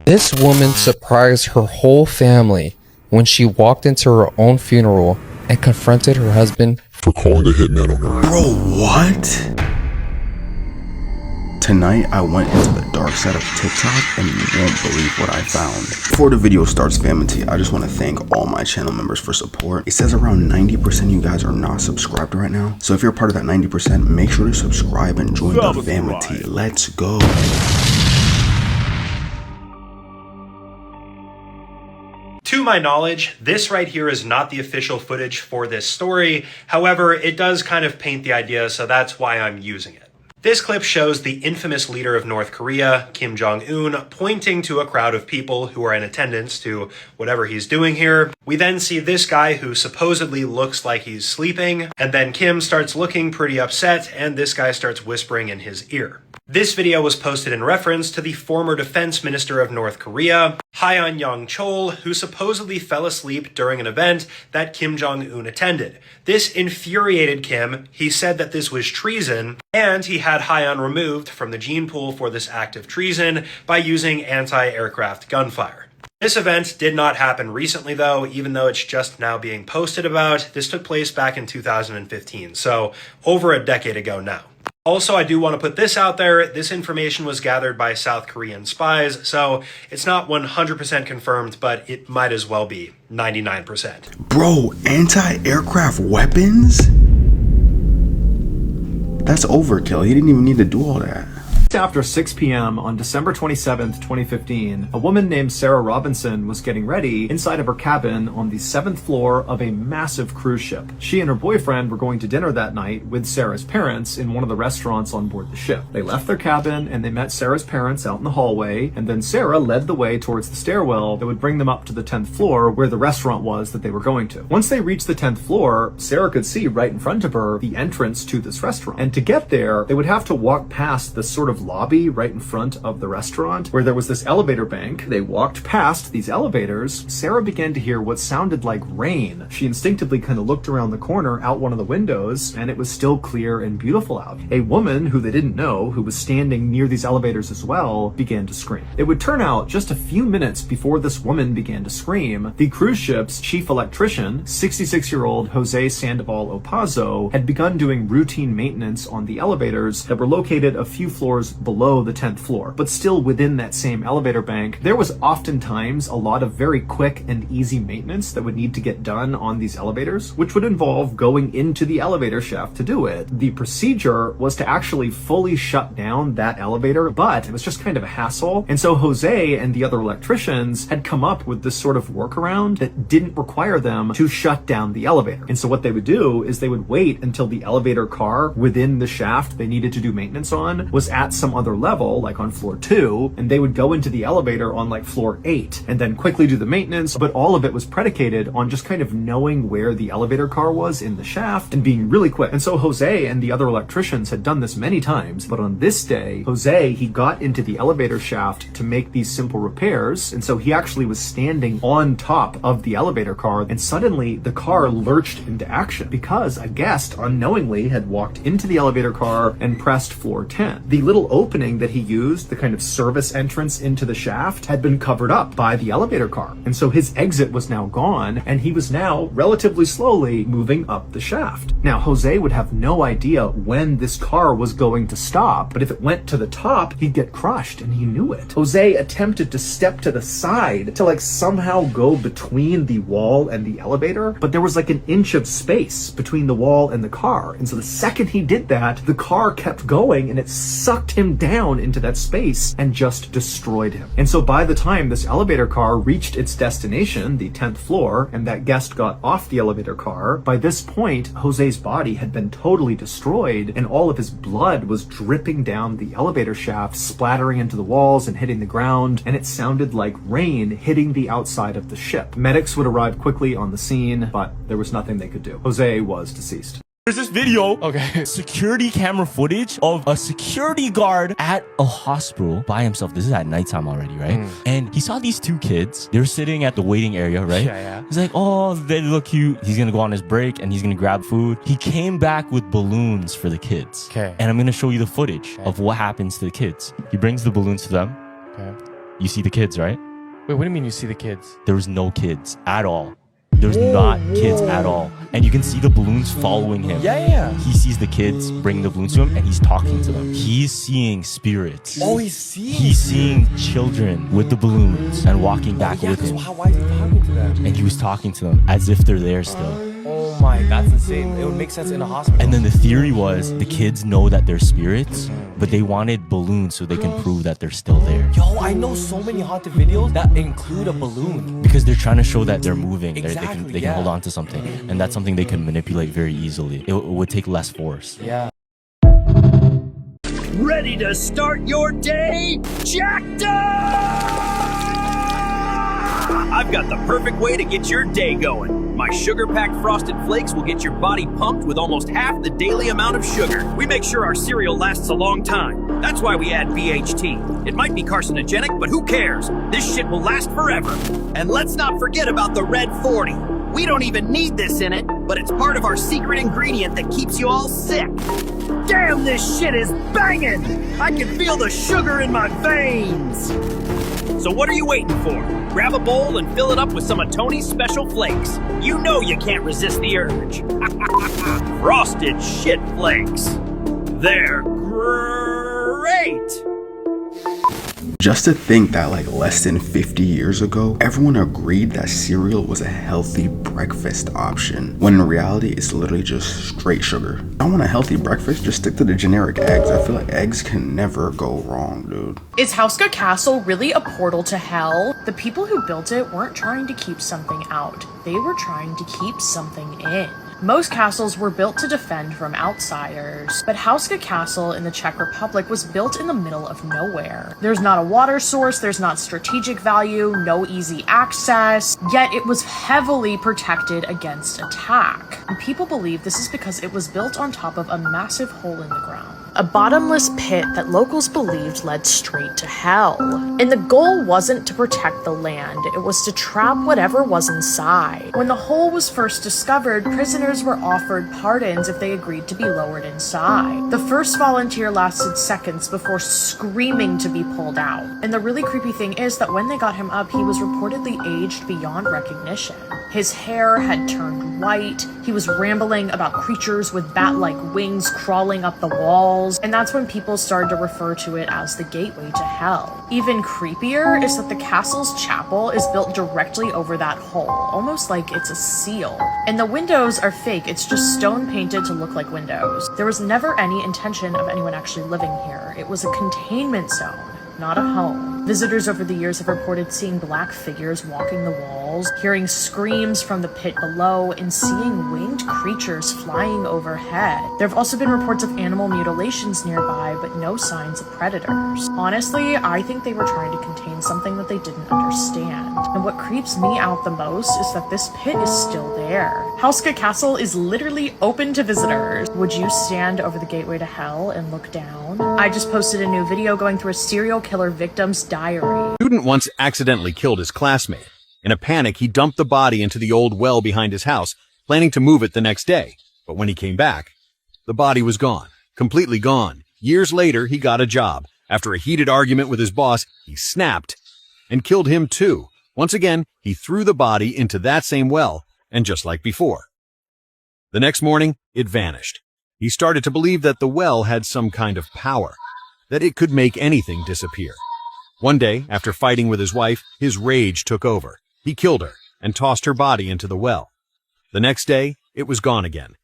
This woman surprised her whole family when she walked into her own funeral and confronted her husband for calling a hitman on her. Bro, what? Tonight, I went into the dark side of TikTok and you won't believe what I found. Before the video starts, family, I just want to thank all my channel members for support. It says around 90% of you guys are not subscribed right now. So if you're part of that 90%, make sure to subscribe and join the family. Let's go. To my knowledge, this right here is not the official footage for this story. However, it does kind of paint the idea, so that's why I'm using it. This clip shows the infamous leader of North Korea, Kim Jong-un, pointing to a crowd of people who are in attendance to whatever he's doing here. We then see this guy who supposedly looks like he's sleeping, and then Kim starts looking pretty upset, and this guy starts whispering in his ear. This video was posted in reference to the former defense minister of North Korea, Hyeon Young-chol, who supposedly fell asleep during an event that Kim Jong-un attended. This infuriated Kim. He said that this was treason, and he had Hyeon removed from the gene pool for this act of treason by using anti-aircraft gunfire. This event did not happen recently though, even though it's just now being posted about. This took place back in 2015, so over a decade ago now. Also, I do want to put this out there. This information was gathered by South Korean spies, so it's not 100% confirmed, but it might as well be 99%. Bro, anti-aircraft weapons? That's overkill. He didn't even need to do all that. After 6 p.m. on December 27th, 2015, a woman named Sarah Robinson was getting ready inside of her cabin on the 7th floor of a massive cruise ship. She and her boyfriend were going to dinner that night with Sarah's parents in one of the restaurants on board the ship. They left their cabin and they met Sarah's parents out in the hallway, and then Sarah led the way towards the stairwell that would bring them up to the 10th floor where the restaurant was that they were going to. Once they reached the 10th floor, Sarah could see right in front of her the entrance to this restaurant. And to get there, they would have to walk past this sort of lobby right in front of the restaurant where there was this elevator bank. They walked past these elevators. Sarah began to hear what sounded like rain. She instinctively kind of looked around the corner out one of the windows, and it was still clear and beautiful out. A woman who they didn't know, who was standing near these elevators as well, began to scream. It would turn out just a few minutes before this woman began to scream, the cruise ship's chief electrician, 66-year-old Jose Sandoval Opazo, had begun doing routine maintenance on the elevators that were located a few floors below the 10th floor, but still within that same elevator bank. There was oftentimes a lot of very quick and easy maintenance that would need to get done on these elevators, which would involve going into the elevator shaft to do it. The procedure was to actually fully shut down that elevator, but it was just kind of a hassle. And so Jose and the other electricians had come up with this sort of workaround that didn't require them to shut down the elevator. And so what they would do is they would wait until the elevator car within the shaft they needed to do maintenance on was at some other level, like on floor 2, and they would go into the elevator on like floor 8 and then quickly do the maintenance. But all of it was predicated on just kind of knowing where the elevator car was in the shaft and being really quick. And so Jose and the other electricians had done this many times, but on this day, Jose, he got into the elevator shaft to make these simple repairs, and so he actually was standing on top of the elevator car, and suddenly the car lurched into action because a guest unknowingly had walked into the elevator car and pressed floor 10. The little opening that he used, the kind of service entrance into the shaft, had been covered up by the elevator car. And so his exit was now gone, and he was now relatively slowly moving up the shaft. Now, Jose would have no idea when this car was going to stop, but if it went to the top, he'd get crushed, and he knew it. Jose attempted to step to the side to like somehow go between the wall and the elevator, but there was like an inch of space between the wall and the car. And so the second he did that, the car kept going, and it sucked him down into that space and just destroyed him. And so by the time this elevator car reached its destination, the 10th floor, and that guest got off the elevator car, by this point, Jose's body had been totally destroyed, and all of his blood was dripping down the elevator shaft, splattering into the walls and hitting the ground, and it sounded like rain hitting the outside of the ship. Medics would arrive quickly on the scene, but there was nothing they could do. Jose was deceased. There's this video, security camera footage of a security guard at a hospital by himself. This is at nighttime already, right? And he saw these two kids. They were sitting at the waiting area, right? Yeah. He's like, oh, they look cute. He's gonna go on his break and he's gonna grab food. He came back with balloons for the kids. And I'm gonna show you the footage of what happens to the kids. He brings the balloons to them. You see the kids, right? Wait, what do you mean you see the kids? There was no kids at all. There's not kids at all. And you can see the balloons following him. Yeah. He sees the kids bring the balloons to him and he's talking to them. He's seeing spirits. Oh, he's seeing. He's seeing children with the balloons and walking back with him. Why is he talking to them? And he was talking to them as if they're there still. Oh my, that's insane. It would make sense in a hospital. And then the theory was the kids know that they're spirits, but they wanted balloons so they can prove that they're still there. Yo, I know so many haunted videos that include a balloon. Because they're trying to show that they're moving. Exactly, They can hold on to something. And that's something they can manipulate very easily. It would take less force. Yeah. Ready to start your day? Jacked up! I've got the perfect way to get your day going. My sugar-packed Frosted Flakes will get your body pumped with almost half the daily amount of sugar. We make sure our cereal lasts a long time. That's why we add BHT. It might be carcinogenic, but who cares? This shit will last forever. And let's not forget about the Red 40. We don't even need this in it, but it's part of our secret ingredient that keeps you all sick. Damn, this shit is banging! I can feel the sugar in my veins! So what are you waiting for? Grab a bowl and fill it up with some of Tony's special flakes. You know you can't resist the urge. Frosted Shit Flakes. They're great! Just to think that like less than 50 years ago, everyone agreed that cereal was a healthy breakfast option, when in reality it's literally just straight sugar. I want a healthy breakfast, just stick to the generic eggs. I feel like eggs can never go wrong, dude. Is Hauska Castle really a portal to hell? The people who built it weren't trying to keep something out. They were trying to keep something in. Most castles were built to defend from outsiders, but Hauska Castle in the Czech Republic was built in the middle of nowhere. There's not a water source, there's not strategic value, no easy access, yet it was heavily protected against attack. And people believe this is because it was built on top of a massive hole in the ground. A bottomless pit that locals believed led straight to hell. And the goal wasn't to protect the land, it was to trap whatever was inside. When the hole was first discovered, prisoners were offered pardons if they agreed to be lowered inside. The first volunteer lasted seconds before screaming to be pulled out. And the really creepy thing is that when they got him up, he was reportedly aged beyond recognition. His hair had turned white, he was rambling about creatures with bat-like wings crawling up the walls, and that's when people started to refer to it as the gateway to hell. Even creepier is that the castle's chapel is built directly over that hole, almost like it's a seal. And the windows are fake, it's just stone painted to look like windows. There was never any intention of anyone actually living here. It was a containment zone, not a home. Visitors over the years have reported seeing black figures walking the walls, hearing screams from the pit below, and seeing winged creatures flying overhead. There have also been reports of animal mutilations nearby, but no signs of predators. Honestly, I think they were trying to contain something that they didn't understand. And what creeps me out the most is that this pit is still there. Hauska Castle is literally open to visitors. Would you stand over the gateway to hell and look down? I just posted a new video going through a serial killer victim's diary. A student once accidentally killed his classmate. In a panic, he dumped the body into the old well behind his house, planning to move it the next day. But when he came back, the body was gone. Completely gone. Years later, he got a job. After a heated argument with his boss, he snapped and killed him too. Once again, he threw the body into that same well, and just like before. The next morning, it vanished. He started to believe that the well had some kind of power, that it could make anything disappear. One day, after fighting with his wife, his rage took over. He killed her and tossed her body into the well. The next day, it was gone again.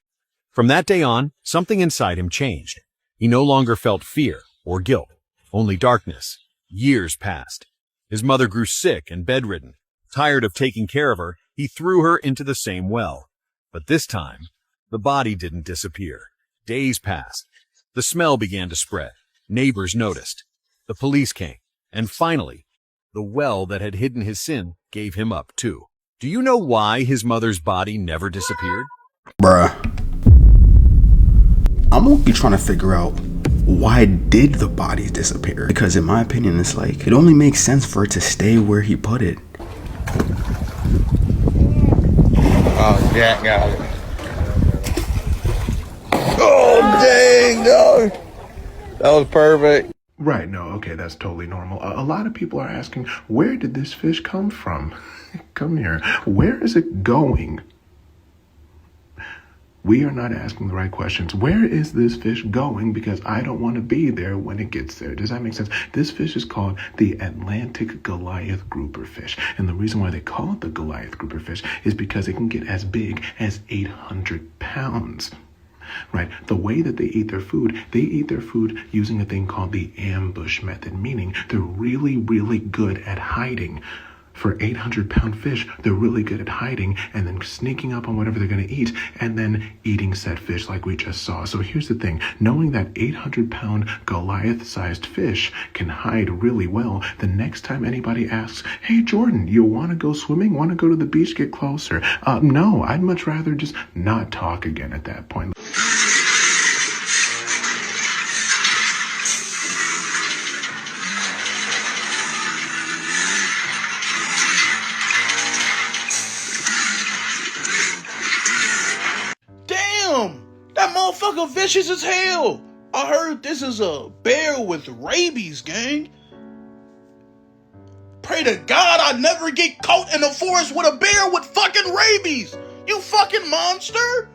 From that day on, something inside him changed. He no longer felt fear or guilt, only darkness. Years passed. His mother grew sick and bedridden. Tired of taking care of her, he threw her into the same well. But this time, the body didn't disappear. Days passed. The smell began to spread. Neighbors noticed. The police came. And finally, the well that had hidden his sin gave him up too. Do you know why his mother's body never disappeared? Bruh. I'm gonna be trying to figure out, why did the body disappear? Because in my opinion, it's like, it only makes sense for it to stay where he put it. Oh, Jack got it. Oh, dang, dog. That was perfect. Right, no, okay, that's totally normal. A lot of people are asking, where did this fish come from? Come here. Where is it going? We are not asking the right questions. Where is this fish going? Because I don't want to be there when it gets there. Does that make sense? This fish is called the Atlantic Goliath grouper fish. And the reason why they call it the Goliath grouper fish is because it can get as big as 800 pounds. Right. The way that they eat their food using a thing called the ambush method, meaning they're really, really good at hiding. For 800-pound fish, they're really good at hiding and then sneaking up on whatever they're going to eat and then eating said fish like we just saw. So here's the thing. Knowing that 800-pound Goliath-sized fish can hide really well, the next time anybody asks, hey, Jordan, you want to go swimming? Want to go to the beach? Get closer. No, I'd much rather just not talk again at that point. That motherfucker vicious as hell. I heard this is a bear with rabies, gang. Pray to God I never get caught in the forest with a bear with fucking rabies. You fucking monster.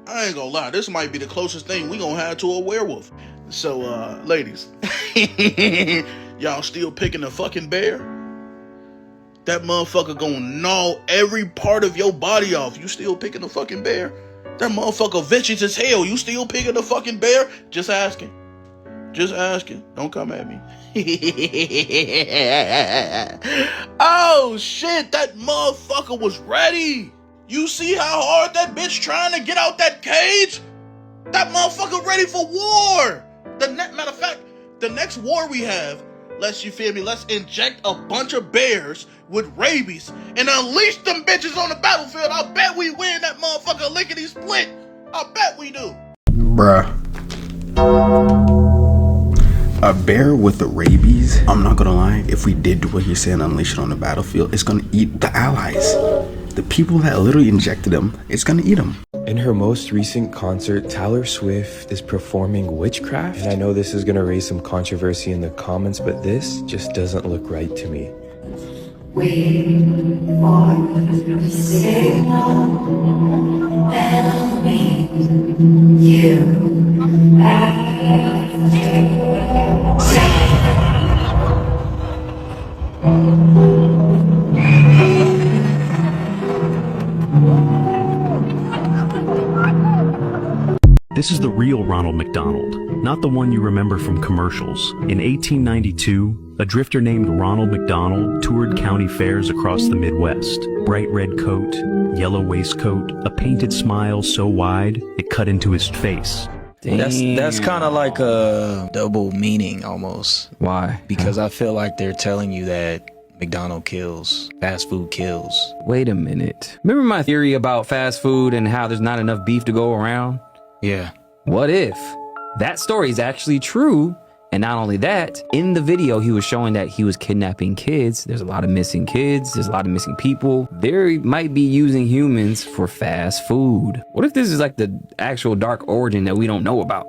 I ain't gonna lie, this might be the closest thing we gonna have to a werewolf. So, ladies, y'all still picking a fucking bear? That motherfucker gonna gnaw every part of your body off. You still picking a fucking bear? That motherfucker vicious as hell. You still picking a fucking bear? Just asking. Just asking. Don't come at me. Oh, shit. That motherfucker was ready. You see how hard that bitch trying to get out that cage? That motherfucker ready for war. Matter of fact, the next war we have, let's inject a bunch of bears with rabies and unleash them bitches on the battlefield. I bet we win that motherfucker lickety split. I bet we do. Bruh. A bear with the rabies, I'm not gonna lie, if we did do what he's saying, unleash it on the battlefield, it's gonna eat the allies. The people that literally injected him, it's gonna eat them. In her most recent concert, Taylor Swift is performing witchcraft. And I know this is gonna raise some controversy in the comments, but this just doesn't look right to me. Wait for the signal, that'll meet you This is the real Ronald McDonald, not the one you remember from commercials. In 1892, a drifter named Ronald McDonald toured county fairs across the Midwest. Bright red coat, yellow waistcoat, a painted smile so wide it cut into his face. That's kind of like a double meaning almost. Why? Because I feel like they're telling you that McDonald's kills, fast food kills. Wait a minute. Remember my theory about fast food and how there's not enough beef to go around? Yeah. What if that story is actually true? And not only that, in the video, he was showing that he was kidnapping kids. There's a lot of missing kids. There's a lot of missing people. They might be using humans for fast food. What if this is like the actual dark origin that we don't know about?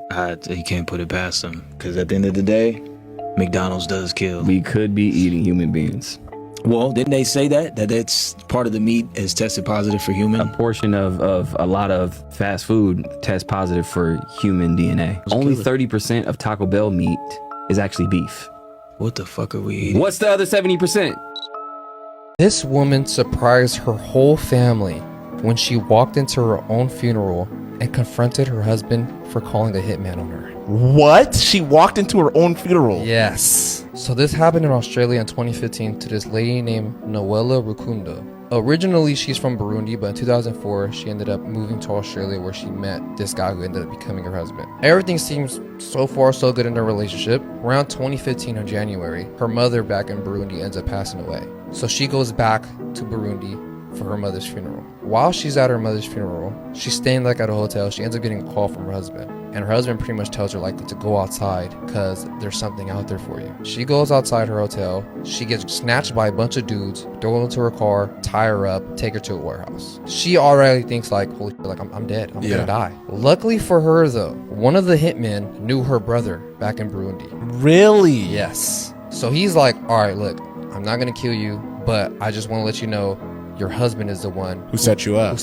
You can't put it past them. Because at the end of the day, McDonald's does kill. We could be eating human beings. Well, didn't they say that it's part of the meat is tested positive for human? A portion of a lot of fast food tests positive for human DNA. Only 30% of Taco Bell meat is actually beef. What the fuck are we eating? What's the other 70%? This woman surprised her whole family when she walked into her own funeral and confronted her husband for calling a hitman on her. What? She walked into her own funeral? Yes. So this happened in Australia in 2015 to this lady named Noella Rukundo. Originally, she's from Burundi, but in 2004, she ended up moving to Australia where she met this guy who ended up becoming her husband. Everything seems so far so good in their relationship. Around 2015 in January, her mother back in Burundi ends up passing away. So she goes back to Burundi for her mother's funeral. While she's at her mother's funeral, she's staying like at a hotel. She ends up getting a call from her husband, and her husband pretty much tells her like to go outside because there's something out there for you. She goes outside her hotel. She gets snatched by a bunch of dudes, throw her into her car, tie her up, take her to a warehouse. She already thinks like, holy shit, like I'm dead. I'm gonna die. Luckily for her though, one of the hitmen knew her brother back in Burundi. Really? Yes. So he's like, all right, look, I'm not gonna kill you, but I just want to let you know your husband is the one who set you up.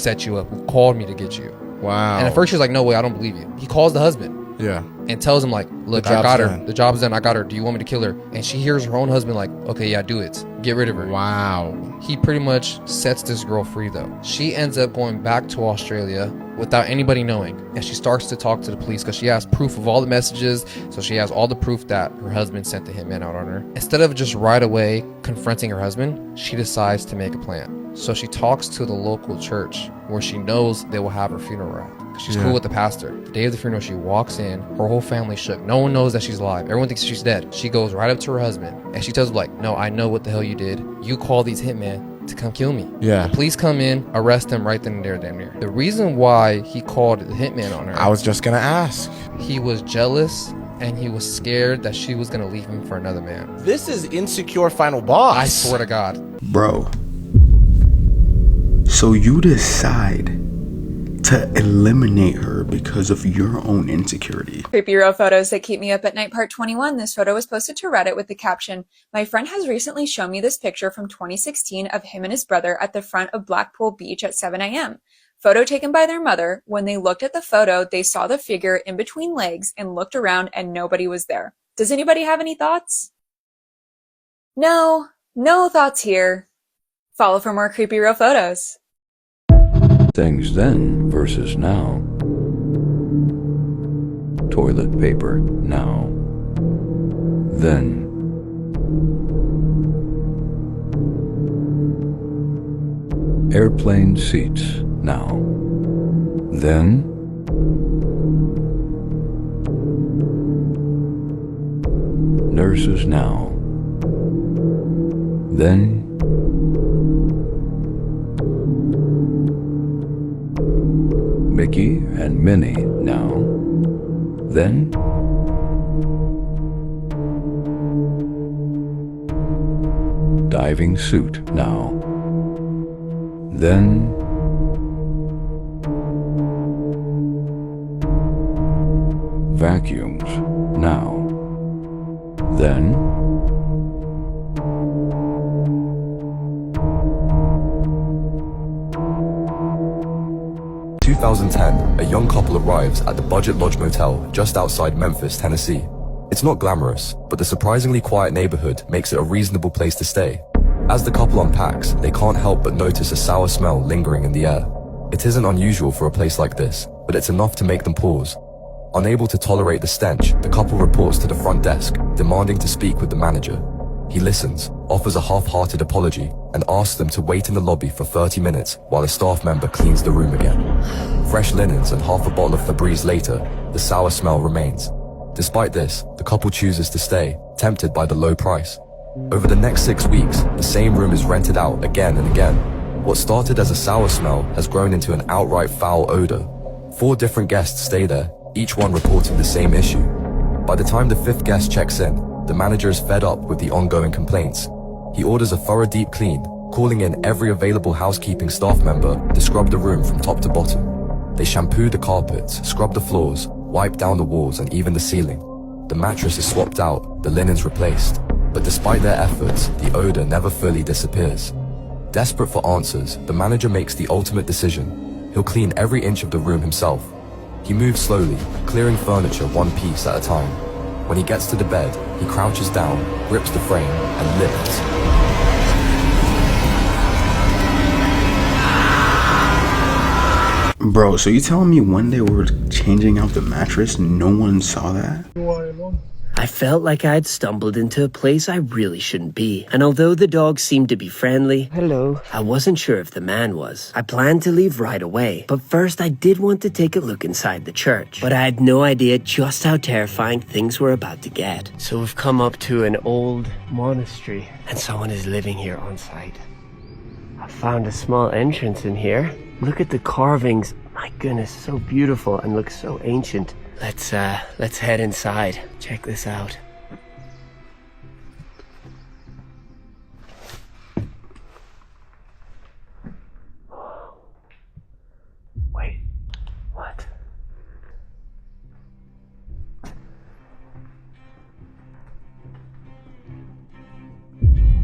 Who called me to get you. Wow. And at first she's like, no way, I don't believe you. He calls the husband. Yeah. And tells him like, look, I got her. The job's done. I got her. Do you want me to kill her? And she hears her own husband like, okay, yeah, do it. Get rid of her. Wow. He pretty much sets this girl free though. She ends up going back to Australia without anybody knowing. And she starts to talk to the police because she has proof of all the messages. So she has all the proof that her husband sent the hitman out on her. Instead of just right away confronting her husband, she decides to make a plan. So she talks to the local church where she knows they will have her funeral at. She's cool with the pastor. The day of the funeral, she walks in. Her whole family shook. No one knows that she's alive. Everyone thinks she's dead. She goes right up to her husband and she tells him like, no, I know what the hell you did. You called these hitmen to come kill me. Yeah. The police come in, arrest him right then and there, damn near. The reason why he called the hitman on her, I was just gonna ask. He was jealous and he was scared that she was gonna leave him for another man. This is Insecure Final Boss. I swear to God. Bro. So you decide to eliminate her because of your own insecurity. Creepy real photos that keep me up at night part 21. This photo was posted to Reddit with the caption, "My friend has recently shown me this picture from 2016 of him and his brother at the front of Blackpool Beach at 7 a.m. Photo taken by their mother. When they looked at the photo, they saw the figure in between legs and looked around and nobody was there. Does anybody have any thoughts? No thoughts here. Follow for more creepy real photos. Things then versus now. Toilet paper now. Then. Airplane seats now. Then. Nurses now. Then. Mickey and Minnie now. Then. Diving suit now. Then. Vacuums now. Then. In 2010, a young couple arrives at the Budget Lodge Motel just outside Memphis, Tennessee. It's not glamorous, but the surprisingly quiet neighborhood makes it a reasonable place to stay. As the couple unpacks, they can't help but notice a sour smell lingering in the air. It isn't unusual for a place like this, but it's enough to make them pause. Unable to tolerate the stench, the couple reports to the front desk, demanding to speak with the manager. He listens, offers a half-hearted apology, and asks them to wait in the lobby for 30 minutes while a staff member cleans the room again. Fresh linens and half a bottle of Febreze later, the sour smell remains. Despite this, the couple chooses to stay, tempted by the low price. Over the next 6 weeks, the same room is rented out again and again. What started as a sour smell has grown into an outright foul odor. 4 different guests stay there, each one reporting the same issue. By the time the 5th guest checks in, the manager is fed up with the ongoing complaints. He orders a thorough deep clean, calling in every available housekeeping staff member to scrub the room from top to bottom. They shampoo the carpets, scrub the floors, wipe down the walls and even the ceiling. The mattress is swapped out, the linens replaced. But despite their efforts, the odor never fully disappears. Desperate for answers, the manager makes the ultimate decision. He'll clean every inch of the room himself. He moves slowly, clearing furniture one piece at a time. When he gets to the bed, he crouches down, grips the frame, and lifts. Bro, so you telling me one day we were changing out the mattress, no one saw that? I felt like I'd stumbled into a place I really shouldn't be. And although the dog seemed to be friendly, hello, I wasn't sure if the man was. I planned to leave right away, but first I did want to take a look inside the church. But I had no idea just how terrifying things were about to get. So we've come up to an old monastery, and someone is living here on site. I found a small entrance in here. Look at the carvings. My goodness, so beautiful and looks so ancient. Let's head inside. Check this out. Wait, what?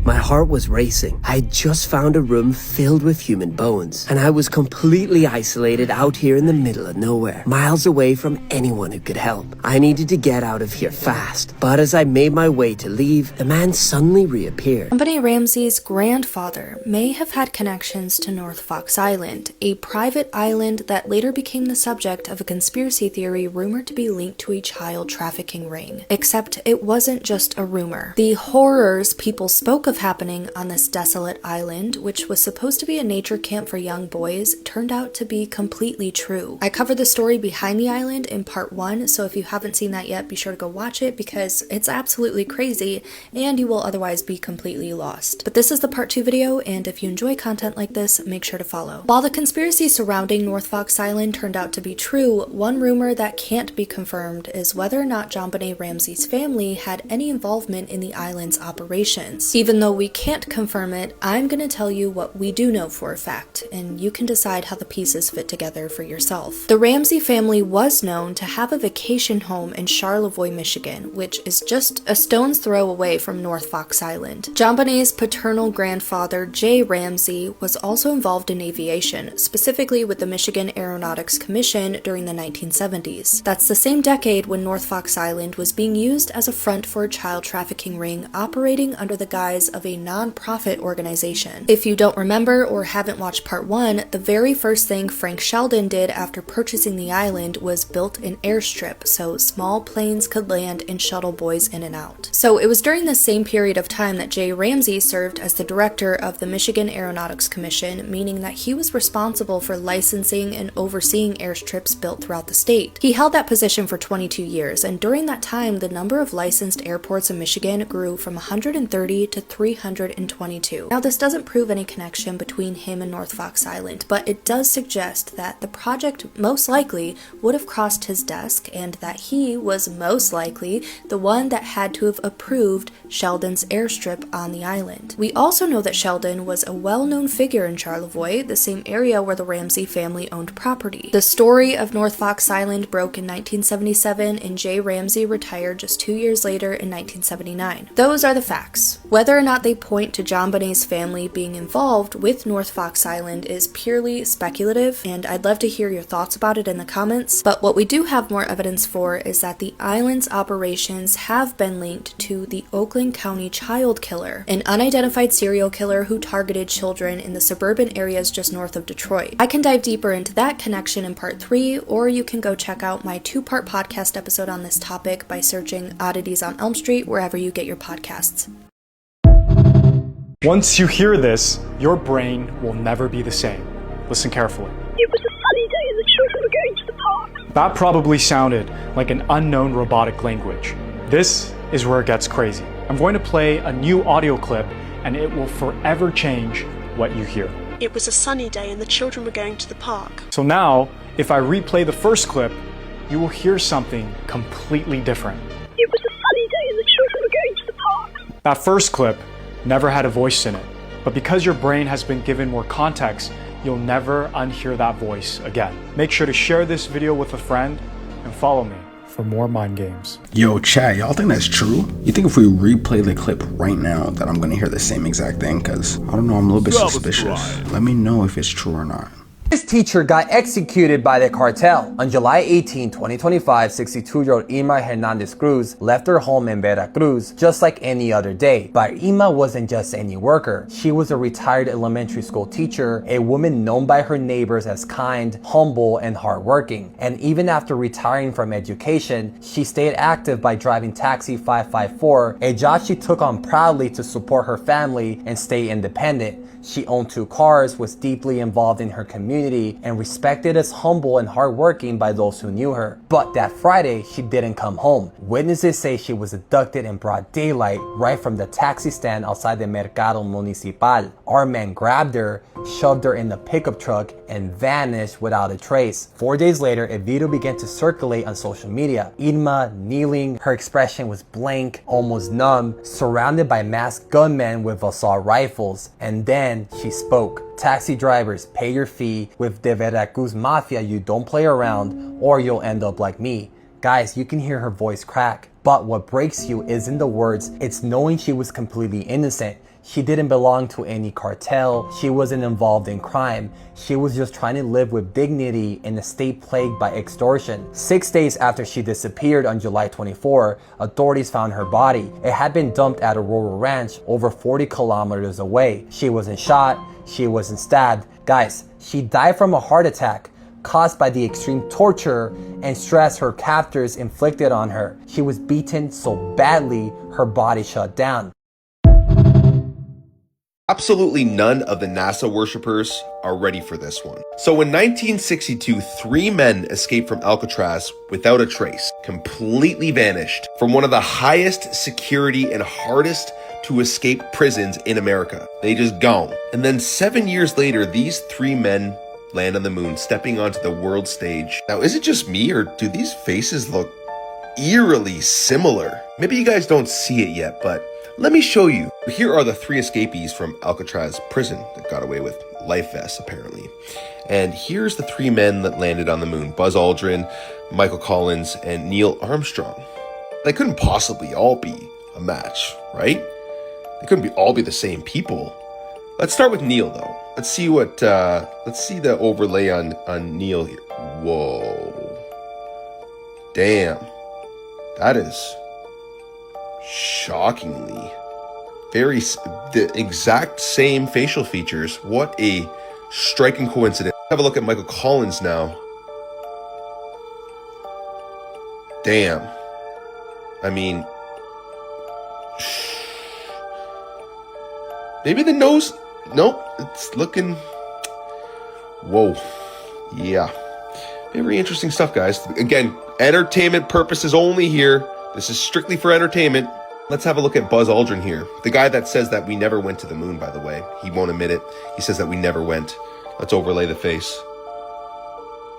My heart was racing. I had just found a room filled with human bones, and I was completely isolated out here in the middle of nowhere, miles away from anyone who could help. I needed to get out of here fast, but as I made my way to leave, the man suddenly reappeared. JonBenet Ramsey's grandfather may have had connections to North Fox Island, a private island that later became the subject of a conspiracy theory rumored to be linked to a child trafficking ring. Except it wasn't just a rumor. The horrors people spoke of happening on this desolate island, which was supposed to be a nature camp for young boys, turned out to be completely true. I covered the story behind the island in part 1, so if you haven't seen that yet, be sure to go watch it because it's absolutely crazy and you will otherwise be completely lost. But this is the part 2 video, and if you enjoy content like this, make sure to follow. While the conspiracy surrounding North Fox Island turned out to be true, one rumor that can't be confirmed is whether or not JonBenet Ramsey's family had any involvement in the island's operations. Even though we can't confirm it, I'm gonna tell you what we do know for a fact, and you can decide how the pieces fit together for yourself. The Ramsey family was known to have a vacation home in Charlevoix, Michigan, which is just a stone's throw away from North Fox Island. JonBenet's paternal grandfather, Jay Ramsey, was also involved in aviation, specifically with the Michigan Aeronautics Commission during the 1970s. That's the same decade when North Fox Island was being used as a front for a child trafficking ring operating under the guise of a non-profit organization. If you don't remember or haven't watched part 1, the very first thing Frank Sheldon did after purchasing the island was built an airstrip so small planes could land and shuttle boys in and out. So it was during this same period of time that Jay Ramsey served as the director of the Michigan Aeronautics Commission, meaning that he was responsible for licensing and overseeing airstrips built throughout the state. He held that position for 22 years, and during that time, the number of licensed airports in Michigan grew from 130 to 322. Now, this doesn't prove any connection between him and North Fox Island, but it does suggest that the project most likely would have crossed his desk and that he was most likely the one that had to have approved Sheldon's airstrip on the island. We also know that Sheldon was a well-known figure in Charlevoix, the same area where the Ramsey family owned property. The story of North Fox Island broke in 1977 and Jay Ramsey retired just 2 years later in 1979. Those are the facts. Whether or not they point to JonBenet's family being involved with North Fox Island is purely speculative, and I'd love to hear your thoughts about it in the comments, but what we do have more evidence for is that the island's operations have been linked to the Oakland County child killer, an unidentified serial killer who targeted children in the suburban areas just north of Detroit. I can dive deeper into that connection in part 3, or you can go check out my 2-part podcast episode on this topic by searching Oddities on Elm Street wherever you get your podcasts. Once you hear this, your brain will never be the same. Listen carefully. It was a sunny day and the children were going to the park. That probably sounded like an unknown robotic language. This is where it gets crazy. I'm going to play a new audio clip and it will forever change what you hear. It was a sunny day and the children were going to the park. So now, if I replay the first clip, you will hear something completely different. It was a sunny day and the children were going to the park. That first clip never had a voice in it, but because your brain has been given more context, you'll never unhear that voice again. Make sure to share this video with a friend and follow me for more mind games. Yo, chat, y'all think that's true? You think if we replay the clip right now that I'm gonna hear the same exact thing? Cause I don't know, I'm a little bit suspicious. Let me know if it's true or not. This teacher got executed by the cartel. On July 18, 2025, 62-year-old Irma Hernandez Cruz left her home in Veracruz just like any other day. But Irma wasn't just any worker. She was a retired elementary school teacher, a woman known by her neighbors as kind, humble, and hardworking. And even after retiring from education, she stayed active by driving Taxi 554, a job she took on proudly to support her family and stay independent. She owned 2 cars, was deeply involved in her community, community and respected as humble and hardworking by those who knew her. But that Friday, she didn't come home. Witnesses say she was abducted in broad daylight right from the taxi stand outside the Mercado Municipal. Our man grabbed her, shoved her in the pickup truck, and vanished without a trace. 4 days later, a video began to circulate on social media. Irma kneeling, her expression was blank, almost numb, surrounded by masked gunmen with assault rifles. And then she spoke. Taxi drivers, pay your fee. With the Veracruz Mafia, you don't play around or you'll end up like me. Guys, you can hear her voice crack. But what breaks you isn't the words, it's knowing she was completely innocent. She didn't belong to any cartel. She wasn't involved in crime. She was just trying to live with dignity in a state plagued by extortion. 6 days after she disappeared on July 24, authorities found her body. It had been dumped at a rural ranch over 40 kilometers away. She wasn't shot. She wasn't stabbed. Guys, she died from a heart attack caused by the extreme torture and stress her captors inflicted on her. She was beaten so badly, her body shut down. Absolutely none of the NASA worshippers are ready for this one. So in 1962, 3 men escaped from Alcatraz without a trace, completely vanished from one of the highest security and hardest to escape prisons in America. They just gone. And then 7 years later, these 3 men land on the moon, stepping onto the world stage. Now, is it just me or do these faces look eerily similar? Maybe you guys don't see it yet, but let me show you. Here are the 3 escapees from Alcatraz prison that got away with life vests, apparently. And here's the 3 men that landed on the moon: Buzz Aldrin, Michael Collins, and Neil Armstrong. They couldn't possibly all be a match, right? They couldn't all be the same people. Let's start with Neil, though. Let's see the overlay on Neil here. Whoa. Damn. That is shockingly the exact same facial features. What a striking coincidence. Have a look at Michael Collins now. Damn. I mean, maybe the nose. Nope, it's looking. Whoa. Yeah. Very interesting stuff, guys. Again, entertainment purposes only here. This is strictly for entertainment. Let's have a look at Buzz Aldrin here. The guy that says that we never went to the moon, by the way. He won't admit it. He says that we never went. Let's overlay the face.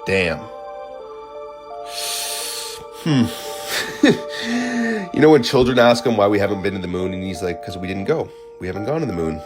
Damn. You know when children ask him why we haven't been to the moon, and he's like, because we didn't go. We haven't gone to the moon.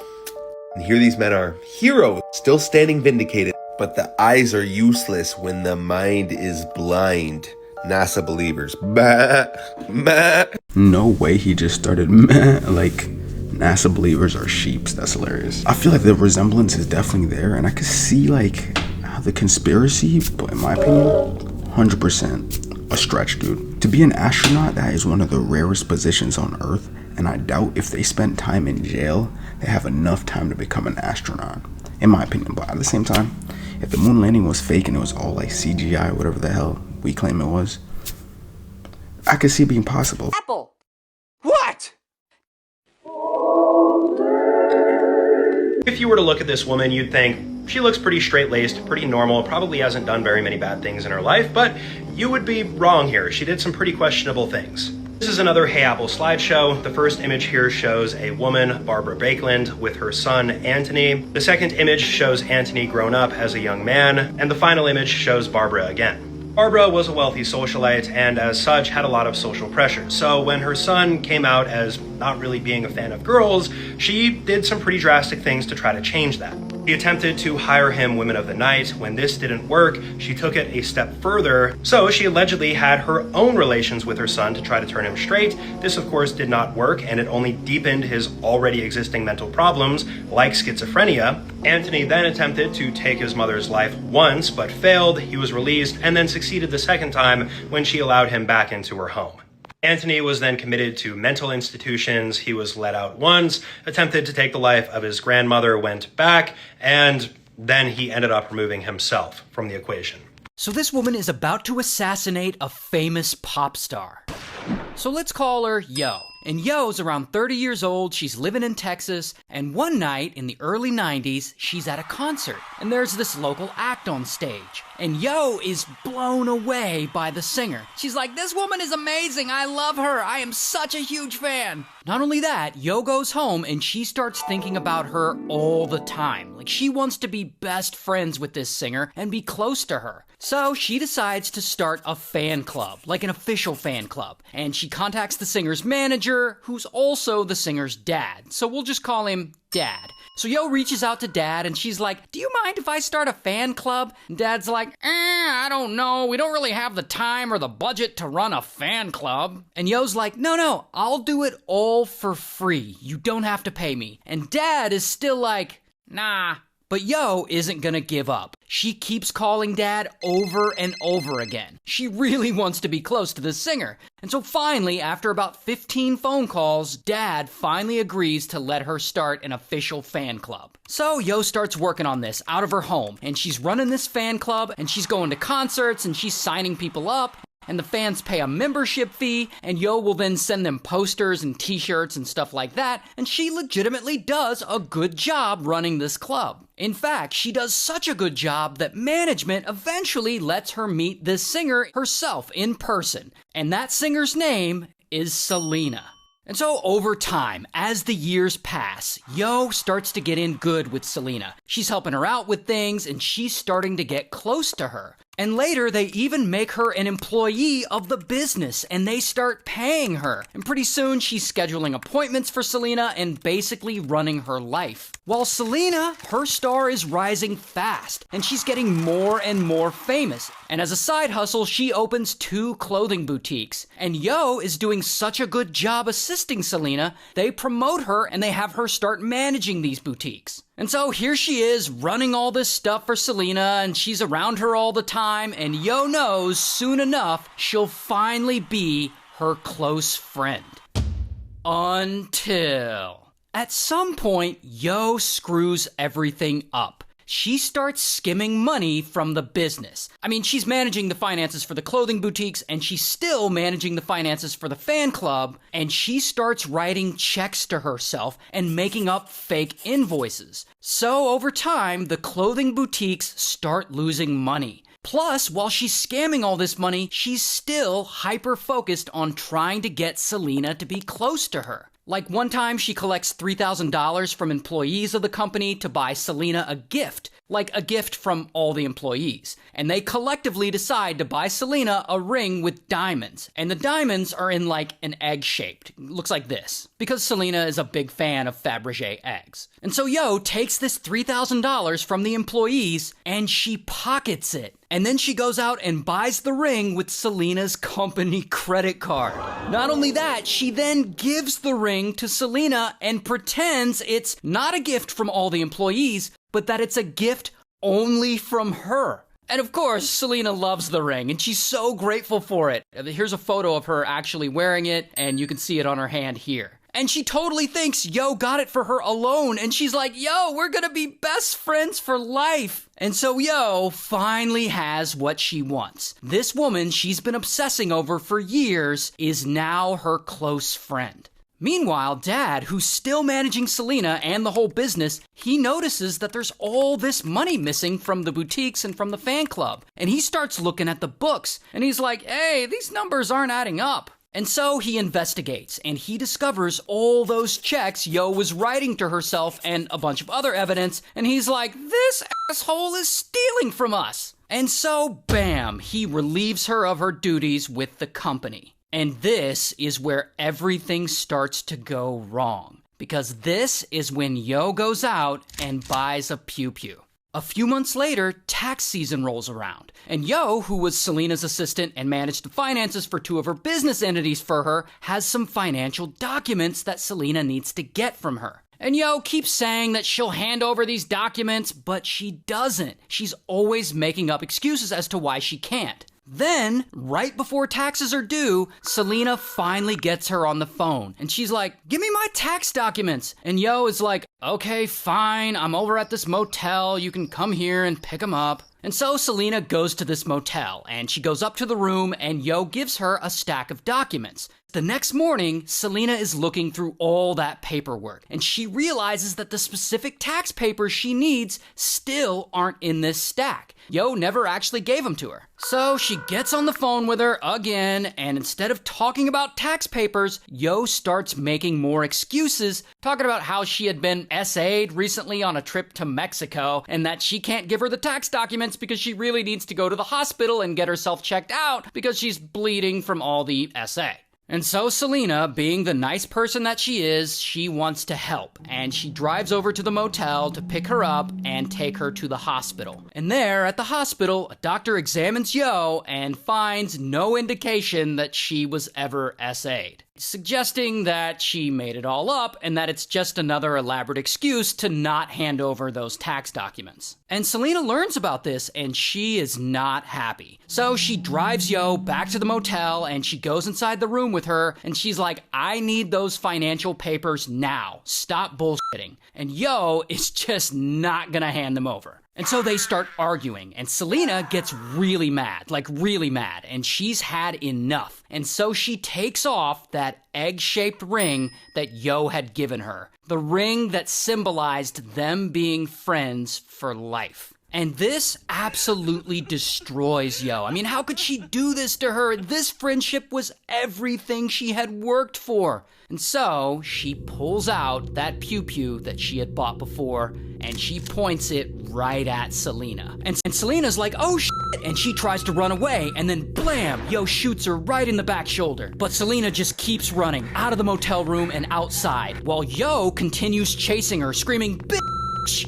And here these men are, heroes, still standing vindicated. But the eyes are useless when the mind is blind. NASA believers. Bah, bah. No way he just started meh, like NASA believers are sheeps. That's hilarious. I feel like the resemblance is definitely there, and I could see like the conspiracy, but in my opinion, 100% a stretch, dude. To be an astronaut, that is one of the rarest positions on Earth, and I doubt if they spent time in jail, they have enough time to become an astronaut, in my opinion. But at the same time, if the moon landing was fake and it was all like CGI or whatever the hell we claim it was, I could see it being possible. Apple. What? If you were to look at this woman, you'd think she looks pretty straight-laced, pretty normal, probably hasn't done very many bad things in her life, but you would be wrong here. She did some pretty questionable things. This is another Hey Apple slideshow. The first image here shows a woman, Barbara Bakeland, with her son, Anthony. The second image shows Anthony grown up as a young man, and the final image shows Barbara again. Barbara was a wealthy socialite and as such had a lot of social pressure. So when her son came out as not really being a fan of girls, she did some pretty drastic things to try to change that. She attempted to hire him women of the night. When this didn't work, she took it a step further. So she allegedly had her own relations with her son to try to turn him straight. This of course did not work, and it only deepened his already existing mental problems like schizophrenia. Anthony then attempted to take his mother's life once, but failed. He was released and then succeeded the second time when she allowed him back into her home. Anthony was then committed to mental institutions. He was let out once, attempted to take the life of his grandmother, went back, and then he ended up removing himself from the equation. So this woman is about to assassinate a famous pop star. So let's call her Yo. And Yo's around 30 years old, she's living in Texas, and one night in the early 90s, she's at a concert, and there's this local act on stage. And Yo is blown away by the singer. She's like, this woman is amazing, I love her, I am such a huge fan. Not only that, Yo goes home and she starts thinking about her all the time. Like, she wants to be best friends with this singer and be close to her. So she decides to start a fan club, like an official fan club. And she contacts the singer's manager, who's also the singer's dad. So we'll just call him Dad. So Yo reaches out to Dad and she's like, do you mind if I start a fan club? And Dad's like, I don't know. We don't really have the time or the budget to run a fan club. And Yo's like, no, I'll do it all for free. You don't have to pay me. And Dad is still like, nah. But Yo isn't gonna give up. She keeps calling Dad over and over again. She really wants to be close to this singer. And so finally, after about 15 phone calls, Dad finally agrees to let her start an official fan club. So Yo starts working on this out of her home, and she's running this fan club, and she's going to concerts, and she's signing people up. And the fans pay a membership fee, and Yo will then send them posters and t-shirts and stuff like that, and she legitimately does a good job running this club. In fact, she does such a good job that management eventually lets her meet this singer herself in person, and that singer's name is Selena. And so over time, as the years pass, Yo starts to get in good with Selena. She's helping her out with things, and she's starting to get close to her. And later, they even make her an employee of the business, and they start paying her. And pretty soon, she's scheduling appointments for Selena and basically running her life. While Selena, her star is rising fast, and she's getting more and more famous. And as a side hustle, she opens 2 clothing boutiques. And Yo is doing such a good job assisting Selena, they promote her and they have her start managing these boutiques. And so here she is running all this stuff for Selena, and she's around her all the time, and Yo knows soon enough she'll finally be her close friend. Until at some point, Yo screws everything up. She starts skimming money from the business. I mean, she's managing the finances for the clothing boutiques, and she's still managing the finances for the fan club, and she starts writing checks to herself and making up fake invoices. So over time, the clothing boutiques start losing money. Plus, while she's scamming all this money, she's still hyper-focused on trying to get Selena to be close to her. Like one time she collects $3,000 from employees of the company to buy Selena a gift, like a gift from all the employees. And they collectively decide to buy Selena a ring with diamonds. And the diamonds are in like an egg shaped. Looks like this. Because Selena is a big fan of Fabergé eggs. And so Yo takes this $3,000 from the employees and she pockets it. And then she goes out and buys the ring with Selena's company credit card. Not only that, she then gives the ring to Selena and pretends it's not a gift from all the employees, but that it's a gift only from her. And of course, Selena loves the ring, and she's so grateful for it. Here's a photo of her actually wearing it, and you can see it on her hand here. And she totally thinks Yo got it for her alone, and she's like, yo, we're gonna be best friends for life. And so Yo finally has what she wants. This woman she's been obsessing over for years is now her close friend. Meanwhile, Dad, who's still managing Selena and the whole business, he notices that there's all this money missing from the boutiques and from the fan club. And he starts looking at the books, and he's like, hey, these numbers aren't adding up. And so he investigates, and he discovers all those checks Yo was writing to herself and a bunch of other evidence, and he's like, this asshole is stealing from us. And so, bam, he relieves her of her duties with the company. And this is where everything starts to go wrong. Because this is when Yo goes out and buys a pew-pew. A few months later, tax season rolls around. And Yo, who was Selena's assistant and managed the finances for 2 of her business entities for her, has some financial documents that Selena needs to get from her. And Yo keeps saying that she'll hand over these documents, but she doesn't. She's always making up excuses as to why she can't. Then, right before taxes are due, Selena finally gets her on the phone. And she's like, give me my tax documents. And Yo is like, okay, fine, I'm over at this motel, you can come here and pick him up. And so Selena goes to this motel, and she goes up to the room, and Yo gives her a stack of documents. The next morning, Selena is looking through all that paperwork, and she realizes that the specific tax papers she needs still aren't in this stack. Yo never actually gave them to her. So she gets on the phone with her again, and instead of talking about tax papers, Yo starts making more excuses, talking about how she had been SA'd recently on a trip to Mexico, and that she can't give her the tax documents because she really needs to go to the hospital and get herself checked out because she's bleeding from all the SA. And so Selena, being the nice person that she is, she wants to help, and she drives over to the motel to pick her up and take her to the hospital. And there, at the hospital, a doctor examines Yo and finds no indication that she was ever SA'd, suggesting that she made it all up and that it's just another elaborate excuse to not hand over those tax documents. And Selena learns about this, and she is not happy. So she drives Yo back to the motel, and she goes inside the room with her, and she's like, I need those financial papers now. Stop bullshitting. And Yo is just not gonna hand them over. And so they start arguing, and Selena gets really mad, and she's had enough. And so she takes off that egg-shaped ring that Yo had given her, the ring that symbolized them being friends for life. And this absolutely destroys Yo. I mean, how could she do this to her? This friendship was everything she had worked for. And so she pulls out that pew-pew that she had bought before, and she points it right at Selena. And Selena's like, oh shit, and she tries to run away, and then blam, Yo shoots her right in the back shoulder. But Selena just keeps running out of the motel room and outside, while Yo continues chasing her, screaming, bitch!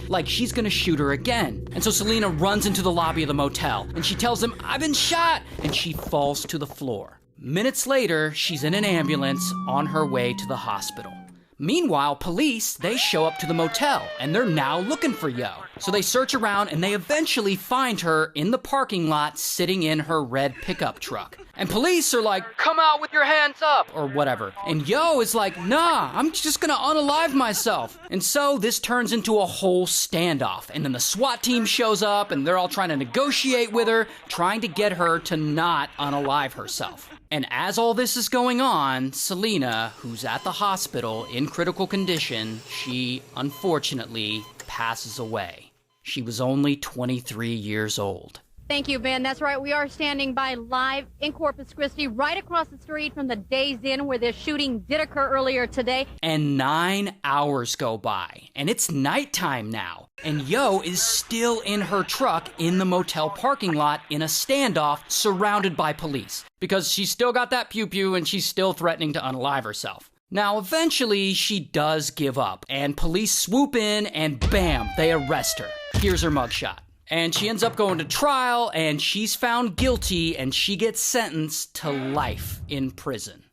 Like she's gonna shoot her again. And so Selena runs into the lobby of the motel, and she tells him, I've been shot, and she falls to the floor. Minutes later, she's in an ambulance on her way to the hospital. Meanwhile, police, they show up to the motel, and they're now looking for Yo. So they search around, and they eventually find her in the parking lot sitting in her red pickup truck. And police are like, come out with your hands up, or whatever. And Yo is like, nah, I'm just gonna unalive myself. And so this turns into a whole standoff. And then the SWAT team shows up, and they're all trying to negotiate with her, trying to get her to not unalive herself. And as all this is going on, Selena, who's at the hospital in critical condition, she unfortunately passes away. She was only 23 years old. Thank you, Ben. That's right. We are standing by live in Corpus Christi, right across the street from the Days Inn where this shooting did occur earlier today. And 9 hours go by, and it's nighttime now. And Yo is still in her truck in the motel parking lot in a standoff surrounded by police. Because she's still got that pew-pew and she's still threatening to unalive herself. Now, eventually, she does give up, and police swoop in and bam, they arrest her. Here's her mugshot. And she ends up going to trial, and she's found guilty, and she gets sentenced to life in prison.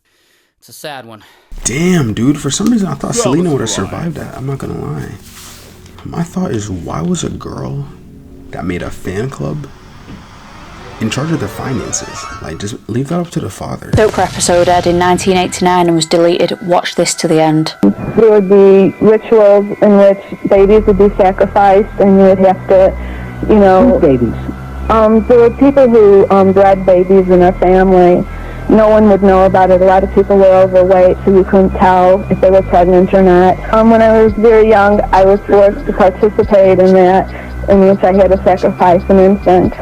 It's a sad one. Damn, dude. For some reason, I thought Selena would have survived that. I'm not gonna lie. My thought is, why was a girl that made a fan club in charge of the finances? Like, just leave that up to the father. Soap episode aired in 1989 and was deleted. Watch this to the end. There would be rituals in which babies would be sacrificed, and you would have to, you know... babies? There were people who bred babies in their family. No one would know about it. A lot of people were overweight, so you couldn't tell if they were pregnant or not. When I was very young, I was forced to participate in that, in which I had to sacrifice an infant.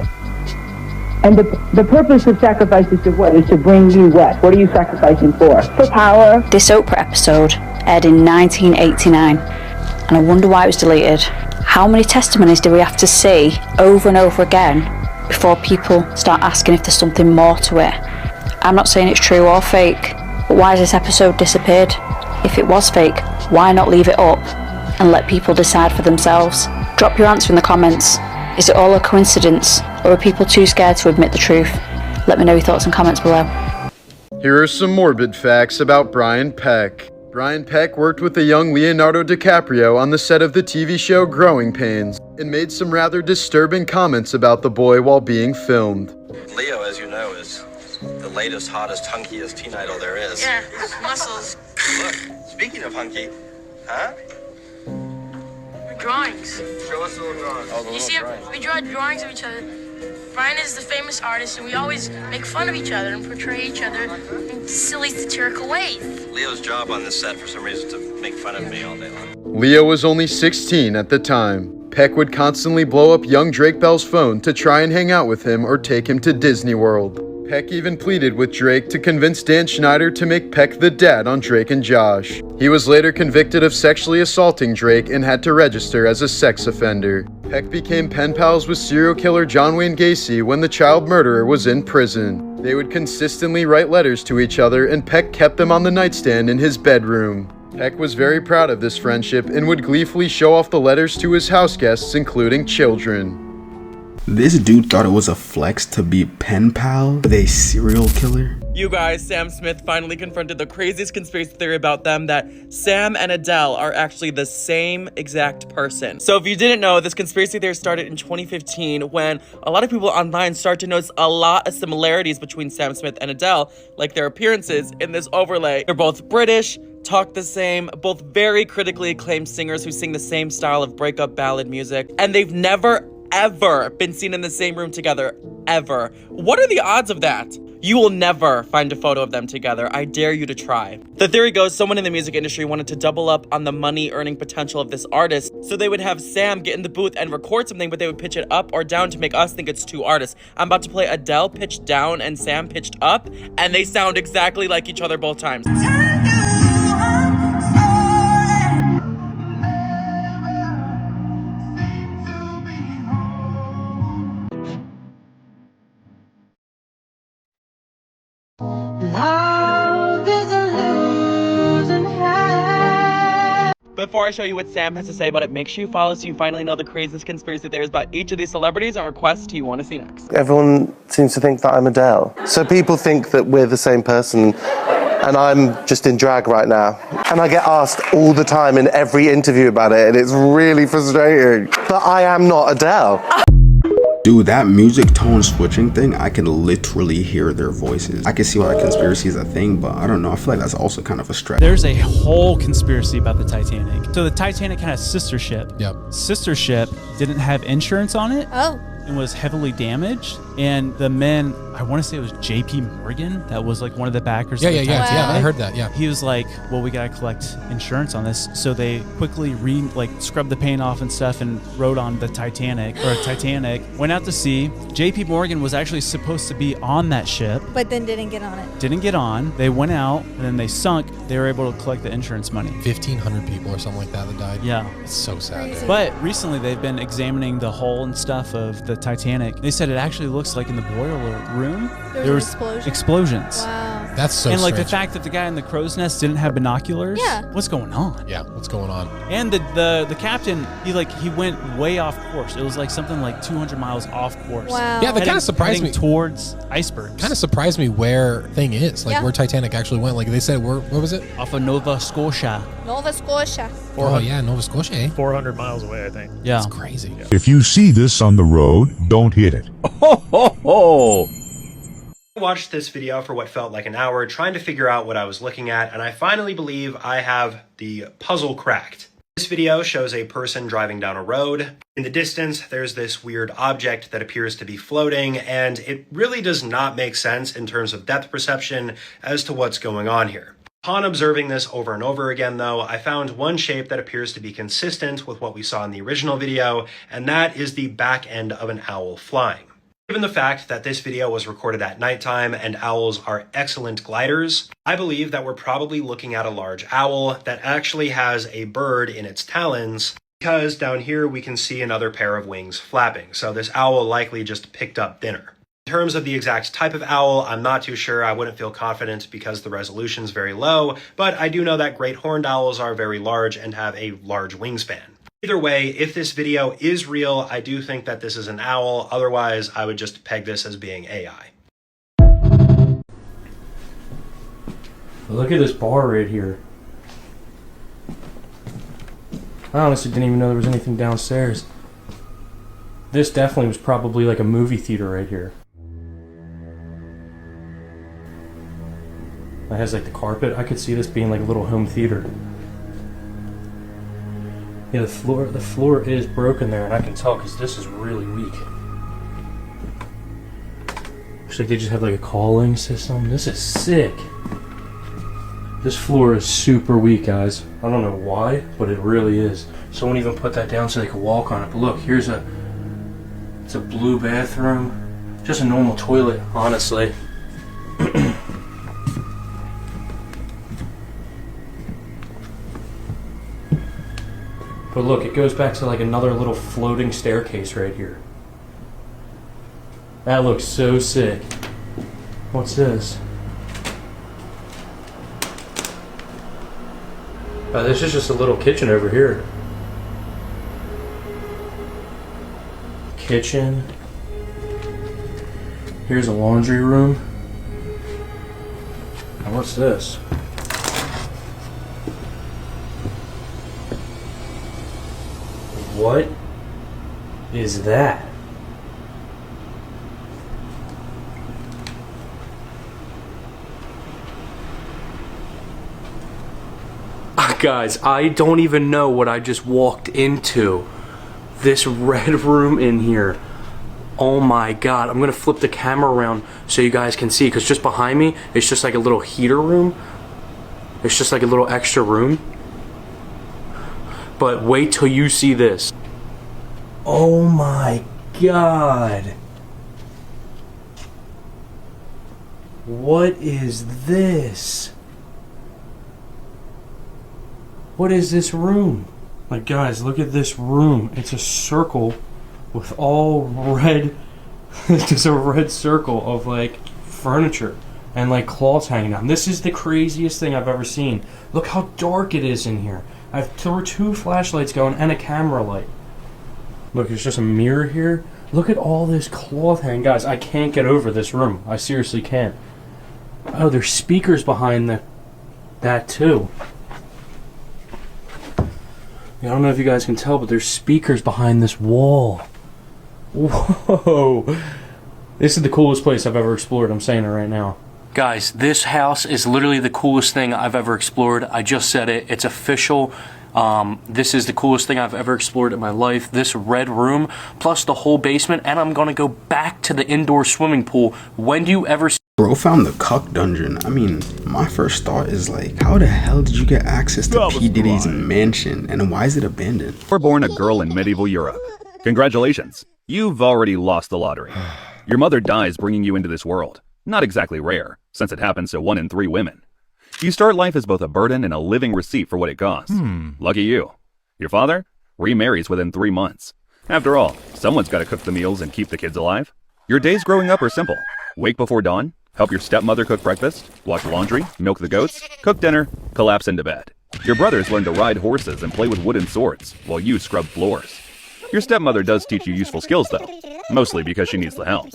And the purpose of sacrifice is to what? Is to bring you what? What are you sacrificing for? For power. This Oprah episode aired in 1989, and I wonder why it was deleted. How many testimonies do we have to see over and over again before people start asking if there's something more to it? I'm not saying it's true or fake, but why has this episode disappeared? If it was fake, why not leave it up and let people decide for themselves? Drop your answer in the comments. Is it all a coincidence, or are people too scared to admit the truth? Let me know your thoughts and comments below. Here are some morbid facts about Brian Peck. Brian Peck worked with the young Leonardo DiCaprio on the set of the TV show Growing Pains, and made some rather disturbing comments about the boy while being filmed. Leo, as you know, is the latest, hottest, hunkiest teen idol there is. Yeah, muscles. Look, speaking of hunky, huh? drawings. Show us a little drawing. You see, we draw drawings of each other. Brian is the famous artist, and we always make fun of each other and portray each other in silly, satirical ways. Leo's job on this set, for some reason, is to make fun of me all day long. Leo was only 16 at the time. Peck would constantly blow up young Drake Bell's phone to try and hang out with him or take him to Disney World. Peck even pleaded with Drake to convince Dan Schneider to make Peck the dad on Drake and Josh. He was later convicted of sexually assaulting Drake and had to register as a sex offender. Peck became pen pals with serial killer John Wayne Gacy when the child murderer was in prison. They would consistently write letters to each other, and Peck kept them on the nightstand in his bedroom. Peck was very proud of this friendship and would gleefully show off the letters to his house guests, including children. This dude thought it was a flex to be pen pal with a serial killer. You guys, Sam Smith finally confronted the craziest conspiracy theory about them, that Sam and Adele are actually the same exact person. So if you didn't know, this conspiracy theory started in 2015 when a lot of people online started to notice a lot of similarities between Sam Smith and Adele, like their appearances in this overlay. They're both British, talk the same, both very critically acclaimed singers who sing the same style of breakup ballad music, and they've never ever been seen in the same room together, ever. What are the odds of that? You will never find a photo of them together. I dare you to try. The theory goes someone in the music industry wanted to double up on the money earning potential of this artist, so they would have Sam get in the booth and record something, but they would pitch it up or down to make us think it's two artists. I'm about to play Adele pitched down and Sam pitched up, and they sound exactly like each other both times. Before I show you what Sam has to say about it, make sure you follow so you finally know the craziest conspiracy theories about each of these celebrities and requests you want to see next. Everyone seems to think that I'm Adele. So people think that we're the same person, and I'm just in drag right now. And I get asked all the time in every interview about it, and it's really frustrating. But I am not Adele. Dude, that music tone switching thing, I can literally hear their voices. I can see why conspiracy is a thing, but I don't know. I feel like that's also kind of a stretch. There's a whole conspiracy about the Titanic. So the Titanic had a sister ship. Yep. Sister ship didn't have insurance on it. Oh. And was heavily damaged. And the men, I want to say it was JP Morgan, that was like one of the backers. Yeah, of the yeah, Titanic. I heard that, yeah. He was like, well, we got to collect insurance on this. So they quickly scrubbed the paint off and stuff and rode on the Titanic, went out to sea. JP Morgan was actually supposed to be on that ship. But then didn't get on it. Didn't get on. They went out and then they sunk. They were able to collect the insurance money. 1,500 people or something like that died. Yeah. It's so sad. Dude. But recently they've been examining the hull and stuff of the Titanic. They said it actually looks like in the boiler room there was explosions. Wow. That's so And like the strange. fact that the guy in the crow's nest didn't have binoculars. Yeah. What's going on? Yeah, what's going on? And the captain, he went way off course. It was like something like 200 miles off course. Wow. Yeah, that kind of surprised me. Towards icebergs. Kind of surprised me where thing is, like Yeah. where Titanic actually went. Like they said, where was it? Off of Nova Scotia. Nova Scotia. Oh yeah, Nova Scotia. Eh? 400 miles away, I think. Yeah. It's crazy. If you see this on the road, don't hit it. Ho, ho, ho. I watched this video for what felt like an hour trying to figure out what I was looking at, and I finally believe I have the puzzle cracked. This video shows a person driving down a road. In the distance, there's this weird object that appears to be floating, and it really does not make sense in terms of depth perception as to what's going on here. Upon observing this over and over again, though, I found one shape that appears to be consistent with what we saw in the original video, and that is the back end of an owl flying. Given the fact that this video was recorded at nighttime and owls are excellent gliders, I believe that we're probably looking at a large owl that actually has a bird in its talons, because down here we can see another pair of wings flapping, so this owl likely just picked up dinner. In terms of the exact type of owl, I'm not too sure. I wouldn't feel confident because the resolution's very low, but I do know that great horned owls are very large and have a large wingspan. Either way, if this video is real, I do think that this is an owl. Otherwise, I would just peg this as being AI. Look at this bar right here. I honestly didn't even know there was anything downstairs. This definitely was probably like a movie theater right here. It has like the carpet. I could see this being like a little home theater. Yeah, the floor is broken there, and I can tell because this is really weak. Looks like they just have like a calling system. This is sick. This floor is super weak, guys. I don't know why, but it really is. Someone even put that down so they could walk on it. But look, it's a blue bathroom. Just a normal toilet, honestly. But look, it goes back to like another little floating staircase right here. That looks so sick. What's this? This is just a little kitchen over here. Kitchen. Here's a laundry room. Now what's this? What is that? Guys, I don't even know what I just walked into. This red room in here. Oh my god. I'm gonna flip the camera around so you guys can see, because just behind me, it's just like a little heater room. It's just like a little extra room. But wait till you see this. Oh my god. What is this? What is this room? Like, guys, look at this room. It's a circle with all red. Just a red circle of like furniture and like cloths hanging down. This is the craziest thing I've ever seen. Look how dark it is in here. There were 2 flashlights going and a camera light. Look, there's just a mirror here. Look at all this cloth hanging. Guys, I can't get over this room. I seriously can't. Oh, there's speakers behind that too. I don't know if you guys can tell, but there's speakers behind this wall. Whoa. This is the coolest place I've ever explored. I'm saying it right now. Guys, this house is literally the coolest thing I've ever explored. I just said it. It's official. This is the coolest thing I've ever explored in my life. This red room, plus the whole basement, and I'm gonna go back to the indoor swimming pool. When do you ever... Bro found the cuck dungeon. I mean, my first thought is like, how the hell did you get access to P. Diddy's mansion, and why is it abandoned? You were born a girl in medieval Europe. Congratulations, you've already lost the lottery. Your mother dies bringing you into this world. Not exactly rare, since it happens to 1 in 3 women. You start life as both a burden and a living receipt for what it costs. Lucky you. Your father remarries within 3 months. After all, someone's got to cook the meals and keep the kids alive. Your days growing up are simple. Wake before dawn, help your stepmother cook breakfast, wash laundry, milk the goats, cook dinner, collapse into bed. Your brothers learn to ride horses and play with wooden swords, while you scrub floors. Your stepmother does teach you useful skills though, mostly because she needs the help.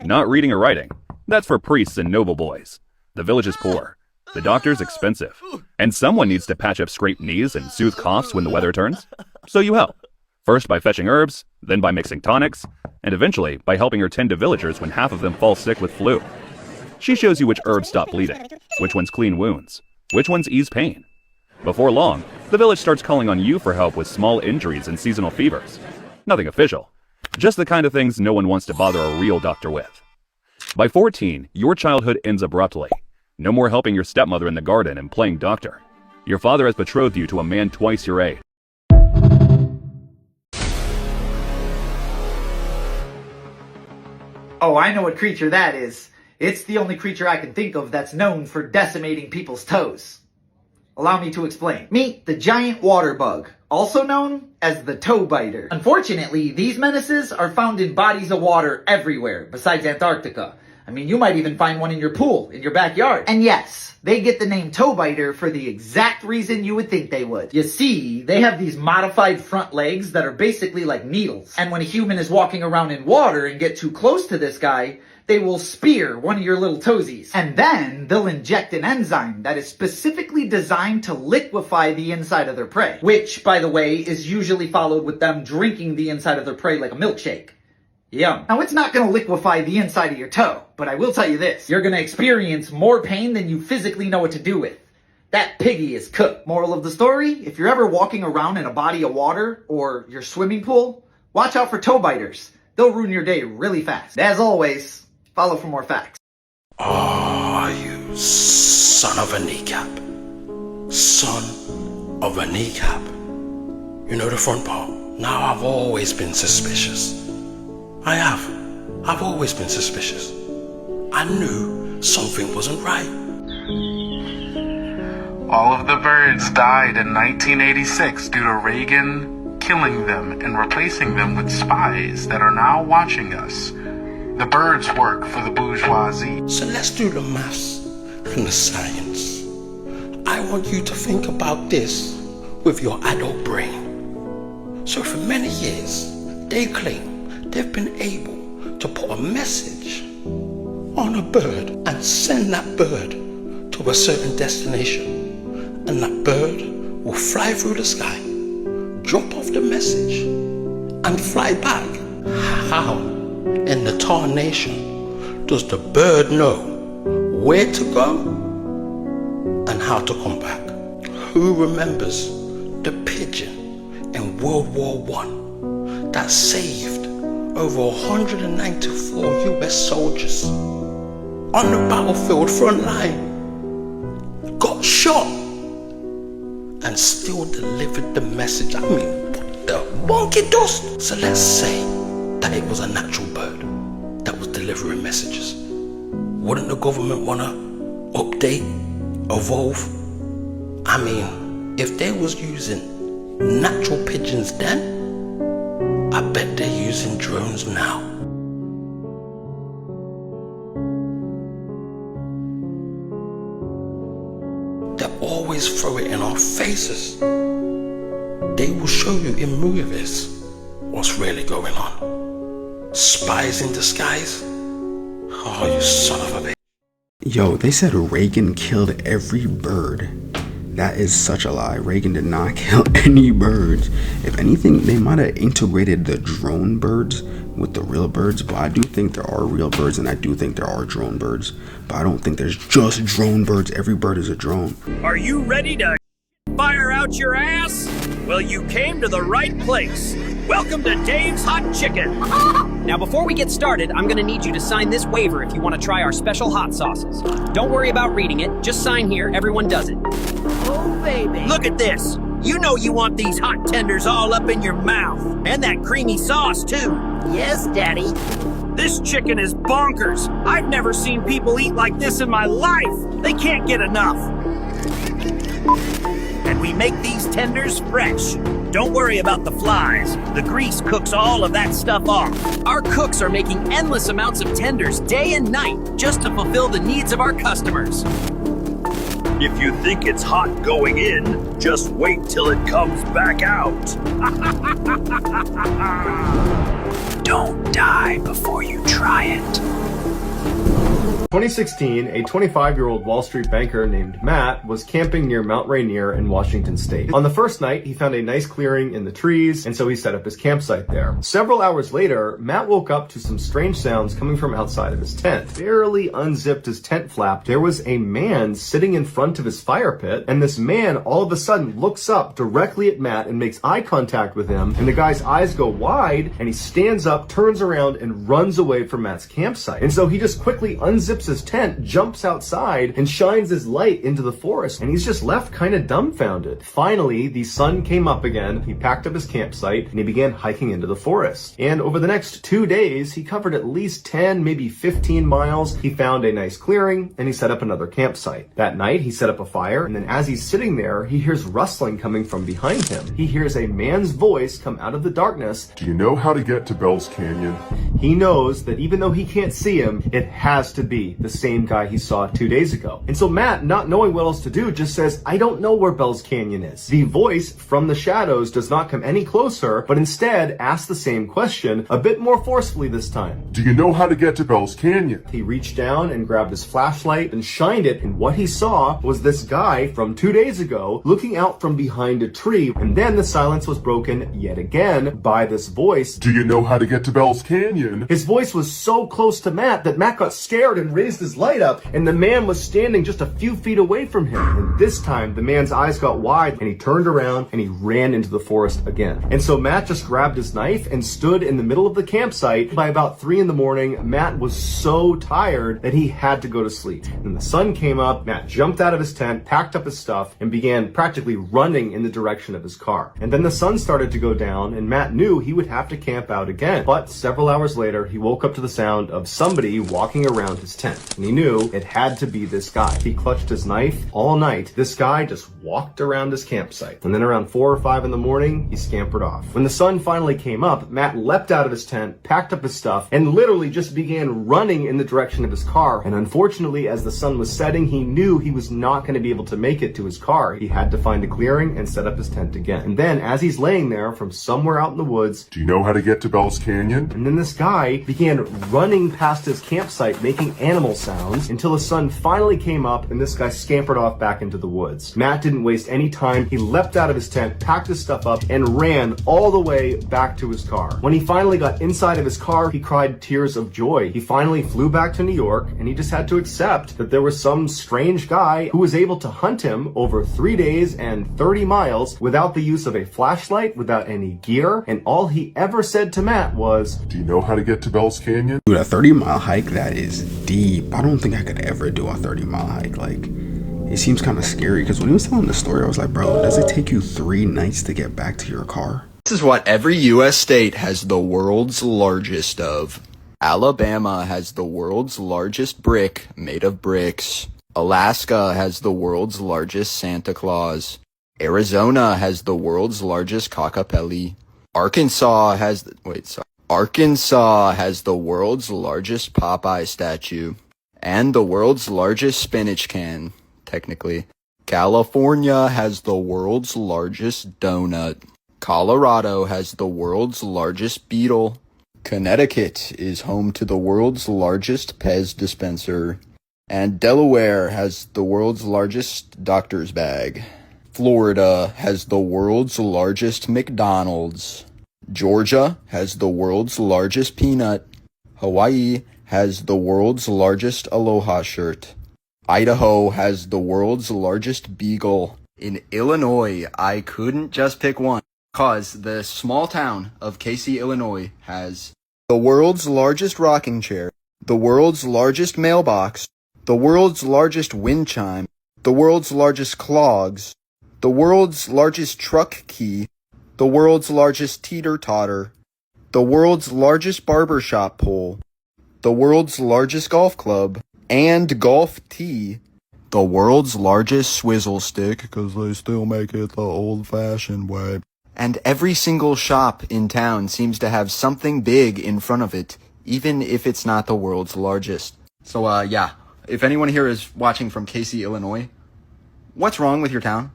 Not reading or writing, that's for priests and noble boys. The village is poor, the doctor's expensive, and someone needs to patch up scraped knees and soothe coughs when the weather turns. So you help. First by fetching herbs, then by mixing tonics, and eventually by helping her tend to villagers when half of them fall sick with flu. She shows you which herbs stop bleeding, which ones clean wounds, which ones ease pain. Before long, the village starts calling on you for help with small injuries and seasonal fevers. Nothing official, just the kind of things no one wants to bother a real doctor with. By 14, your childhood ends abruptly. No more helping your stepmother in the garden and playing doctor. Your father has betrothed you to a man twice your age. Oh, I know what creature that is. It's the only creature I can think of that's known for decimating people's toes. Allow me to explain. Meet the giant water bug, also known as the toe biter. Unfortunately, these menaces are found in bodies of water everywhere besides Antarctica. I mean, you might even find one in your pool, in your backyard. And yes, they get the name toe biter for the exact reason you would think they would. You see, they have these modified front legs that are basically like needles. And when a human is walking around in water and get too close to this guy, they will spear one of your little toesies. And then they'll inject an enzyme that is specifically designed to liquefy the inside of their prey. Which, by the way, is usually followed with them drinking the inside of their prey like a milkshake. Yum. Now, it's not going to liquefy the inside of your toe, but I will tell you this. You're going to experience more pain than you physically know what to do with. that piggy is cooked. Moral of the story, if you're ever walking around in a body of water or your swimming pool, watch out for toe biters. They'll ruin your day really fast. As always, follow for more facts. Oh, you son of a kneecap. Son of a kneecap. You know the front part? Now I've always been suspicious. I have. I've always been suspicious. I knew something wasn't right. All of the birds died in 1986 due to Reagan killing them and replacing them with spies that are now watching us. The birds work for the bourgeoisie. So let's do the maths and the science. I want you to think about this with your adult brain. So for many years, they claim they've been able to put a message on a bird and send that bird to a certain destination. And that bird will fly through the sky, drop off the message, and fly back. How in the tarnation does the bird know where to go and how to come back? Who remembers the pigeon in World War I that saved over 194 US soldiers on the battlefield front line? Got shot and still delivered the message. I mean, what the monkey dust? So let's say that it was a natural bird that was delivering messages. Wouldn't the government want to update, evolve? I mean, if they was using natural pigeons then, I bet they're using drones now. Always throw it in our faces. They will show you in movies what's really going on. Spies in disguise? Oh, you son of a bitch. Yo, they said Reagan killed every bird. That is such a lie. Reagan did not kill any birds. If anything, they might have integrated the drone birds with the real birds, but I do think there are real birds and I do think there are drone birds, but I don't think there's just drone birds. Every bird is a drone. Are you ready to fire out your ass? Well, you came to the right place. Welcome to Dave's Hot Chicken. Now, before we get started, I'm gonna need you to sign this waiver if you want to try our special hot sauces. Don't worry about reading it, just sign here, everyone does it. Oh, baby. Look at this. You know you want these hot tenders all up in your mouth. And that creamy sauce, too. Yes, Daddy. This chicken is bonkers. I've never seen people eat like this in my life. They can't get enough. And we make these tenders fresh. Don't worry about the flies. The grease cooks all of that stuff off. Our cooks are making endless amounts of tenders day and night just to fulfill the needs of our customers. If you think it's hot going in, just wait till it comes back out. Don't die before you try it. 2016, a 25-year-old Wall Street banker named Matt was camping near Mount Rainier in Washington State. On the first night, he found a nice clearing in the trees, and so he set up his campsite there. Several hours later, Matt woke up to some strange sounds coming from outside of his tent. Barely unzipped his tent flap, there was a man sitting in front of his fire pit, and this man all of a sudden looks up directly at Matt and makes eye contact with him, and the guy's eyes go wide, and he stands up, turns around, and runs away from Matt's campsite. And so he just quickly unzips his tent, jumps outside, and shines his light into the forest, and he's just left kind of dumbfounded. Finally, the sun came up again, he packed up his campsite, and he began hiking into the forest. And over the next 2 days, he covered at least 10, maybe 15 miles. He found a nice clearing, and he set up another campsite. That night, he set up a fire, and then as he's sitting there, he hears rustling coming from behind him. He hears a man's voice come out of the darkness. Do you know how to get to Bell's Canyon? He knows that even though he can't see him, it has to be the same guy he saw 2 days ago. And so Matt, not knowing what else to do, just says, I don't know where Bell's Canyon is. The voice from the shadows does not come any closer, but instead asks the same question, a bit more forcefully this time. Do you know how to get to Bell's Canyon? He reached down and grabbed his flashlight and shined it, and what he saw was this guy from 2 days ago looking out from behind a tree, and then the silence was broken yet again by this voice. Do you know how to get to Bell's Canyon? His voice was so close to Matt that Matt got scared scared and raised his light up, and the man was standing just a few feet away from him. And this time, the man's eyes got wide, and he turned around and he ran into the forest again. And so Matt just grabbed his knife and stood in the middle of the campsite. By about 3 in the morning, Matt was so tired that he had to go to sleep. And the sun came up, Matt jumped out of his tent, packed up his stuff, and began practically running in the direction of his car. And then the sun started to go down, and Matt knew he would have to camp out again. But several hours later, he woke up to the sound of somebody walking around his tent. And he knew it had to be this guy. He clutched his knife all night. This guy just walked around his campsite. And then around 4 or 5 in the morning, he scampered off. When the sun finally came up, Matt leapt out of his tent, packed up his stuff, and literally just began running in the direction of his car. And unfortunately, as the sun was setting, he knew he was not going to be able to make it to his car. He had to find a clearing and set up his tent again. And then, as he's laying there from somewhere out in the woods, Do you know how to get to Bell's Canyon? and then this guy began running past his campsite, making animal sounds, until the sun finally came up and this guy scampered off back into the woods. Matt didn't waste any time. He leapt out of his tent, packed his stuff up, and ran all the way back to his car. When he finally got inside of his car, he cried tears of joy. He finally flew back to New York, and he just had to accept that there was some strange guy who was able to hunt him over 3 days and 30 miles without the use of a flashlight, without any gear, and all he ever said to Matt was, Do you know how to get to Bell's Canyon? Dude, a 30-mile hike, that is deep. I don't think I could ever do a 30-mile hike. Like, it seems kind of scary, because when he was telling the story, I was like, bro, does it take you 3 nights to get back to your car? This is what every U.S. state has the world's largest of. Alabama has the world's largest brick made of bricks. Alaska has the world's largest Santa Claus. Arizona has the world's largest cockapelli. Arkansas has the world's largest Popeye statue. And the world's largest spinach can, technically. California has the world's largest donut. Colorado has the world's largest beetle. Connecticut is home to the world's largest Pez dispenser. And Delaware has the world's largest doctor's bag. Florida has the world's largest McDonald's. Georgia has the world's largest peanut. Hawaii has the world's largest Aloha shirt. Idaho has the world's largest beagle. In Illinois, I couldn't just pick one, cause the small town of Casey, Illinois has the world's largest rocking chair, the world's largest mailbox, the world's largest wind chime, the world's largest clogs, the world's largest truck key, the world's largest teeter-totter, the world's largest barbershop pole, the world's largest golf club, and golf tee, the world's largest swizzle stick, because they still make it the old-fashioned way. And every single shop in town seems to have something big in front of it, even if it's not the world's largest. So, yeah, if anyone here is watching from Casey, Illinois, what's wrong with your town?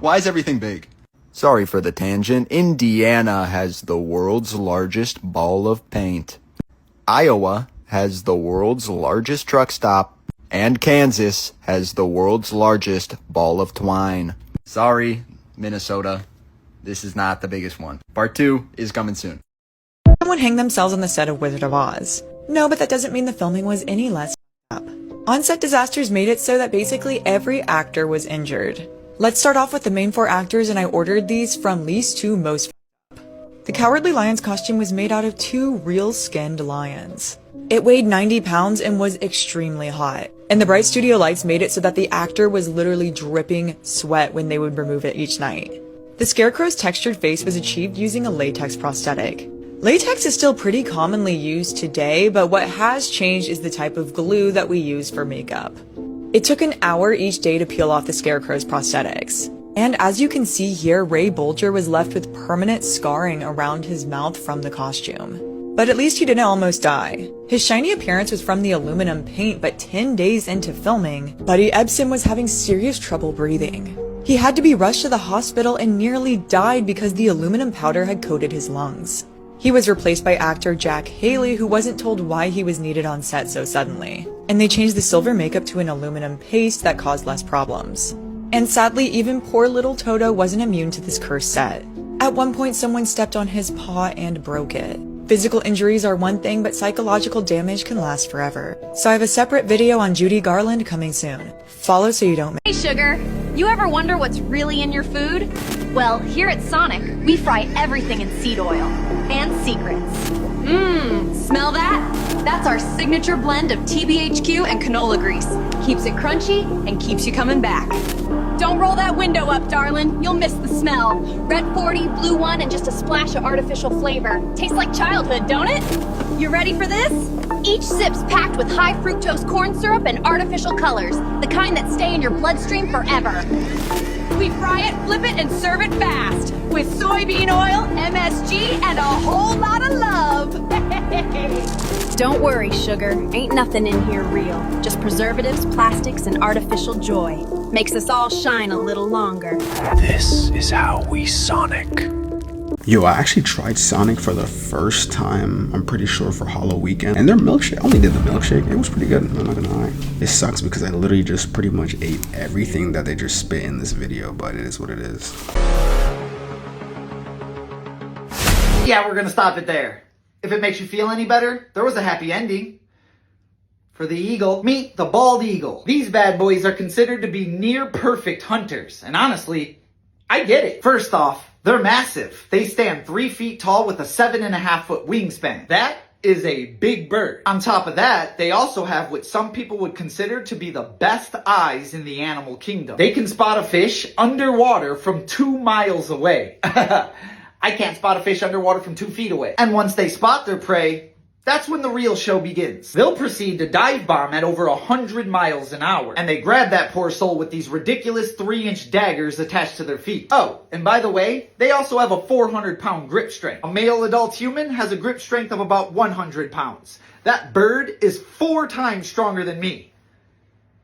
Why is everything big? Sorry for the tangent. Indiana has the world's largest ball of paint. Iowa has the world's largest truck stop. And Kansas has the world's largest ball of twine. Sorry, Minnesota. This is not the biggest one. Part 2 is coming soon. Someone hanged themselves on the set of Wizard of Oz. No, but that doesn't mean the filming was any less up. On-set disasters made it so that basically every actor was injured. Let's start off with the main 4 actors, and I ordered these from least to most up. The Cowardly Lion's costume was made out of 2 real-skinned lions. It weighed 90 pounds and was extremely hot. And the bright studio lights made it so that the actor was literally dripping sweat when they would remove it each night. The Scarecrow's textured face was achieved using a latex prosthetic. Latex is still pretty commonly used today, but what has changed is the type of glue that we use for makeup. It took an hour each day to peel off the Scarecrow's prosthetics. And as you can see here, Ray Bolger was left with permanent scarring around his mouth from the costume. But at least he didn't almost die. His shiny appearance was from the aluminum paint, but 10 days into filming, Buddy Ebsen was having serious trouble breathing. He had to be rushed to the hospital and nearly died because the aluminum powder had coated his lungs. He was replaced by actor Jack Haley, who wasn't told why he was needed on set so suddenly. And they changed the silver makeup to an aluminum paste that caused less problems. And sadly, even poor little Toto wasn't immune to this cursed set. At one point, someone stepped on his paw and broke it. Physical injuries are one thing, but psychological damage can last forever. So I have a separate video on Judy Garland coming soon. Follow so you don't miss. Hey Sugar, you ever wonder what's really in your food? Well, here at Sonic, we fry everything in seed oil and secrets. Smell that? That's our signature blend of TBHQ and canola grease. Keeps it crunchy and keeps you coming back. Don't roll that window up, darling. You'll miss the smell. Red 40, blue 1, and just a splash of artificial flavor. Tastes like childhood, don't it? You ready for this? Each sip's packed with high fructose corn syrup and artificial colors, the kind that stay in your bloodstream forever. We fry it, flip it, and serve it fast with soybean oil, MSG, and a whole lot of love. Don't worry, Sugar. Ain't nothing in here real. Just preservatives, plastics, and artificial joy. Makes us all shine a little longer. This is how we Sonic. Yo, I actually tried Sonic for the first time, I'm pretty sure for Hollow Weekend. And their milkshake, I only did the milkshake. It was pretty good, I'm not gonna lie. It sucks because I literally just pretty much ate everything that they just spit in this video, but it is what it is. Yeah, we're gonna stop it there. If it makes you feel any better, there was a happy ending. For the eagle, meet the bald eagle. These bad boys are considered to be near perfect hunters, and honestly, I get it. First off, they're massive. They stand 3 feet tall with a 7.5-foot wingspan. That is a big bird. On top of that, they also have what some people would consider to be the best eyes in the animal kingdom. They can spot a fish underwater from 2 miles away. I can't spot a fish underwater from 2 feet away. And once they spot their prey, that's when the real show begins. They'll proceed to dive bomb at over 100 miles an hour. And they grab that poor soul with these ridiculous 3-inch daggers attached to their feet. Oh, and by the way, they also have a 400-pound grip strength. A male adult human has a grip strength of about 100 pounds. That bird is 4 times stronger than me.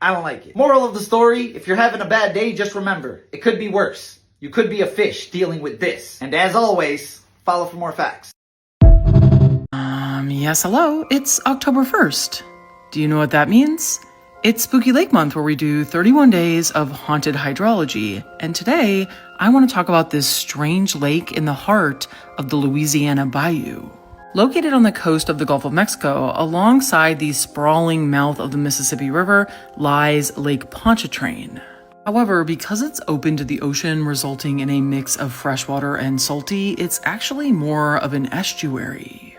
I don't like it. Moral of the story, if you're having a bad day, just remember, it could be worse. You could be a fish dealing with this. And as always, follow for more facts. Yes, hello. It's October 1st. Do you know what that means? It's Spooky Lake Month, where we do 31 days of haunted hydrology. And today, I want to talk about this strange lake in the heart of the Louisiana Bayou. Located on the coast of the Gulf of Mexico, alongside the sprawling mouth of the Mississippi River, lies Lake Pontchartrain. However, because it's open to the ocean, resulting in a mix of freshwater and salty, it's actually more of an estuary.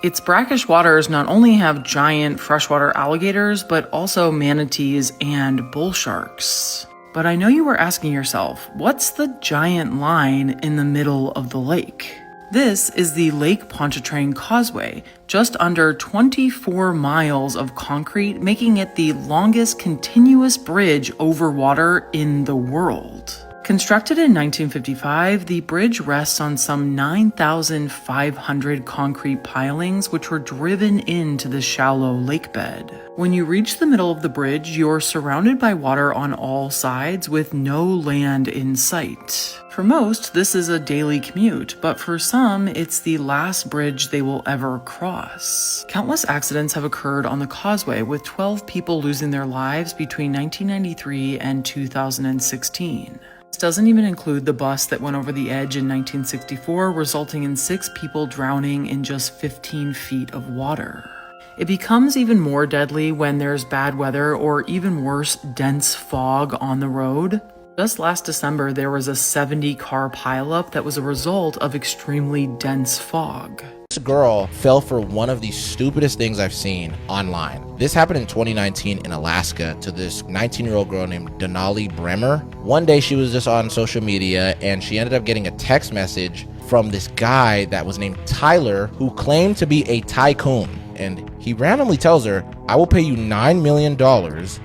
Its brackish waters not only have giant freshwater alligators, but also manatees and bull sharks. But I know you were asking yourself, what's the giant line in the middle of the lake? This is the Lake Pontchartrain Causeway, just under 24 miles of concrete, making it the longest continuous bridge over water in the world. Constructed in 1955, the bridge rests on some 9,500 concrete pilings which were driven into the shallow lake bed. When you reach the middle of the bridge, you're surrounded by water on all sides with no land in sight. For most, this is a daily commute, but for some, it's the last bridge they will ever cross. Countless accidents have occurred on the causeway, with 12 people losing their lives between 1993 and 2016. This doesn't even include the bus that went over the edge in 1964, resulting in 6 people drowning in just 15 feet of water. It becomes even more deadly when there's bad weather or even worse, dense fog on the road. Just last December, there was a 70-car pileup that was a result of extremely dense fog. This girl fell for one of the stupidest things I've seen online. This happened in 2019 in Alaska to this 19-year-old girl named Denali Bremer. One day she was just on social media and she ended up getting a text message from this guy that was named Tyler, who claimed to be a tycoon. And he randomly tells her, I will pay you $9 million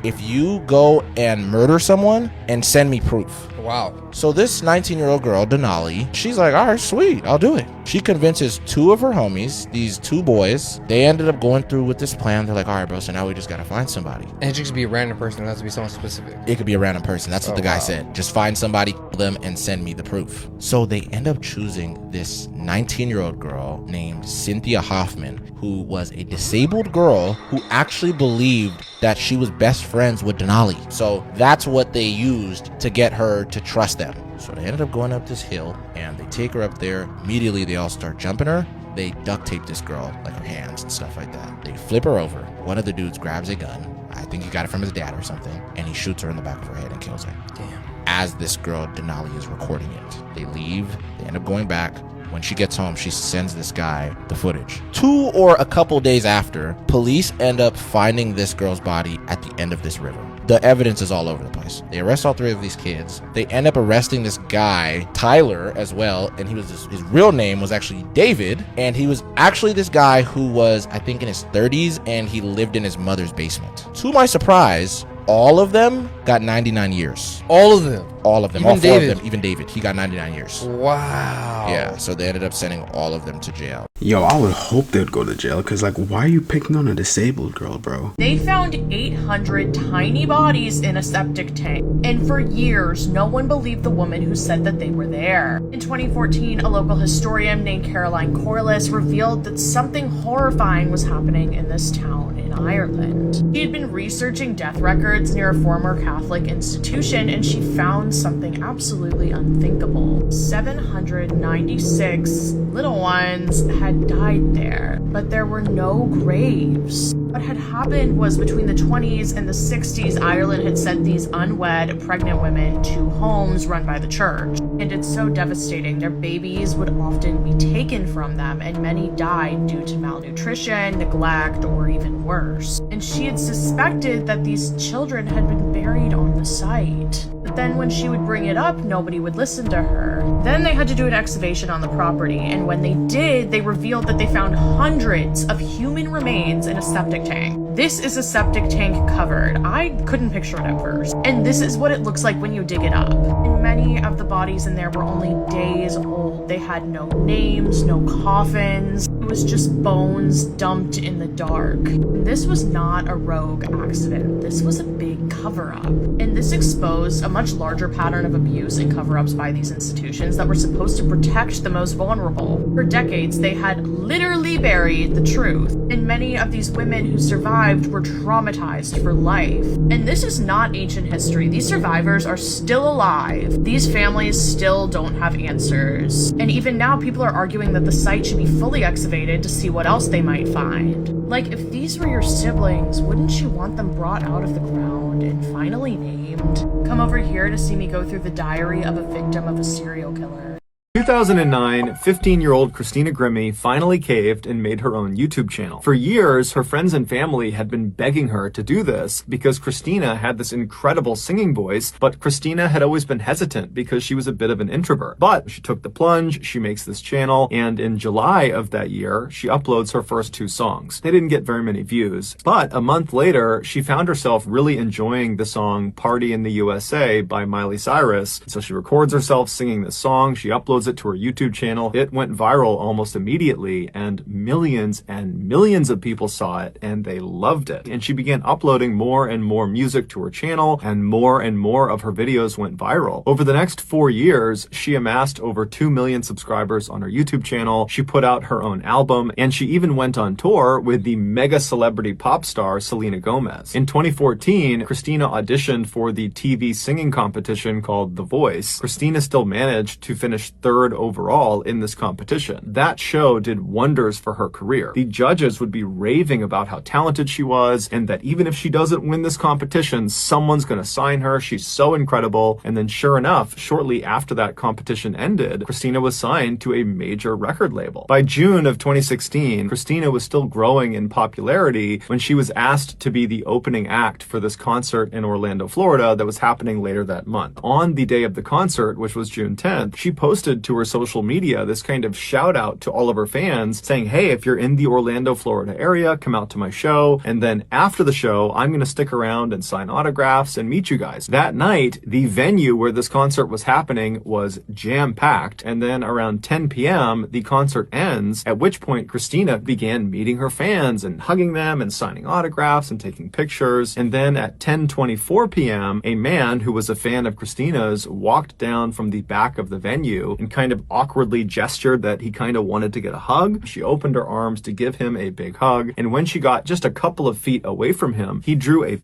if you go and murder someone and send me proof. Wow. So this 19-year-old girl, Denali, she's like, all right, sweet, I'll do it. She convinces 2 of her homies, these 2 boys. They ended up going through with this plan. They're like, all right, bro, so now we just got to find somebody. And it just be a random person. It has to be someone specific. It could be a random person. That's what the guy said. Just find somebody, kill them, and send me the proof. So they end up choosing this 19-year-old girl named Cynthia Hoffman, who was a disabled girl who actually believed that she was best friends with Denali. So that's what they used to get her to trust them. So they ended up going up this hill and they take her up there. Immediately they all start jumping her they duct tape this girl, like her hands and stuff like that. They flip her over. One of the dudes grabs a gun. I think he got it from his dad or something, and he shoots her in the back of her head and kills her. Damn. As this girl, Denali, is recording it. They leave. They end up going back. When she gets home, she sends this guy the footage. 2 or a couple days after, police end up finding this girl's body at the end of this river. The evidence is all over the place. They arrest all 3 of these kids. They end up arresting this guy, Tyler, as well. And his real name was actually David. And he was actually this guy who was, I think, in his 30s, and he lived in his mother's basement. To my surprise, all of them got 99 years. All of them? All of them. Even all 4 David? of them. Even David. He got 99 years. Wow. Yeah, so they ended up sending all of them to jail. Yo, I would hope they'd go to jail, because, like, why are you picking on a disabled girl, bro? They found 800 tiny bodies in a septic tank, and for years, no one believed the woman who said that they were there. In 2014, a local historian named Caroline Corliss revealed that something horrifying was happening in this town in Ireland. She had been researching death records near a former Catholic institution, and she found something absolutely unthinkable. 796 little ones had died there, but there were no graves. What had happened was between the 20s and the 60s, Ireland had sent these unwed pregnant women to homes run by the church. And it's so devastating. Their babies would often be taken from them, and many died due to malnutrition, neglect, or even worse. And she had suspected that these children had been buried on the site. But then when she would bring it up, nobody would listen to her. Then they had to do an excavation on the property, and when they did, they revealed that they found hundreds of human remains in a septic tank. This is a septic tank covered. I couldn't picture it at first. And this is what it looks like when you dig it up. And many of the bodies in there were only days old. They had no names, no coffins. It was just bones dumped in the dark. And this was not a rogue accident. This was a big cover-up. And this exposed a much larger pattern of abuse and cover-ups by these institutions that were supposed to protect the most vulnerable. For decades, they had literally buried the truth. And many of these women who survived were traumatized for life. And this is not ancient history. These survivors are still alive. These families still don't have answers. And even now, people are arguing that the site should be fully excavated to see what else they might find. Like, if these were your siblings, wouldn't you want them brought out of the ground and finally named? Come over here to see me go through the diary of a victim of a serial killer. 2009, 15-year-old Christina Grimmie finally caved and made her own YouTube channel. For years, her friends and family had been begging her to do this because Christina had this incredible singing voice, but Christina had always been hesitant because she was a bit of an introvert. But she took the plunge, she makes this channel, and in July of that year, she uploads her first 2 songs. They didn't get very many views, but a month later, she found herself really enjoying the song Party in the USA by Miley Cyrus. So she records herself singing this song, she uploads it to her YouTube channel. It went viral almost immediately, and millions of people saw it, and they loved it. And she began uploading more and more music to her channel, and more of her videos went viral. Over the next 4 years, she amassed over 2 million subscribers on her YouTube channel. She put out her own album, and she even went on tour with the mega celebrity pop star Selena Gomez. In 2014, Christina auditioned for the TV singing competition called The Voice. Christina still managed to finish 3rd overall in this competition. That show did wonders for her career. The judges would be raving about how talented she was, and that even if she doesn't win this competition, someone's gonna sign her. She's so incredible. And then sure enough, shortly after that competition ended, Christina was signed to a major record label. By June of 2016, Christina was still growing in popularity when she was asked to be the opening act for this concert in Orlando, Florida that was happening later that month. On the day of the concert, which was June 10th, she posted to her social media this kind of shout out to all of her fans saying, hey, if you're in the Orlando, Florida area, come out to my show. And then after the show, I'm going to stick around and sign autographs and meet you guys. That night, the venue where this concert was happening was jam-packed. And then around 10 p.m., the concert ends, at which point Christina began meeting her fans and hugging them and signing autographs and taking pictures. And then at 10:24 p.m., a man who was a fan of Christina's walked down from the back of the venue and kind of awkwardly gestured that he kind of wanted to get a hug. She opened her arms to give him a big hug, and when she got just a couple of feet away from him, he drew a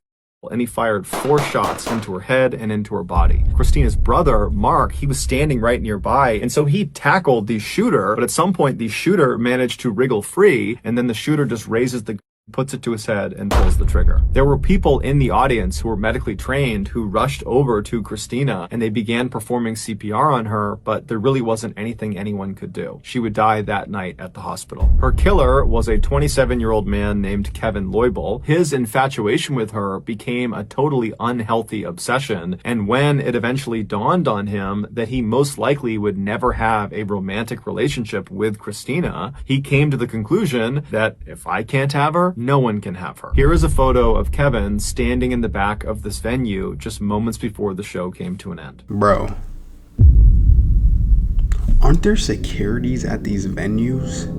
and he fired 4 shots into her head and into her body. Christina's brother, Mark, he was standing right nearby, and so he tackled the shooter, but at some point the shooter managed to wriggle free, and then the shooter just raises the gun, puts it to his head, and pulls the trigger. There were people in the audience who were medically trained who rushed over to Christina, and they began performing CPR on her, but there really wasn't anything anyone could do. She would die that night at the hospital. Her killer was a 27-year-old man named Kevin Loibel. His infatuation with her became a totally unhealthy obsession, and when it eventually dawned on him that he most likely would never have a romantic relationship with Christina, he came to the conclusion that if I can't have her, no one can have her. Here is a photo of Kevin standing in the back of this venue just moments before the show came to an end. Bro, aren't there securities at these venues?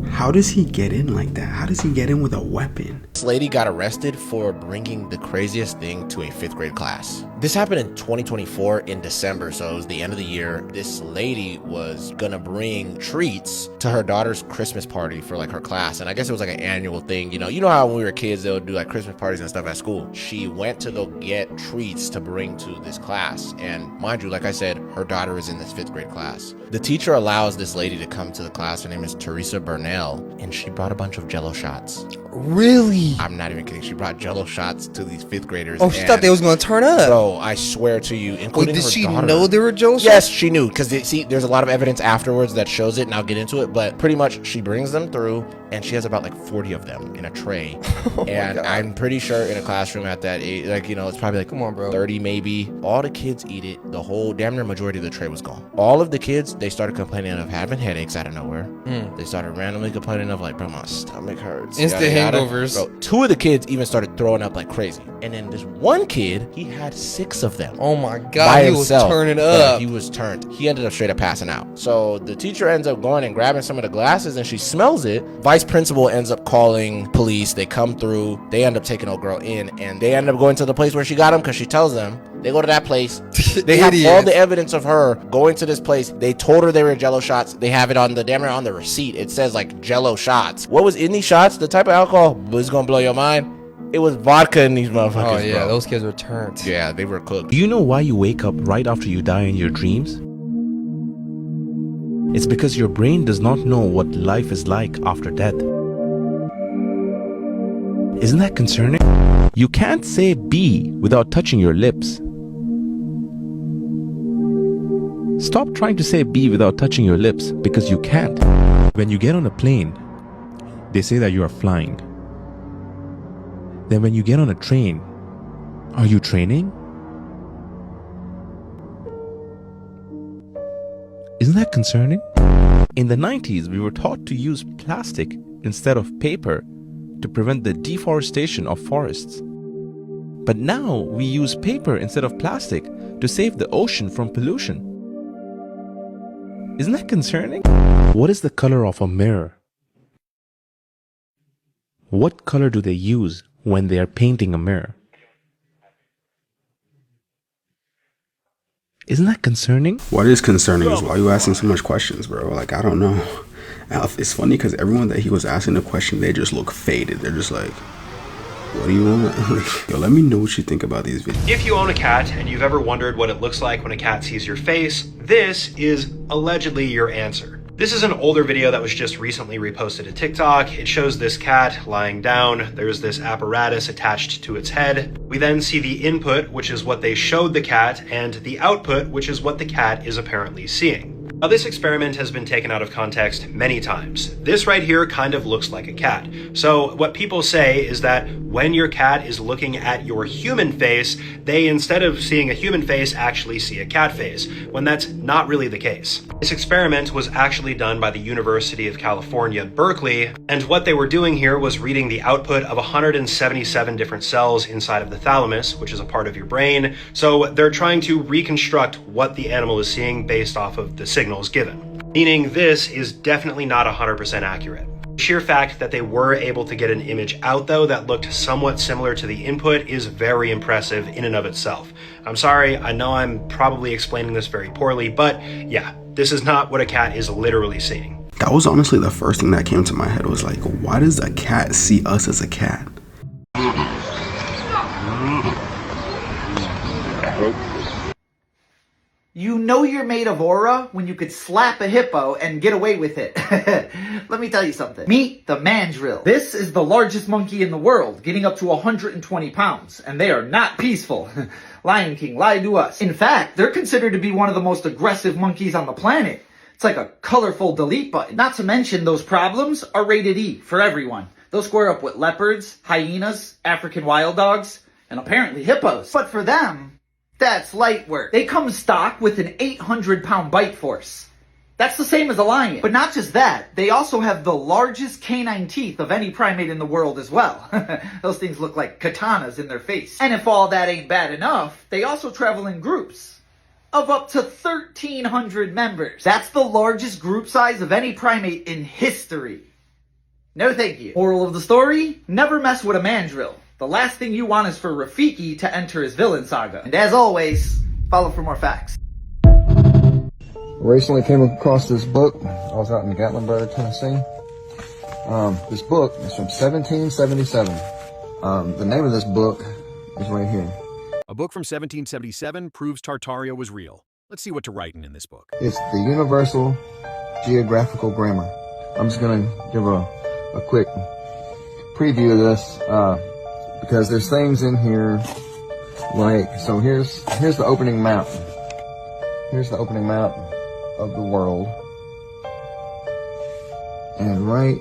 How does he get in like that? How does he get in with a weapon? This lady got arrested for bringing the craziest thing to a 5th grade class. This happened in 2024 in December, so it was the end of the year. This lady was gonna bring treats to her daughter's Christmas party for like her class, and I guess it was like an annual thing. You know how when we were kids they would do like Christmas parties and stuff at school. She went to go get treats to bring to this class, and mind you, like I said, her daughter is in this 5th grade class. The teacher allows this lady to come to the class. Her name is Teresa Burnell, and she brought a bunch of Jello shots. Really? I'm not even kidding. She brought Jello shots to these 5th graders. Oh, she thought they was gonna turn up. Bro, I swear to you, including Wait, did her she daughter. know there were Jello shots? Yes, she knew, because see, there's a lot of evidence afterwards that shows it, and I'll get into it. But pretty much, she brings them through, and she has about like 40 of them in a tray. And I'm pretty sure in a classroom at that age, like, you know, it's probably like, come on, bro, 30 maybe. All the kids eat it. The whole damn near majority of the tray was gone. All of the kids, they started complaining of having headaches out of nowhere. They started randomly complaining of like, bro, my stomach hurts. Instant hangovers. Bro, 2 of the kids even started throwing up like crazy. And then this one kid, he had 6 of them. Oh my God, he was turning up. He was turned. He ended up straight up passing out. So the teacher ends up going and grabbing some of the glasses, and she smells it. Vice principal ends up calling police. They come through. They end up taking old girl in, and they end up going to the place where she got him, because she tells them. They go to that place. They have all the evidence of her going to this place. They told her they were Jello shots. They have it on the damn on the receipt. It says like Jello shots. What was in these shots? The type of alcohol was gonna blow your mind. It was vodka in these motherfuckers. Oh yeah, bro. those kids were turned. Yeah, they were cooked. Do you know why you wake up right after you die in your dreams? It's because your brain does not know what life is like after death. Isn't that concerning? You can't say B without touching your lips. Stop trying to say B without touching your lips, because you can't. When you get on a plane, they say that you are flying. Then when you get on a train, are you training? Isn't that concerning? In the 90s, we were taught to use plastic instead of paper to prevent the deforestation of forests. But now we use paper instead of plastic to save the ocean from pollution. Isn't that concerning? What is the color of a mirror? What color do they use when they are painting a mirror? Isn't that concerning? What is concerning is why you asking so much questions, bro. Like, I don't know. It's funny because everyone that he was asking the question, they just look faded. They're just like, what do you want? Like, yo, let me know what you think about these videos. If you own a cat and you've ever wondered what it looks like when a cat sees your face, this is allegedly your answer. This is an older video that was just recently reposted to TikTok. It shows this cat lying down. There's this apparatus attached to its head. We then see the input, which is what they showed the cat, and the output, which is what the cat is apparently seeing. Now, this experiment has been taken out of context many times. This right here kind of looks like a cat. So what people say is that when your cat is looking at your human face, they, instead of seeing a human face, actually see a cat face, when that's not really the case. This experiment was actually done by the University of California, Berkeley, and what they were doing here was reading the output of 177 different cells inside of the thalamus, which is a part of your brain. So they're trying to reconstruct what the animal is seeing based off of the signals given. Meaning this is definitely not 100% accurate. The sheer fact that they were able to get an image out though that looked somewhat similar to the input is very impressive in and of itself. I'm sorry, I know I'm probably explaining this very poorly, but yeah, this is not what a cat is literally seeing. That was honestly the first thing that came to my head was like, why does a cat see us as a cat? You know you're made of aura when you could slap a hippo and get away with it. Let me tell you something. Meet the mandrill. This is the largest monkey in the world, getting up to 120 pounds, and they are not peaceful. Lion King lied to us. In fact, they're considered to be one of the most aggressive monkeys on the planet. It's like a colorful delete button. Not to mention those problems are rated E for everyone. They'll square up with leopards, hyenas, African wild dogs, and apparently hippos. But for them, that's light work. They come stock with an 800-pound bite force. That's the same as a lion. But not just that, they also have the largest canine teeth of any primate in the world as well. Those things look like katanas in their face. And if all that ain't bad enough, they also travel in groups of up to 1,300 members. That's the largest group size of any primate in history. No thank you. Moral of the story, never mess with a mandrill. The last thing you want is for Rafiki to enter his villain saga. And as always, follow for more facts. Recently came across this book. I was out in Gatlinburg, Tennessee. This book is from 1777. The name of this book is right here. A book from 1777 proves Tartaria was real. Let's see what to write in this book. It's the Universal Geographical Grammar. I'm just going to give a quick preview of this. Because there's things in here like, so here's the opening map. Here's the opening map of the world. And right,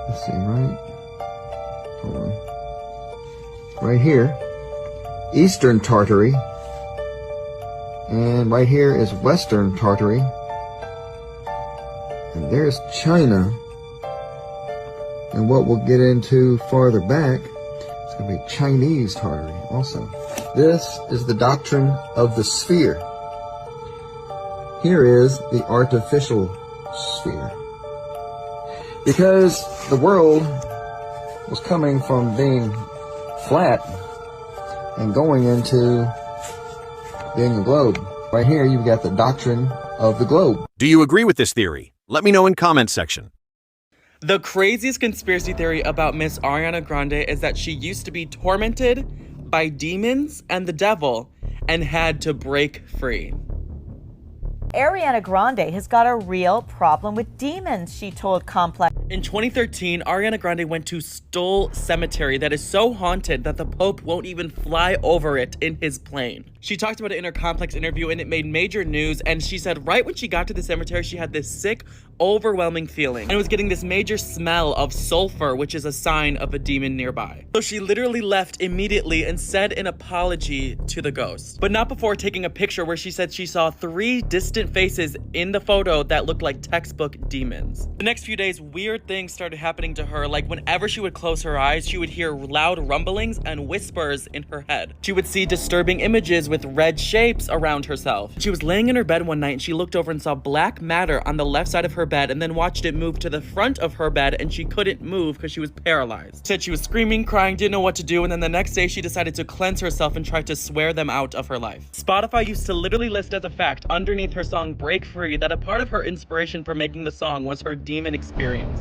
let's see, hold on. Right here, Eastern Tartary. And right here is Western Tartary. And there's China. And what we'll get into farther back, it's going to be Chinese Tartary also. This is the doctrine of the sphere. Here is the artificial sphere. Because the world was coming from being flat and going into being a globe. Right here, you've got the doctrine of the globe. Do you agree with this theory? Let me know in comments section. The craziest conspiracy theory about Miss Ariana Grande is that she used to be tormented by demons and the devil and had to break free. Ariana Grande has got a real problem with demons, she told Complex. In 2013, Ariana Grande went to Stoll Cemetery that is so haunted that the Pope won't even fly over it in his plane. She talked about it in her Complex interview and it made major news, and she said right when she got to the cemetery, she had this sick, overwhelming feeling and was getting this major smell of sulfur, which is a sign of a demon nearby. So she literally left immediately and said an apology to the ghost, but not before taking a picture where she said she saw 3 distant faces in the photo that looked like textbook demons. The next few days, weird things started happening to her, like whenever she would close her eyes, she would hear loud rumblings and whispers in her head. She would see disturbing images with red shapes around herself. She was laying in her bed one night and she looked over and saw black matter on the left side of her bed and then watched it move to the front of her bed, and she couldn't move because she was paralyzed. Said she was screaming, crying, didn't know what to do, and then the next day she decided to cleanse herself and tried to swear them out of her life. Spotify used to literally list as a fact underneath her song Break Free that a part of her inspiration for making the song was her demon experience.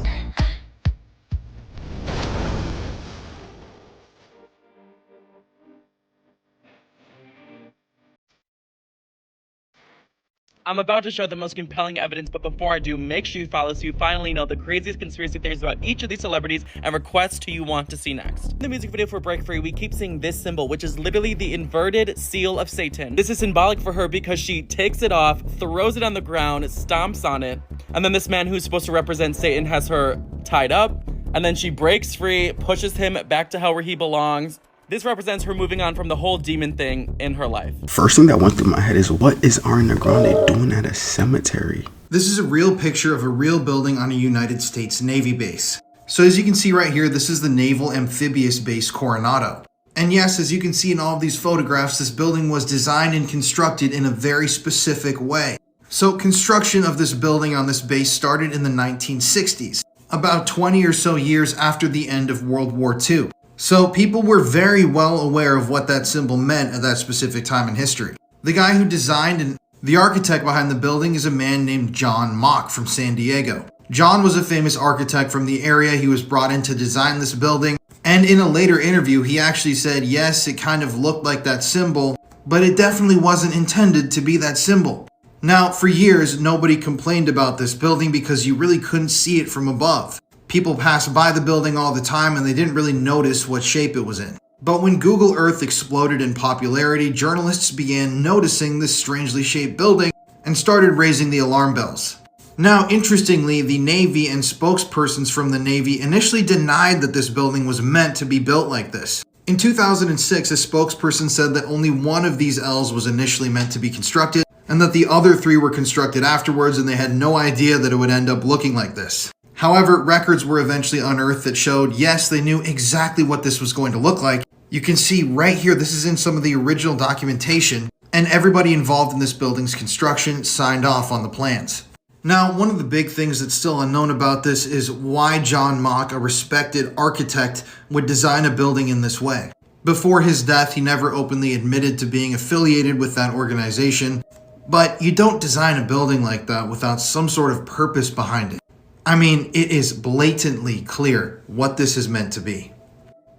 I'm about to show the most compelling evidence, but before I do, make sure you follow so you finally know the craziest conspiracy theories about each of these celebrities and request who you want to see next. In the music video for Break Free, we keep seeing this symbol, which is literally the inverted seal of Satan. This is symbolic for her because she takes it off, throws it on the ground, stomps on it, and then this man who's supposed to represent Satan has her tied up, and then she breaks free, pushes him back to hell where he belongs. This represents her moving on from the whole demon thing in her life. First thing that went through my head is, what is Ariana Grande doing at a cemetery? This is a real picture of a real building on a United States Navy base. So as you can see right here, this is the Naval Amphibious Base Coronado. And yes, as you can see in all of these photographs, this building was designed and constructed in a very specific way. So construction of this building on this base started in the 1960s, about 20 or so years after the end of World War II. So people were very well aware of what that symbol meant at that specific time in history. The guy who designed and the architect behind the building is a man named John Mock from San Diego. John was a famous architect from the area. He was brought in to design this building, And in a later interview, he actually said, yes, it kind of looked like that symbol, but it definitely wasn't intended to be that symbol. Now, for years, nobody complained about this building because you really couldn't see it from above. People passed by the building all the time and they didn't really notice what shape it was in. But when Google Earth exploded in popularity, journalists began noticing this strangely shaped building and started raising the alarm bells. Now, interestingly, the Navy and spokespersons from the Navy initially denied that this building was meant to be built like this. In 2006, a spokesperson said that only one of these L's was initially meant to be constructed, and that the other 3 were constructed afterwards, and they had no idea that it would end up looking like this. However, records were eventually unearthed that showed, yes, they knew exactly what this was going to look like. You can see right here, this is in some of the original documentation, and everybody involved in this building's construction signed off on the plans. Now, one of the big things that's still unknown about this is why John Mock, a respected architect, would design a building in this way. Before his death, he never openly admitted to being affiliated with that organization, but you don't design a building like that without some sort of purpose behind it. I mean, it is blatantly clear what this is meant to be.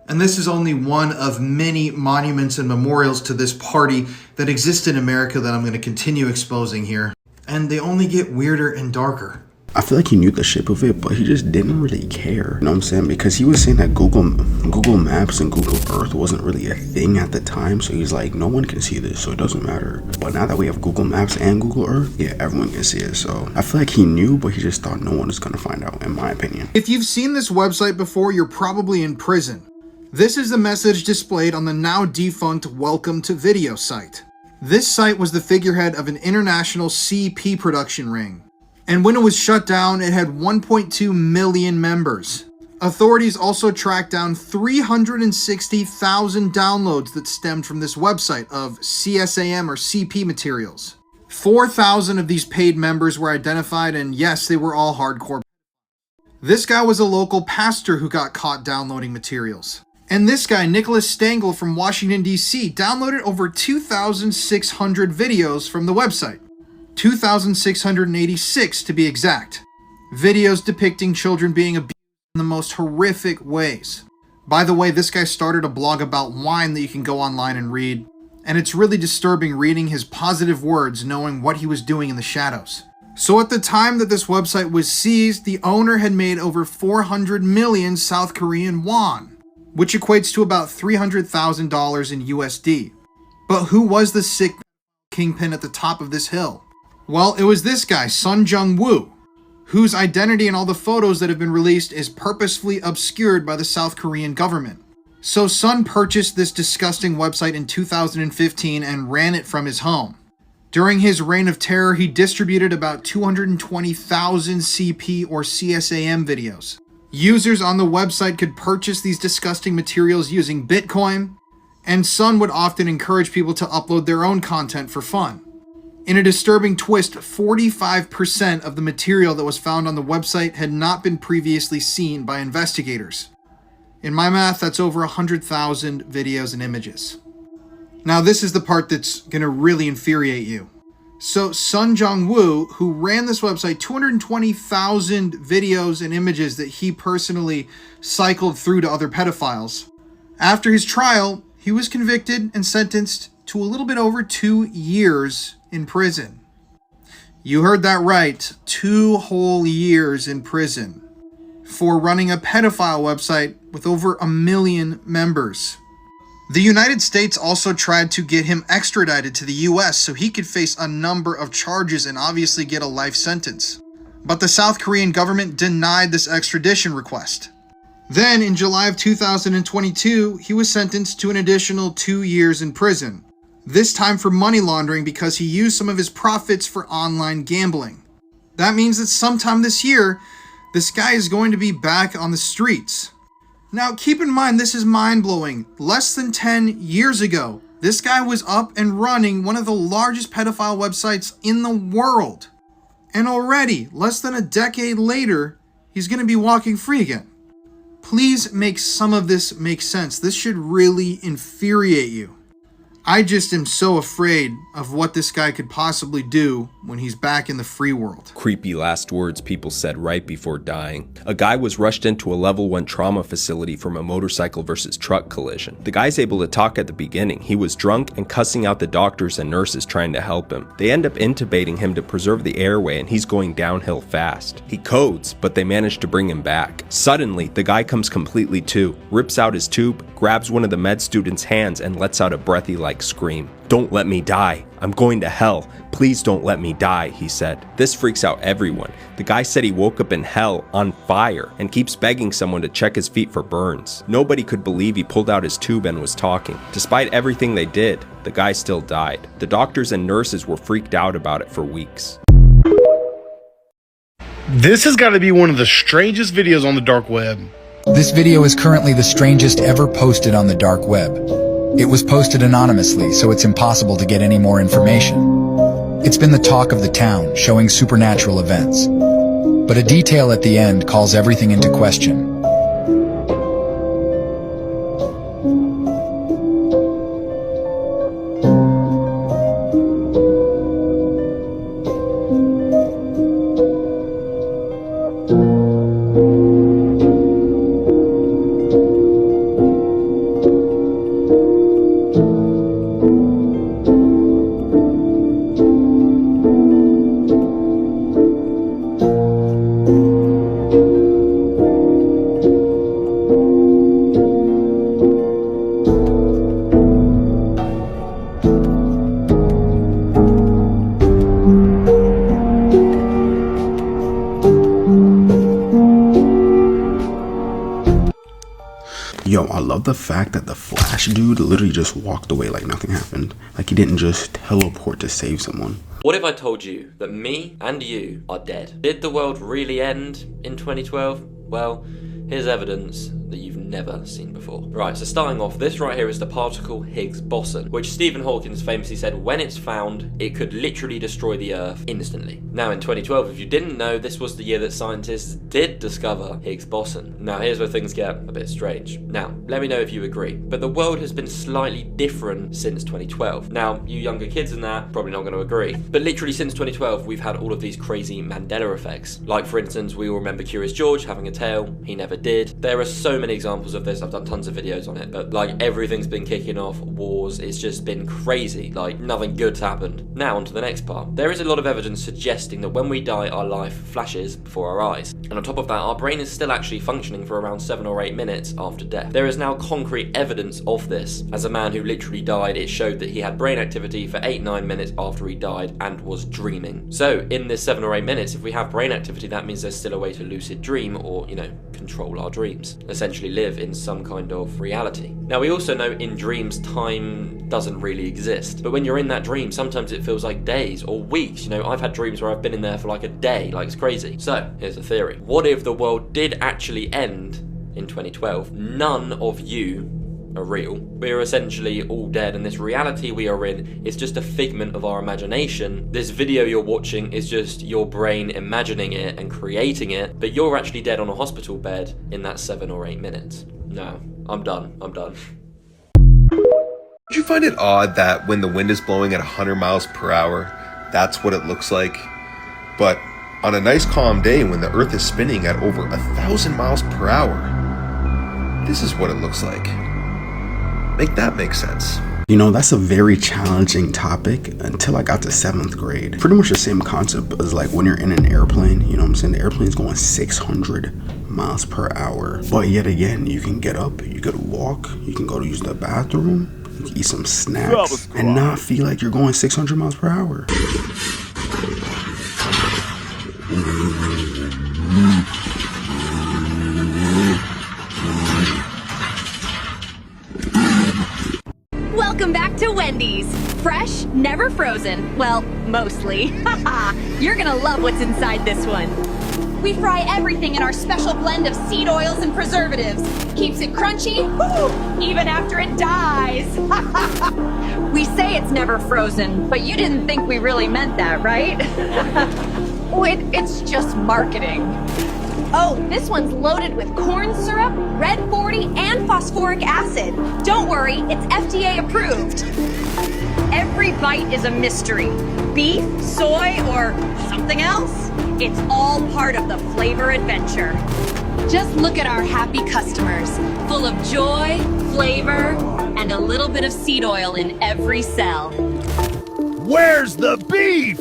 And this is only one of many monuments and memorials to this party that exist in America that I'm going to continue exposing here. And they only get weirder and darker. I feel like he knew the shape of it, but he just didn't really care. You know what I'm saying? Because he was saying that Google Maps and Google Earth wasn't really a thing at the time. So he's like, no one can see this, so it doesn't matter. But now that we have Google Maps and Google Earth, yeah, everyone can see it. So I feel like he knew, but he just thought no one is going to find out, in my opinion. If you've seen this website before, you're probably in prison. This is the message displayed on the now defunct Welcome to Video site. This site was the figurehead of an international CP production ring. And when it was shut down, it had 1.2 million members. Authorities also tracked down 360,000 downloads that stemmed from this website of CSAM or CP materials. 4,000 of these paid members were identified, and yes, they were all hardcore. This guy was a local pastor who got caught downloading materials. And this guy, Nicholas Stengel from Washington, D.C., downloaded over 2,600 videos from the website. 2,686 to be exact. Videos depicting children being abused in the most horrific ways. By the way, this guy started a blog about wine that you can go online and read, and it's really disturbing reading his positive words knowing what he was doing in the shadows. So at the time that this website was seized, the owner had made over 400 million South Korean won, which equates to about $300,000 in USD. But who was the sick kingpin at the top of this hill? Well, it was this guy, Sun Jung-woo, whose identity in all the photos that have been released is purposefully obscured by the South Korean government. So Sun purchased this disgusting website in 2015 and ran it from his home. During his reign of terror, he distributed about 220,000 CP or CSAM videos. Users on the website could purchase these disgusting materials using Bitcoin, and Sun would often encourage people to upload their own content for fun. In a disturbing twist, 45% of the material that was found on the website had not been previously seen by investigators. In my math, that's over 100,000 videos and images. Now, this is the part that's going to really infuriate you. So, Sun Jung-woo, who ran this website, 220,000 videos and images that he personally cycled through to other pedophiles. After his trial, he was convicted and sentenced to a little bit over 2 years in prison. You heard that right, 2 whole years in prison for running a pedophile website with over 1 million members. The United States also tried to get him extradited to the US so he could face a number of charges and obviously get a life sentence. But the South Korean government denied this extradition request. Then, in July of 2022, he was sentenced to an additional 2 years in prison. This time for money laundering because he used some of his profits for online gambling. That means that sometime this year, this guy is going to be back on the streets. Now, keep in mind, this is mind-blowing. Less than 10 years ago, this guy was up and running one of the largest pedophile websites in the world. And already, less than a decade later, he's going to be walking free again. Please make some of this make sense. This should really infuriate you. I just am so afraid of what this guy could possibly do when he's back in the free world. Creepy last words people said right before dying. A guy was rushed into a level 1 trauma facility from a motorcycle versus truck collision. The guy's able to talk at the beginning. He was drunk and cussing out the doctors and nurses trying to help him. They end up intubating him to preserve the airway, and he's going downhill fast. He codes, but they manage to bring him back. Suddenly, the guy comes completely to, rips out his tube, grabs one of the med student's hands, and lets out a breathy-like scream. "Don't let me die. I'm going to hell. Please don't let me die," he said. This freaks out everyone. The guy said he woke up in hell on fire and keeps begging someone to check his feet for burns. Nobody could believe he pulled out his tube and was talking. Despite everything they did, the guy still died. The doctors and nurses were freaked out about it for weeks. This has got to be one of the strangest videos on the dark web. This video is currently the strangest ever posted on the dark web. It was posted anonymously, so it's impossible to get any more information. It's been the talk of the town, showing supernatural events. But a detail at the end calls everything into question. Yo, I love the fact that the Flash dude literally just walked away like nothing happened. Like he didn't just teleport to save someone. What if I told you that me and you are dead? Did the world really end in 2012? Well, here's evidence that you've never seen before. Right, so starting off, this right here is the particle Higgs boson, which Stephen Hawking famously said when it's found, it could literally destroy the Earth instantly. Now in 2012, if you didn't know, this was the year that scientists did discover Higgs boson. Now here's where things get a bit strange. Now, let me know if you agree, but the world has been slightly different since 2012. Now, you younger kids in that, probably not going to agree, but literally since 2012, we've had all of these crazy Mandela effects. Like for instance, we all remember Curious George having a tail, he never did. There are so many examples of this, I've done tons of videos on it, but like everything's been kicking off, wars, it's just been crazy, like nothing good's happened. Now on to the next part. There is a lot of evidence suggesting that when we die, our life flashes before our eyes. And on top of that, our brain is still actually functioning for around 7 or 8 minutes after death. There is now concrete evidence of this. As a man who literally died, it showed that he had brain activity for 8-9 minutes after he died and was dreaming. So in this 7 or 8 minutes, if we have brain activity, that means there's still a way to lucid dream or, you know, control our dreams. Essentially live in some kind of reality. Now we also know in dreams time doesn't really exist, but when you're in that dream sometimes it feels like days or weeks. You know, I've had dreams where I've been in there for like a day, like it's crazy. So here's the theory. What if the world did actually end in 2012? None of you are real. We're essentially all dead, and this reality we are in is just a figment of our imagination. This video you're watching is just your brain imagining it and creating it, but you're actually dead on a hospital bed in that 7 or 8 minutes. No, I'm done. Would you find it odd that when the wind is blowing at 100 miles per hour, that's what it looks like? But on a nice calm day when the earth is spinning at over 1,000 miles per hour, this is what it looks like. Make that make sense. You know, that's a very challenging topic until I got to 7th grade. Pretty much the same concept as like when you're in an airplane, you know what I'm saying? The airplane's going 600 miles per hour. But yet again, you can get up, you could walk, you can go to use the bathroom, you can eat some snacks, and not feel like you're going 600 miles per hour. Welcome back to Wendy's. Fresh, never frozen. Well, mostly. You're gonna love what's inside this one. We fry everything in our special blend of seed oils and preservatives. Keeps it crunchy, even after it dies. We say it's never frozen, but you didn't think we really meant that, right? It's just marketing. Oh, this one's loaded with corn syrup, red 40, and phosphoric acid. Don't worry, it's FDA approved. Every bite is a mystery. Beef, soy, or something else? It's all part of the flavor adventure. Just look at our happy customers, full of joy, flavor, and a little bit of seed oil in every cell. Where's the beef?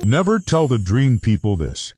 Never tell the dream people this.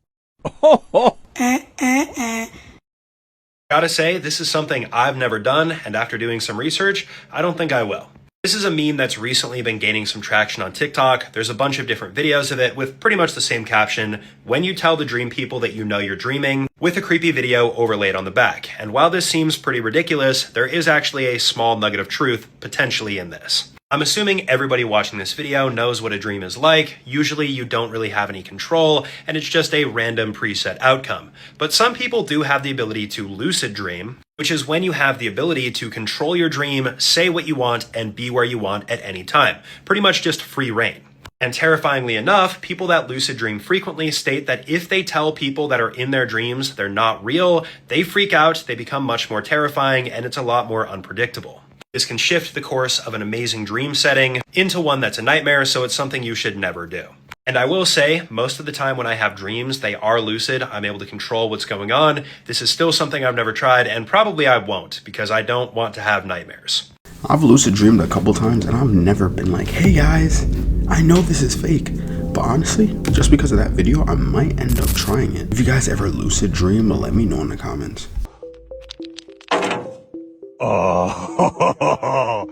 Gotta say, this is something I've never done, and after doing some research, I don't think I will. This is a meme that's recently been gaining some traction on TikTok. There's a bunch of different videos of it with pretty much the same caption, "When you tell the dream people that you know you're dreaming," with a creepy video overlaid on the back. And while this seems pretty ridiculous, there is actually a small nugget of truth potentially in this. I'm assuming everybody watching this video knows what a dream is like. Usually you don't really have any control, and it's just a random preset outcome. But some people do have the ability to lucid dream, which is when you have the ability to control your dream, say what you want, and be where you want at any time. Pretty much just free reign. And terrifyingly enough, people that lucid dream frequently state that if they tell people that are in their dreams they're not real, they freak out, they become much more terrifying, and it's a lot more unpredictable. This can shift the course of an amazing dream setting into one that's a nightmare, so it's something you should never do. And I will say, most of the time when I have dreams, they are lucid. I'm able to control what's going on. This is still something I've never tried, and probably I won't, because I don't want to have nightmares. I've lucid dreamed a couple times, and I've never been like, hey guys, I know this is fake. But honestly, just because of that video, I might end up trying it. If you guys ever lucid dream, let me know in the comments. Oh,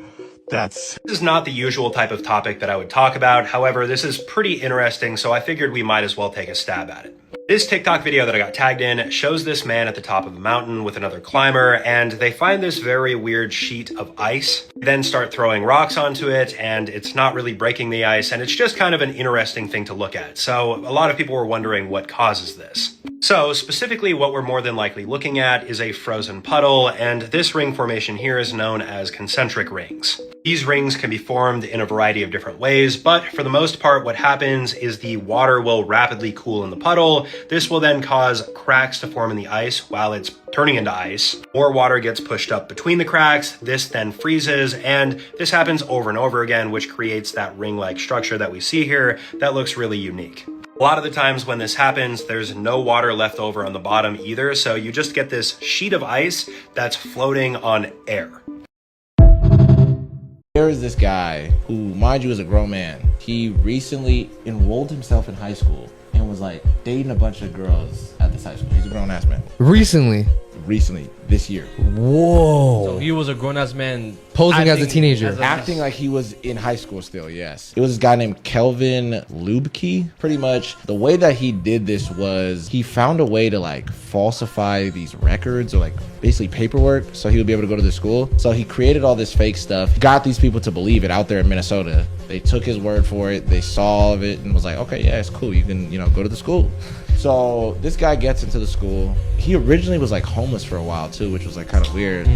this is not the usual type of topic that I would talk about. However, this is pretty interesting, so I figured we might as well take a stab at it. This TikTok video that I got tagged in shows this man at the top of a mountain with another climber, and they find this very weird sheet of ice, then start throwing rocks onto it, and it's not really breaking the ice, and it's just kind of an interesting thing to look at. So a lot of people were wondering what causes this. So specifically what we're more than likely looking at is a frozen puddle, and this ring formation here is known as concentric rings. These rings can be formed in a variety of different ways, but for the most part what happens is the water will rapidly cool in the puddle. This will then cause cracks to form in the ice while it's turning into ice. More water gets pushed up between the cracks, this then freezes, and this happens over and over again, which creates that ring-like structure that we see here that looks really unique. A lot of the times when this happens, there's no water left over on the bottom either, so you just get this sheet of ice that's floating on air. There is this guy who, mind you, is a grown man. He recently enrolled himself in high school and was like dating a bunch of girls at this high school. He's a grown-ass man. Recently, this year. Whoa. So he was a grown-ass man posing as a teenager. Acting like he was in high school still, yes. It was this guy named Kelvin Lubke. Pretty much the way that he did this was he found a way to like falsify these records or like basically paperwork so he would be able to go to the school. So he created all this fake stuff, got these people to believe it out there in Minnesota. They took his word for it. They saw all of it and was like, okay, yeah, it's cool. You can, go to the school. So this guy gets into the school. He originally was like homeless for a while too, which was like kind of weird.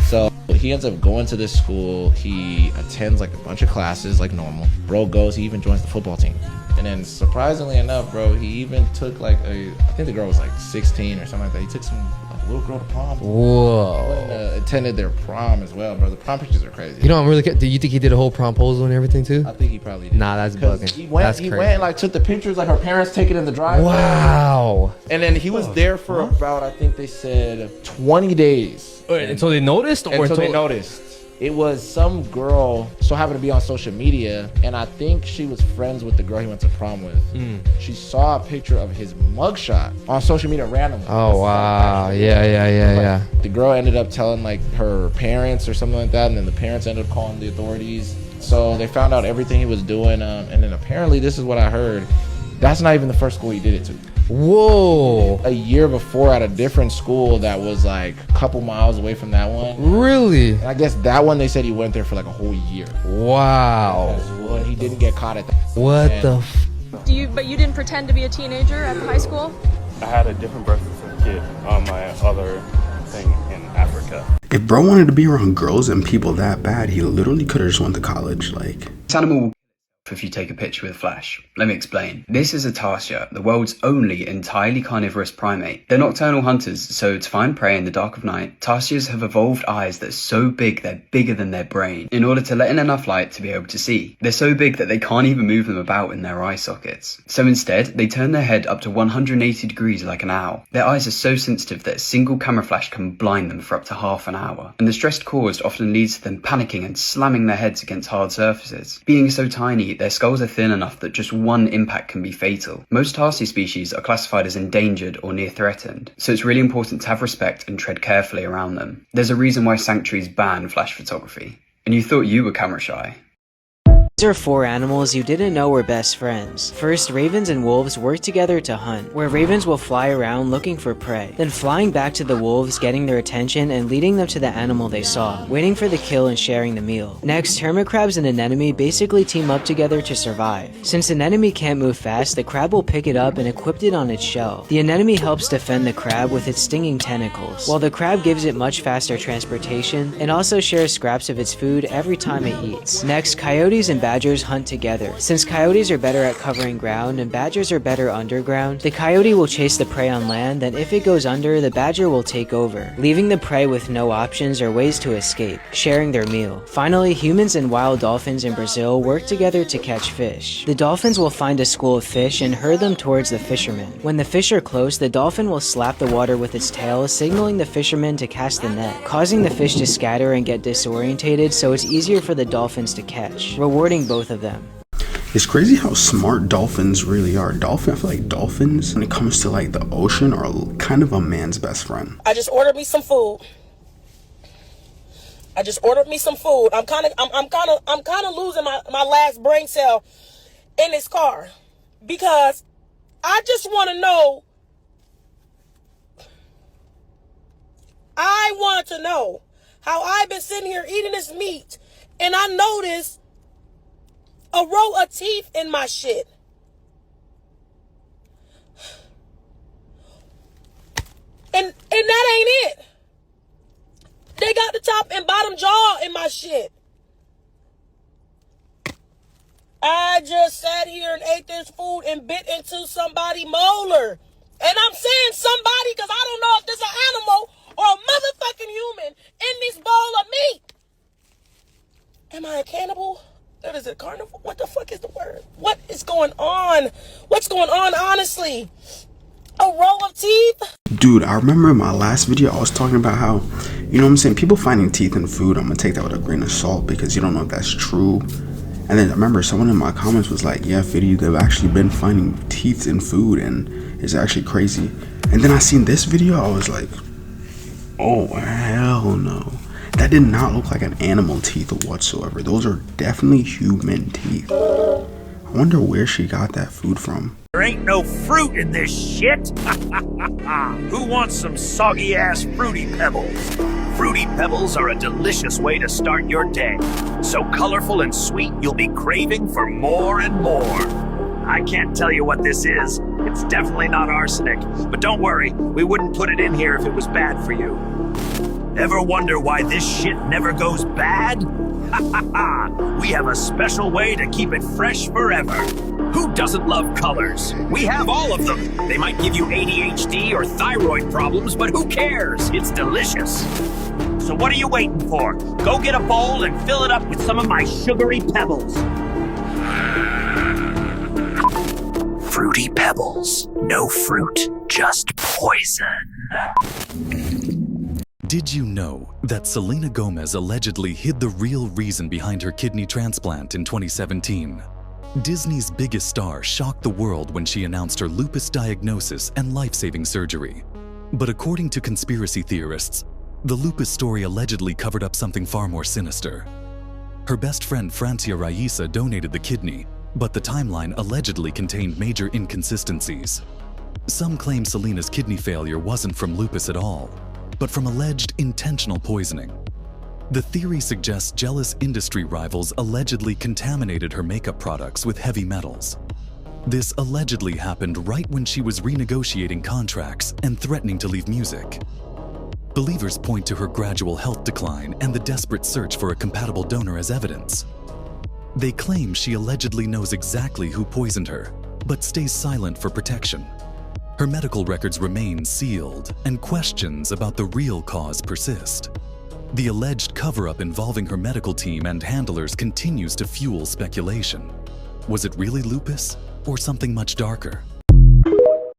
So he ends up going to this school. He attends like a bunch of classes like normal. Bro goes, he even joins the football team. And then surprisingly enough, bro, he even took like I think the girl was like 16 or something like that. He took some little girl to prom. Whoa. And, attended their prom as well, bro. The prom pictures are crazy. I'm really do you think he did a whole promposal and everything too? I think he probably did. Nah, that's bugging. He went and like took the pictures, like her parents taking in the driveway. Wow. And then he was there for about, I think they said 20 days. Until they noticed? Until they noticed. It was some girl so happened to be on social media, and I think she was friends with the girl he went to prom with. She saw a picture of his mugshot on social media randomly. Oh wow. Yeah. The girl ended up telling like her parents or something like that, and then the parents ended up calling the authorities. So they found out everything he was doing, and then apparently, this is what I heard, that's not even the first school he did it to. Whoa. A year before at a different school that was like a couple miles away from that one. Really? And I guess that one they said he went there for like a whole year. Wow. And he didn't get caught at that. What the But you didn't pretend to be a teenager at the high school? I had a different birth certificate on my other thing in Africa. If bro wanted to be around girls and people that bad, he literally could have just went to college. Like, if you take a picture with flash. Let me explain. This is a tarsier, the world's only entirely carnivorous primate. They're nocturnal hunters, so to find prey in the dark of night, tarsiers have evolved eyes that are so big they're bigger than their brain, in order to let in enough light to be able to see. They're so big that they can't even move them about in their eye sockets. So instead, they turn their head up to 180 degrees like an owl. Their eyes are so sensitive that a single camera flash can blind them for up to half an hour. And the stress caused often leads to them panicking and slamming their heads against hard surfaces. Being so tiny, their skulls are thin enough that just one impact can be fatal. Most tarsier species are classified as endangered or near threatened, so it's really important to have respect and tread carefully around them. There's a reason why sanctuaries ban flash photography. And you thought you were camera shy. These are 4 animals you didn't know were best friends. First, ravens and wolves work together to hunt, where ravens will fly around looking for prey, then flying back to the wolves, getting their attention and leading them to the animal they saw, waiting for the kill and sharing the meal. Next, hermit crabs and anemone basically team up together to survive. Since an anemone can't move fast, the crab will pick it up and equip it on its shell. The anemone helps defend the crab with its stinging tentacles, while the crab gives it much faster transportation and also shares scraps of its food every time it eats. Next, coyotes and badgers hunt together. Since coyotes are better at covering ground and badgers are better underground, the coyote will chase the prey on land, and if it goes under, the badger will take over, leaving the prey with no options or ways to escape, sharing their meal. Finally, humans and wild dolphins in Brazil work together to catch fish. The dolphins will find a school of fish and herd them towards the fishermen. When the fish are close, the dolphin will slap the water with its tail, signaling the fishermen to cast the net, causing the fish to scatter and get disorientated, so it's easier for the dolphins to catch, rewarding both of them. It's crazy how smart dolphins really are. I feel like dolphins, when it comes to like the ocean, are kind of a man's best friend. I just ordered me some food. I'm kind of losing my last brain cell in this car because I just want to know. I want to know how I've been sitting here eating this meat and I noticed a row of teeth in my shit. And that ain't it. They got the top and bottom jaw in my shit. I just sat here and ate this food and bit into somebody's molar. And I'm saying somebody because I don't know if there's an animal or a motherfucking human in this bowl of meat. Am I a cannibal? That is a carnivore? What the fuck is the word? What is going on? What's going on, honestly? A row of teeth? Dude, I remember in my last video, I was talking about how, you know what I'm saying, people finding teeth in food, I'm gonna take that with a grain of salt because you don't know if that's true. And then I remember someone in my comments was like, yeah, Fiddy, they've actually been finding teeth in food and it's actually crazy. And then I seen this video, I was like, oh, hell no. That did not look like an animal teeth whatsoever. Those are definitely human teeth. I wonder where she got that food from. There ain't no fruit in this shit. Who wants some soggy ass Fruity Pebbles? Fruity Pebbles are a delicious way to start your day. So colorful and sweet, you'll be craving for more and more. I can't tell you what this is. It's definitely not arsenic. But don't worry, we wouldn't put it in here if it was bad for you. Ever wonder why this shit never goes bad? We have a special way to keep it fresh forever. Who doesn't love colors? We have all of them. They might give you ADHD or thyroid problems, but who cares? It's delicious. So what are you waiting for? Go get a bowl and fill it up with some of my sugary pebbles. Fruity Pebbles. No fruit, just poison. Did you know that Selena Gomez allegedly hid the real reason behind her kidney transplant in 2017? Disney's biggest star shocked the world when she announced her lupus diagnosis and life-saving surgery. But according to conspiracy theorists, the lupus story allegedly covered up something far more sinister. Her best friend Francia Raisa donated the kidney, but the timeline allegedly contained major inconsistencies. Some claim Selena's kidney failure wasn't from lupus at all, but from alleged intentional poisoning. The theory suggests jealous industry rivals allegedly contaminated her makeup products with heavy metals. This allegedly happened right when she was renegotiating contracts and threatening to leave music. Believers point to her gradual health decline and the desperate search for a compatible donor as evidence. They claim she allegedly knows exactly who poisoned her, but stays silent for protection. Her medical records remain sealed, and questions about the real cause persist. The alleged cover-up involving her medical team and handlers continues to fuel speculation. Was it really lupus, or something much darker?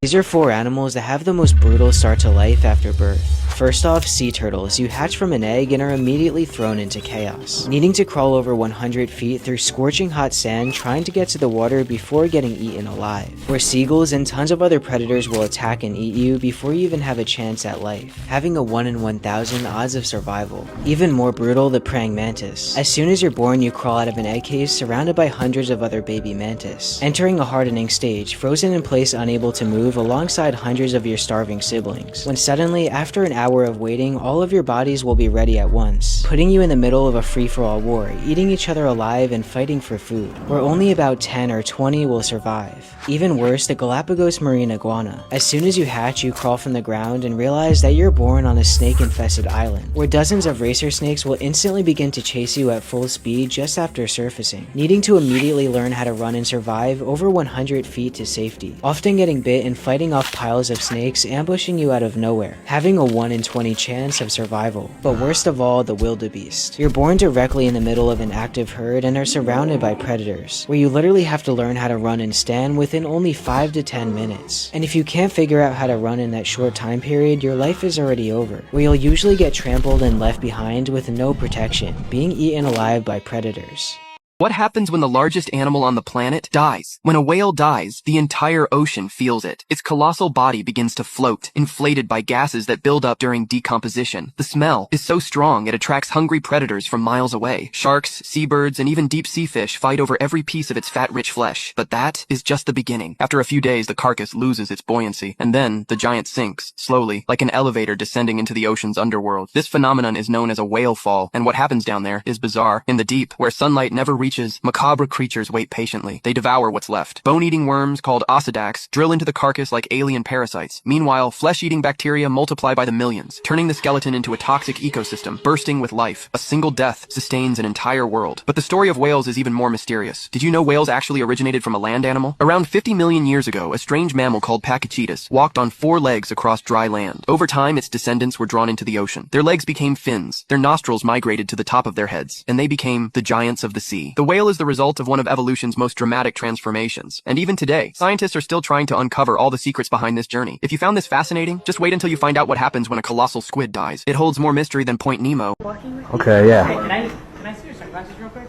These are 4 animals that have the most brutal start to life after birth. First off, sea turtles. You hatch from an egg and are immediately thrown into chaos, needing to crawl over 100 feet through scorching hot sand trying to get to the water before getting eaten alive. Where seagulls and tons of other predators will attack and eat you before you even have a chance at life, having a 1 in 1,000 odds of survival. Even more brutal, the praying mantis. As soon as you're born, you crawl out of an egg case surrounded by hundreds of other baby mantis, entering a hardening stage, frozen in place, unable to move alongside hundreds of your starving siblings, when suddenly, after an hour of waiting, all of your bodies will be ready at once, putting you in the middle of a free-for-all war, eating each other alive and fighting for food, where only about 10 or 20 will survive. Even worse, the Galapagos marine iguana. As soon as you hatch, you crawl from the ground and realize that you're born on a snake-infested island, where dozens of racer snakes will instantly begin to chase you at full speed just after surfacing, needing to immediately learn how to run and survive over 100 feet to safety, often getting bit and fighting off piles of snakes ambushing you out of nowhere, having a 1 in 20 chance of survival. But worst of all, the wildebeest. You're born directly in the middle of an active herd and are surrounded by predators, where you literally have to learn how to run and stand within only 5 to 10 minutes. And if you can't figure out how to run in that short time period, your life is already over, where you'll usually get trampled and left behind with no protection, being eaten alive by predators. What happens when the largest animal on the planet dies? When a whale dies, the entire ocean feels it. Its colossal body begins to float, inflated by gases that build up during decomposition. The smell is so strong it attracts hungry predators from miles away. Sharks, seabirds, and even deep-sea fish fight over every piece of its fat-rich flesh. But that is just the beginning. After a few days, the carcass loses its buoyancy, and then the giant sinks, slowly, like an elevator descending into the ocean's underworld. This phenomenon is known as a whale fall, and what happens down there is bizarre. In the deep, where sunlight never reaches, macabre creatures wait patiently. They devour what's left. Bone-eating worms, called osedacs, drill into the carcass like alien parasites. Meanwhile, flesh-eating bacteria multiply by the millions, turning the skeleton into a toxic ecosystem, bursting with life. A single death sustains an entire world. But the story of whales is even more mysterious. Did you know whales actually originated from a land animal? Around 50 million years ago, a strange mammal called Pachycetus walked on 4 legs across dry land. Over time, its descendants were drawn into the ocean. Their legs became fins, their nostrils migrated to the top of their heads, and they became the giants of the sea. The whale is the result of one of evolution's most dramatic transformations. And even today, scientists are still trying to uncover all the secrets behind this journey. If you found this fascinating, just wait until you find out what happens when a colossal squid dies. It holds more mystery than Point Nemo. Okay, yeah. Hey, can I see your sunglasses real quick?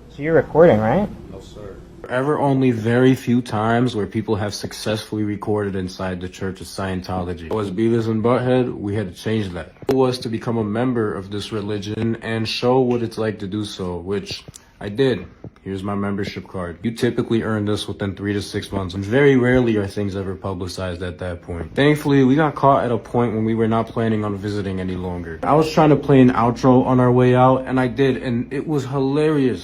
So you're recording, right? No, sir. Ever only very few times where people have successfully recorded inside the Church of Scientology. As Beavis and Butthead, we had to change that. It was to become a member of this religion and show what it's like to do so, which I did. Here's my membership card. You typically earn this within 3 to 6 months, and very rarely are things ever publicized at that point. Thankfully, we got caught at a point when we were not planning on visiting any longer. I was trying to play an outro on our way out, and I did, and it was hilarious.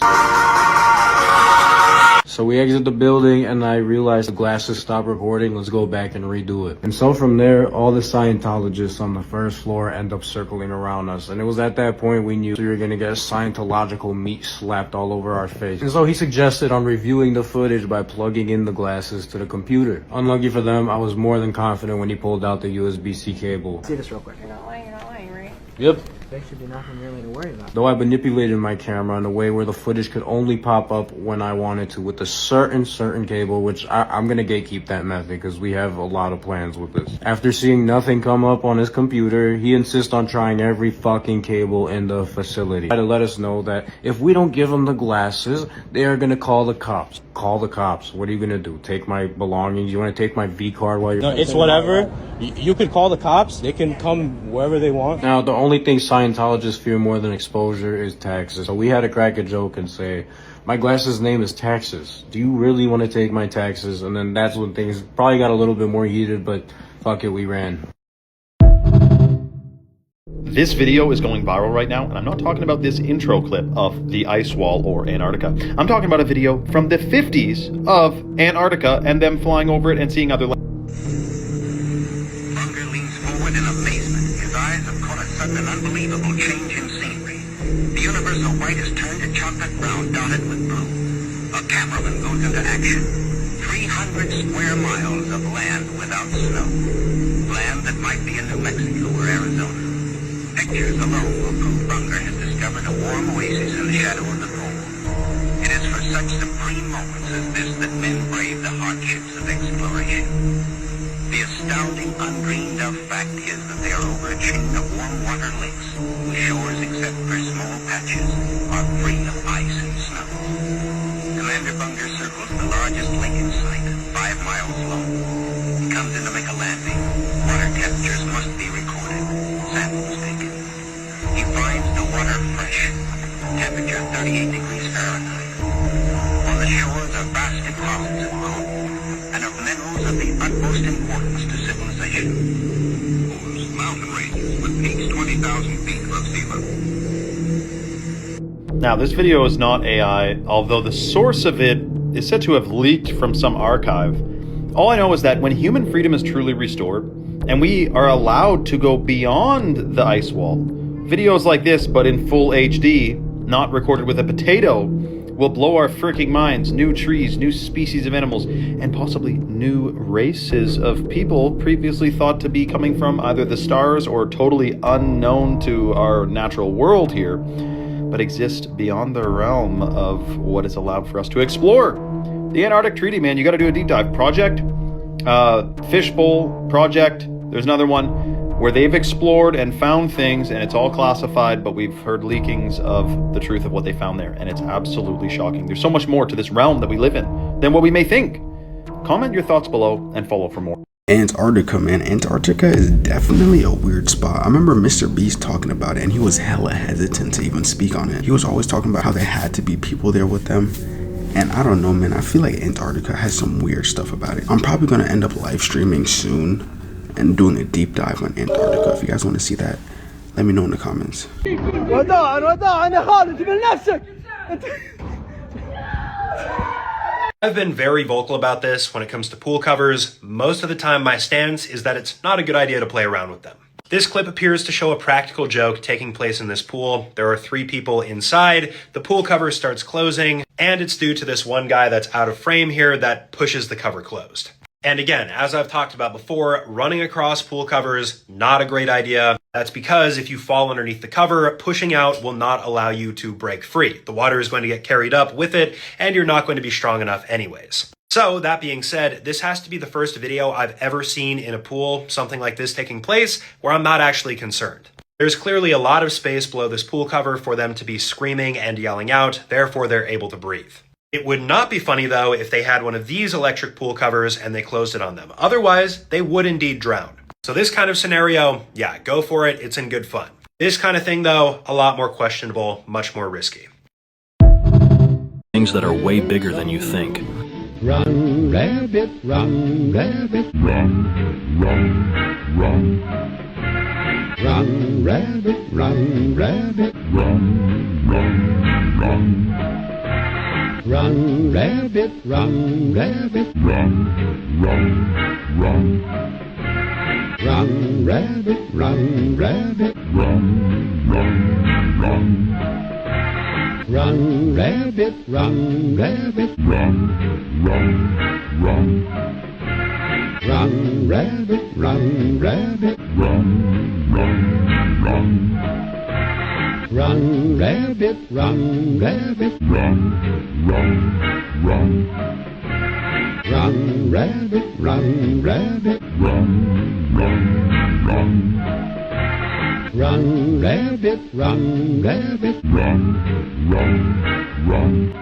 So we exit the building and I realized the glasses stopped recording. Let's go back and redo it. And so from there, all the Scientologists on the first floor end up circling around us. And it was at that point we knew we were going to get Scientological meat slapped all over our face. And so he suggested on reviewing the footage by plugging in the glasses to the computer. Unlucky for them, I was more than confident when he pulled out the USB-C cable. See this real quick. You're not lying, right? Yep. There should be nothing really to worry about. Though I manipulated my camera in a way where the footage could only pop up when I wanted to with a certain cable, which I'm gonna gatekeep that method because we have a lot of plans with this. After seeing nothing come up on his computer, he insists on trying every fucking cable in the facility. To let us know that if we don't give him the glasses, they are gonna call the cops. Call the cops. What are you gonna do? Take my belongings? You wanna take my V card while you're— No, it's whatever. You could call the cops. They can come wherever they want. Now, the only thing Scientologists fear more than exposure is taxes. So we had to crack a joke and say, my glasses name is Taxes. Do you really want to take my taxes? And then that's when things probably got a little bit more heated, but fuck it, we ran. This video is going viral right now, and I'm not talking about this intro clip of the ice wall or Antarctica. I'm talking about a video from the 50s of Antarctica and them flying over it and seeing other... Unger leans forward in amazement. His eyes have caught a sudden and unbelievable change in scenery. The universal white is turned to chocolate brown, dotted with blue. A cameraman goes into action. 300 square miles of land without snow. Land that might be in New Mexico or Arizona. Pictures alone will prove Bunger has discovered a warm oasis in the shadow of the pole. It is for such supreme moments as this that men brave the hardships of exploration. The astounding, undreamed of fact is that they are over a chain of warm water lakes, whose shores, except for small patches, are free of ice and snow. Commander Bunger circles the largest lake in sight, 5 miles long. He comes in to make a landing. Water temperatures must be recorded. Samples taken. He finds the water fresh. Temperature 38 degrees Fahrenheit. On the shores are vast deposits of coal and of minerals of the utmost importance to civilization. Mountain ranges with peaks 20,000 feet above sea level. Now, this video is not AI, although the source of it is said to have leaked from some archive. All I know is that when human freedom is truly restored, and we are allowed to go beyond the ice wall, videos like this, but in full HD, not recorded with a potato, will blow our freaking minds. New trees, new species of animals, and possibly new races of people previously thought to be coming from either the stars or totally unknown to our natural world here, but exist beyond the realm of what is allowed for us to explore. The Antarctic Treaty, man, you gotta do a deep dive. Project, Fishbowl Project, there's another one where they've explored and found things, and it's all classified, but we've heard leakings of the truth of what they found there, and it's absolutely shocking. There's so much more to this realm that we live in than what we may think. Comment your thoughts below and follow for more. Antarctica, man. Antarctica is definitely a weird spot. I remember Mr. Beast talking about it, and he was hella hesitant to even speak on it. He was always talking about how there had to be people there with them. And I don't know, man. I feel like Antarctica has some weird stuff about it. I'm probably going to end up live streaming soon and doing a deep dive on Antarctica. If you guys want to see that, let me know in the comments. I've been very vocal about this when it comes to pool covers. Most of the time my stance is that it's not a good idea to play around with them. This clip appears to show a practical joke taking place in this pool. There are 3 people inside, the pool cover starts closing, and it's due to this one guy that's out of frame here that pushes the cover closed. And again, as I've talked about before, running across pool covers, not a great idea. That's because if you fall underneath the cover, pushing out will not allow you to break free. The water is going to get carried up with it, and you're not going to be strong enough anyways. So that being said, this has to be the first video I've ever seen in a pool, something like this taking place, where I'm not actually concerned. There's clearly a lot of space below this pool cover for them to be screaming and yelling out, therefore they're able to breathe. It would not be funny though if they had one of these electric pool covers and they closed it on them. Otherwise, they would indeed drown. So this kind of scenario, yeah, go for it, it's in good fun. This kind of thing though, a lot more questionable, much more risky. Things that are way bigger than you think. Run, rabbit, run, rabbit. Run, run, run. Run, rabbit, run, rabbit. Run, run, run. Run, rabbit, run, rabbit. Run, run, run. Run, rabbit, run, rabbit. Run, run, run. Run, rabbit, run, rabbit. Run, run, run. Run, rabbit, run, rabbit. Run, run, run. Run, rabbit, run, rabbit. Run, run, run. Run, rabbit, run, rabbit. Run, run, run. Run, rabbit, run, rabbit. Run, run, run.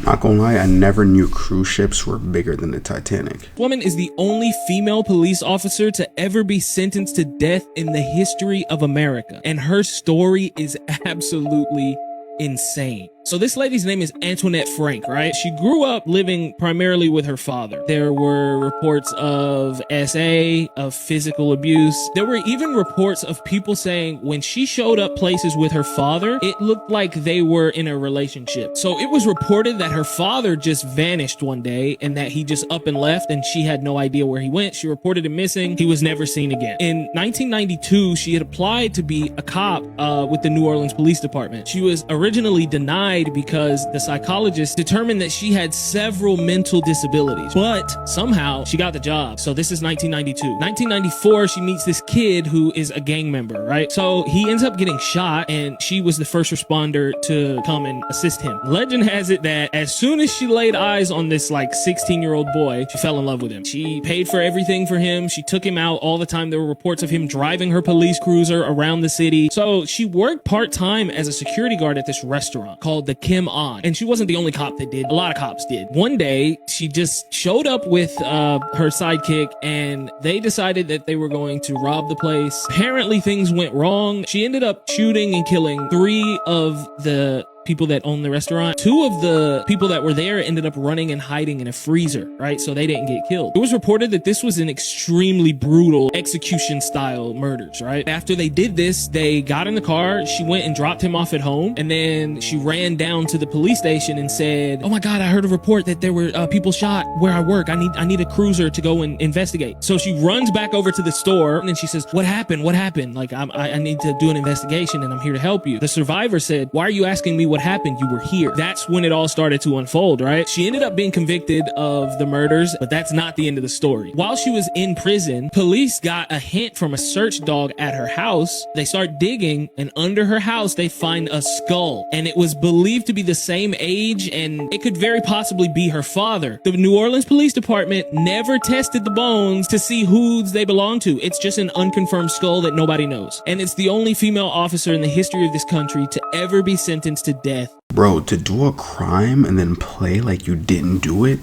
Not gonna lie, I never knew cruise ships were bigger than the Titanic. Woman is the only female police officer to ever be sentenced to death in the history of America, and her story is absolutely insane. So this lady's name is Antoinette Frank, right? She grew up living primarily with her father. There were reports of SA, of physical abuse. There were even reports of people saying when she showed up places with her father, it looked like they were in a relationship. So it was reported that her father just vanished one day and that he just up and left and she had no idea where he went. She reported him missing. He was never seen again. In 1992, she had applied to be a cop with the New Orleans Police Department. She was originally denied because the psychologist determined that she had several mental disabilities, but somehow she got the job. So this is 1992. 1994, she meets this kid who is a gang member, right? So he ends up getting shot and she was the first responder to come and assist him. Legend has it that as soon as she laid eyes on this like 16-year-old boy, she fell in love with him. She paid for everything for him. She took him out all the time. There were reports of him driving her police cruiser around the city. So she worked part-time as a security guard at this restaurant called the Kim On. And she wasn't the only cop that did. A lot of cops did. One day, she just showed up with her sidekick and they decided that they were going to rob the place. Apparently things went wrong. She ended up shooting and killing 3 of the people that owned the restaurant. 2 of the people that were there ended up running and hiding in a freezer, right? So they didn't get killed. It was reported that this was an extremely brutal execution style murders, right? After they did this, they got in the car. She went and dropped him off at home. And then she ran down to the police station and said, "Oh my God, I heard a report that there were people shot where I work. I need a cruiser to go and investigate." So she runs back over to the store and then she says, "What happened? What happened? Like, I need to do an investigation and I'm here to help you." The survivor said, "Why are you asking me what happened? You were here." That's when it all started to unfold, right? She ended up being convicted of the murders, but that's not the end of the story. While she was in prison, police got a hint from a search dog at her house. They start digging, and under her house, they find a skull. And it was believed to be the same age, and it could very possibly be her father. The New Orleans Police Department never tested the bones to see whose they belong to. It's just an unconfirmed skull that nobody knows. And it's the only female officer in the history of this country to ever be sentenced to death. Bro, to do a crime and then play like you didn't do it,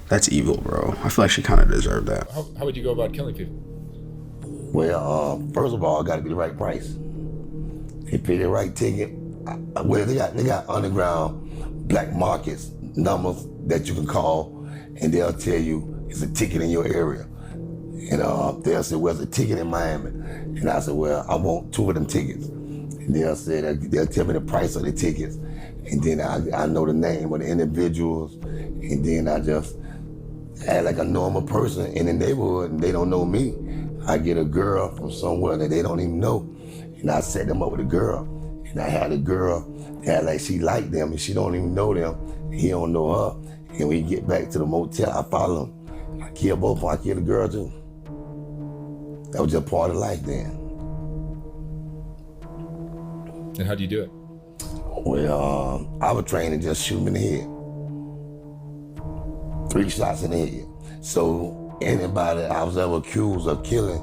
that's evil, bro. I feel like she kind of deserved that. How would you go about killing people? Well, first of all, it got to be the right price. They pay the right ticket. Well, they got underground black markets numbers that you can call, and they'll tell you it's a ticket in your area. And they'll say, "Well, it's a ticket in Miami." And I said, "Well, I want 2 of them tickets." And they'll tell me the price of the tickets. And then I know the name of the individuals, and then I just act like a normal person in the neighborhood, and they don't know me. I get a girl from somewhere that they don't even know, and I set them up with a girl. And I had a girl act like she liked them, and she don't even know them, and he don't know her. And we get back to the motel, I follow them. I kill both of them, I kill the girl too. That was just part of life then. And how do you do it? Well, I was trained to just shoot him in the head. 3 shots in the head. So anybody I was ever accused of killing,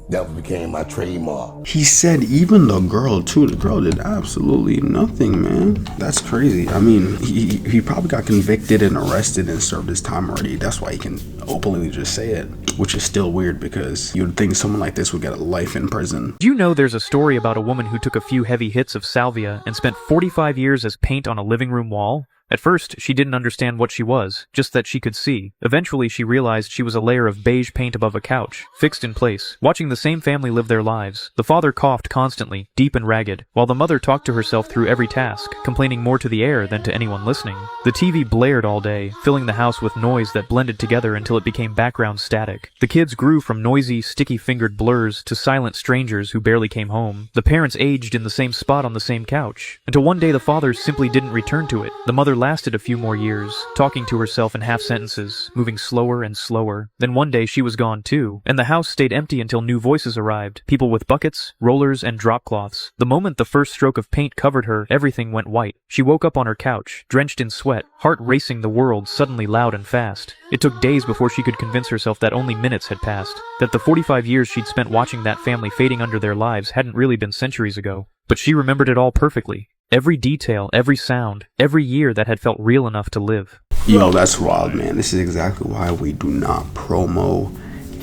that became my trademark. He said even the girl too. The girl did absolutely nothing, man. That's crazy. I mean, he probably got convicted and arrested and served his time already. That's why he can openly just say it, which is still weird because you'd think someone like this would get a life in prison. Do you know there's a story about a woman who took a few heavy hits of salvia and spent 45 years as paint on a living room wall? At first, she didn't understand what she was, just that she could see. Eventually, she realized she was a layer of beige paint above a couch, fixed in place, watching the same family live their lives. The father coughed constantly, deep and ragged, while the mother talked to herself through every task, complaining more to the air than to anyone listening. The TV blared all day, filling the house with noise that blended together until it became background static. The kids grew from noisy, sticky-fingered blurs to silent strangers who barely came home. The parents aged in the same spot on the same couch, until one day the father simply didn't return to it. The mother lasted a few more years, talking to herself in half sentences, moving slower and slower. Then one day she was gone too, and the house stayed empty until new voices arrived, people with buckets, rollers, and drop cloths. The moment the first stroke of paint covered her, everything went white. She woke up on her couch, drenched in sweat, heart racing, the world suddenly loud and fast. It took days before she could convince herself that only minutes had passed, that the 45 years she'd spent watching that family fading under their lives hadn't really been centuries ago. But she remembered it all perfectly. Every detail, every sound, every year that had felt real enough to live. Yo, that's wild, man. This is exactly why we do not promo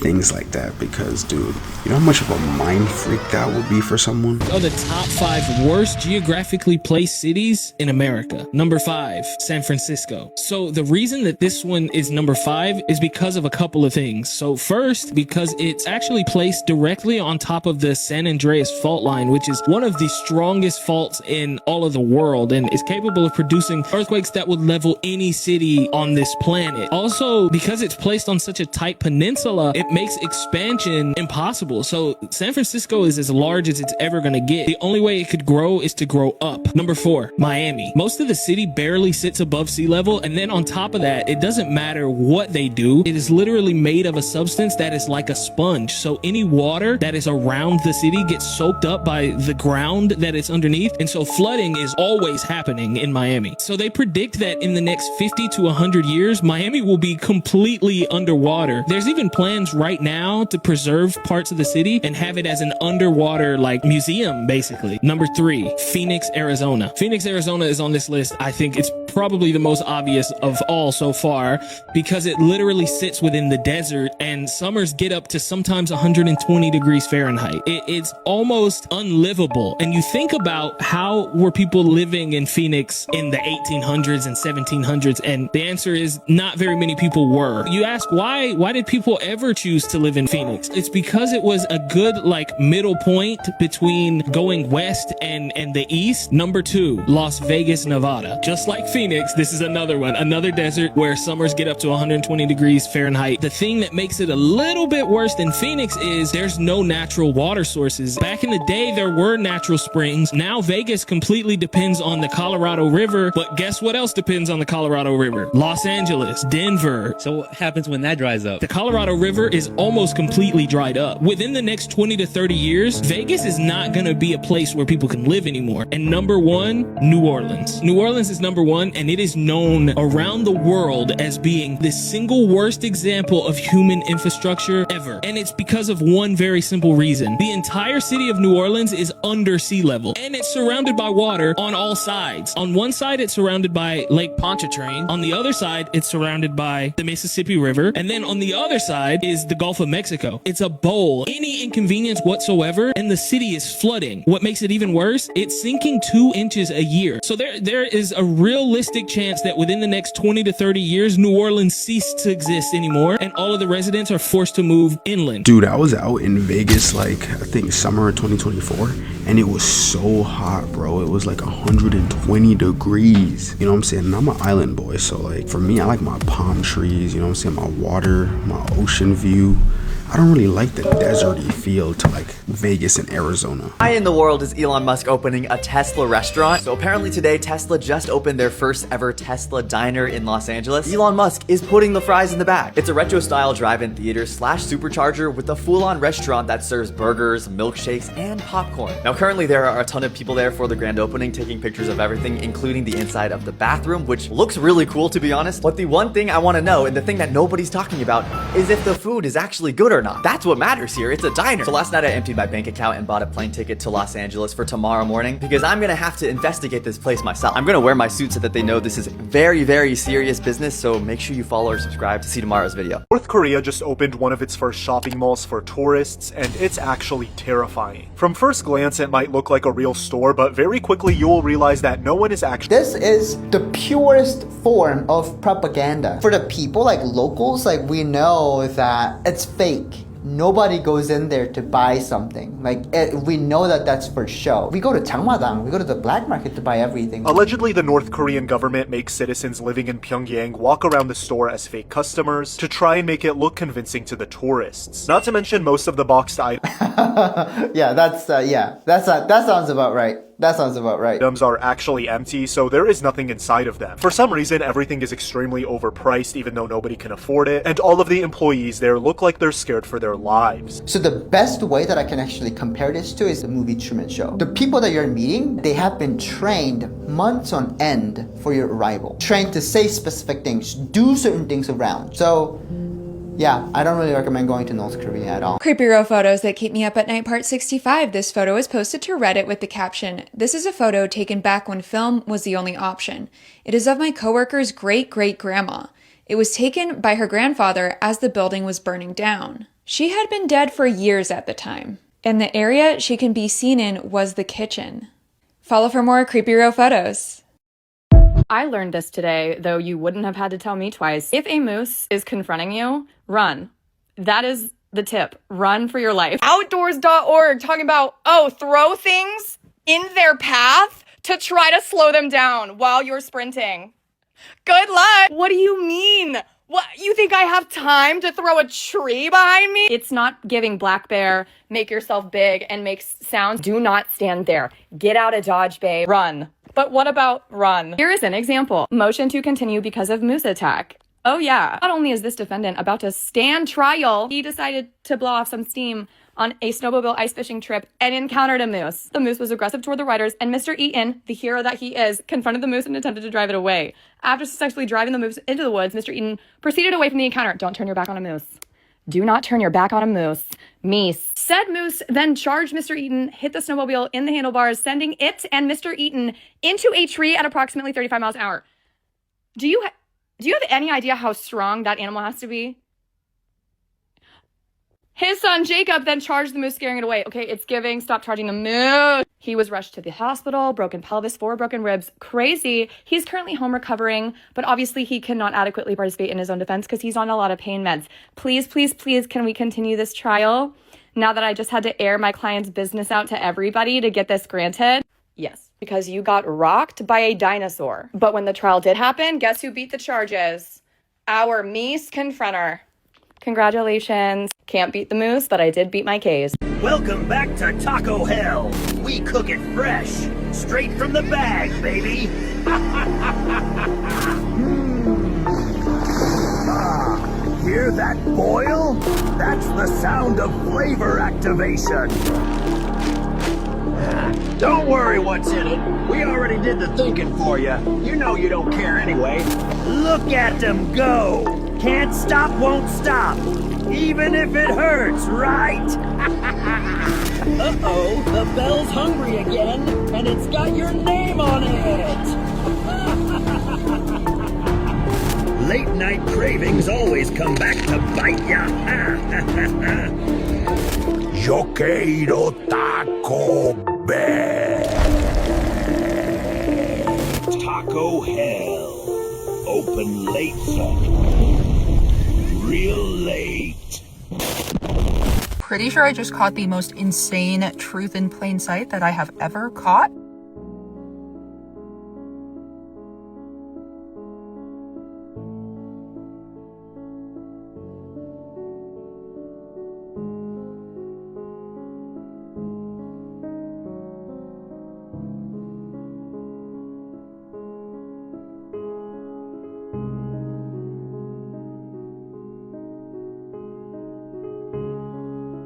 things like that because, dude, you know how much of a mind freak that would be for someone? Are the top 5 worst geographically placed cities in America. Number 5, San Francisco. So the reason that this one is number 5 is because of a couple of things. So first, because it's actually placed directly on top of the San Andreas fault line, which is one of the strongest faults in all of the world and is capable of producing earthquakes that would level any city on this planet. Also, because it's placed on such a tight peninsula, it makes expansion impossible. So San Francisco is as large as it's ever going to get. The only way it could grow is to grow up. Number 4, Miami. Most of the city barely sits above sea level, and then on top of that, it doesn't matter what they do. It is literally made of a substance that is like a sponge. So any water that is around the city gets soaked up by the ground that it's underneath, and so flooding is always happening in Miami. So they predict that in the next 50 to 100 years, Miami will be completely underwater. There's even plans right now to preserve parts of the city and have it as an underwater like museum, basically. Number 3, Phoenix, Arizona. Phoenix, Arizona is on this list. I think it's probably the most obvious of all so far because it literally sits within the desert and summers get up to sometimes 120 degrees Fahrenheit. It's almost unlivable. And you think about how were people living in Phoenix in the 1800s and 1700s, and the answer is not very many people were. You ask why did people ever choose to live in Phoenix? It's because it was a good like middle point between going west and the east. Number 2, Las Vegas, Nevada. Just like Phoenix, this is another one, another desert where summers get up to 120 degrees Fahrenheit. The thing that makes it a little bit worse than Phoenix is there's no natural water sources. Back in the day, there were natural springs. Now Vegas completely depends on the Colorado River, but guess what else depends on the Colorado River? Los Angeles, Denver. So what happens when that dries up? The Colorado River is almost completely dried up. Within the next 20 to 30 years, Vegas is not going to be a place where people can live anymore. And number 1, New Orleans. New Orleans is number 1, and it is known around the world as being the single worst example of human infrastructure ever. And it's because of one very simple reason. The entire city of New Orleans is under sea level, and it's surrounded by water on all sides. On one side, it's surrounded by Lake Pontchartrain. On the other side, it's surrounded by the Mississippi River. And then on the other side is the Gulf of Mexico. It's a bowl. Any inconvenience whatsoever, and the city is flooding. What makes it even worse, it's sinking 2 inches a year. So there is a realistic chance that within the next 20 to 30 years, New Orleans ceased to exist anymore, and all of the residents are forced to move inland. Dude, I was out in Vegas like, I think summer of 2024, and it was so hot, bro. It was like 120 degrees. You know what I'm saying? And I'm an island boy, so like for me, I like my palm trees, you know what I'm saying? My water, my ocean view. I don't really like the deserty feel to like Vegas and Arizona. Why in the world is Elon Musk opening a Tesla restaurant? So apparently today, Tesla just opened their first ever Tesla diner in Los Angeles. Elon Musk is putting the fries in the back. It's a retro style drive-in theater / supercharger with a full-on restaurant that serves burgers, milkshakes, and popcorn. Now currently there are a ton of people there for the grand opening taking pictures of everything, including the inside of the bathroom, which looks really cool to be honest. But the one thing I want to know, and the thing that nobody's talking about, is if the food is actually good or not. That's what matters here. It's a diner. So last night I emptied my bank account and bought a plane ticket to Los Angeles for tomorrow morning because I'm gonna have to investigate this place myself. I'm gonna wear my suit so that they know this is very, very serious business. So make sure you follow or subscribe to see tomorrow's video. North Korea just opened one of its first shopping malls for tourists, and it's actually terrifying. From first glance, it might look like a real store, but very quickly you will realize that no one is actually— This is the purest form of propaganda. For the people, like locals, like we know that it's fake. Nobody goes in there to buy something. We know that that's for show. We go to Changmadang, we go to the black market to buy everything. Allegedly, the North Korean government makes citizens living in Pyongyang walk around the store as fake customers to try and make it look convincing to the tourists. Not to mention most of the boxed items. Yeah, that sounds about right. That sounds about right. Items are actually empty, so there is nothing inside of them. For some reason, everything is extremely overpriced even though nobody can afford it, and all of the employees there look like they're scared for their lives. So the best way that I can actually compare this to is the movie Truman Show. The people that you're meeting, they have been trained months on end for your arrival. Trained to say specific things, do certain things around. So yeah, I don't really recommend going to North Korea at all. Creepy Real Photos That Keep Me Up at Night Part 65. This photo is posted to Reddit with the caption, "This is a photo taken back when film was the only option. It is of my coworker's great-great-grandma. It was taken by her grandfather as the building was burning down. She had been dead for years at the time, and the area she can be seen in was the kitchen. Follow for more Creepy Real photos. I learned this today, though you wouldn't have had to tell me twice. If a moose is confronting you, run. That is the tip. Run for your life. Outdoors.org talking about, throw things in their path to try to slow them down while you're sprinting. Good luck. What do you mean? What, you think I have time to throw a tree behind me? It's not giving black bear, make yourself big and make sounds. Do not stand there. Get out of Dodge Bay. Run. But what about run? Here is an example. Motion to continue because of moose attack. Oh yeah. Not only is this defendant about to stand trial, he decided to blow off some steam on a snowmobile ice fishing trip and encountered a moose. The moose was aggressive toward the riders, and Mr. Eaton, the hero that he is, confronted the moose and attempted to drive it away. After successfully driving the moose into the woods, Mr. Eaton proceeded away from the encounter. Don't turn your back on a moose. Do not turn your back on a moose. Meese. Said moose then charged Mr. Eaton, hit the snowmobile in the handlebars, sending it and Mr. Eaton into a tree at approximately 35 miles an hour. Do you have any idea how strong that animal has to be? His son, Jacob, then charged the moose, scaring it away. Okay, it's giving. Stop charging the moose. He was rushed to the hospital, broken pelvis, 4 broken ribs. Crazy. He's currently home recovering, but obviously he cannot adequately participate in his own defense because he's on a lot of pain meds. Please, please, please, can we continue this trial? Now that I just had to air my client's business out to everybody to get this granted? Yes, because you got rocked by a dinosaur. But when the trial did happen, guess who beat the charges? Our Meese confronter. Congratulations. Can't beat the moose, but I did beat my case. Welcome back to Taco Hell. We cook it fresh, straight from the bag, baby. Hear that boil? That's the sound of flavor activation. Don't worry what's in it. We already did the thinking for you. You know you don't care anyway. Look at them go. Can't stop, won't stop. Even if it hurts, right? Uh-oh, the bell's hungry again, and it's got your name on it. Late night cravings always come back to bite ya. Yo quiero Taco Bell. Taco Hell. Open late, son. Real late. Pretty sure I just caught the most insane truth in plain sight that I have ever caught.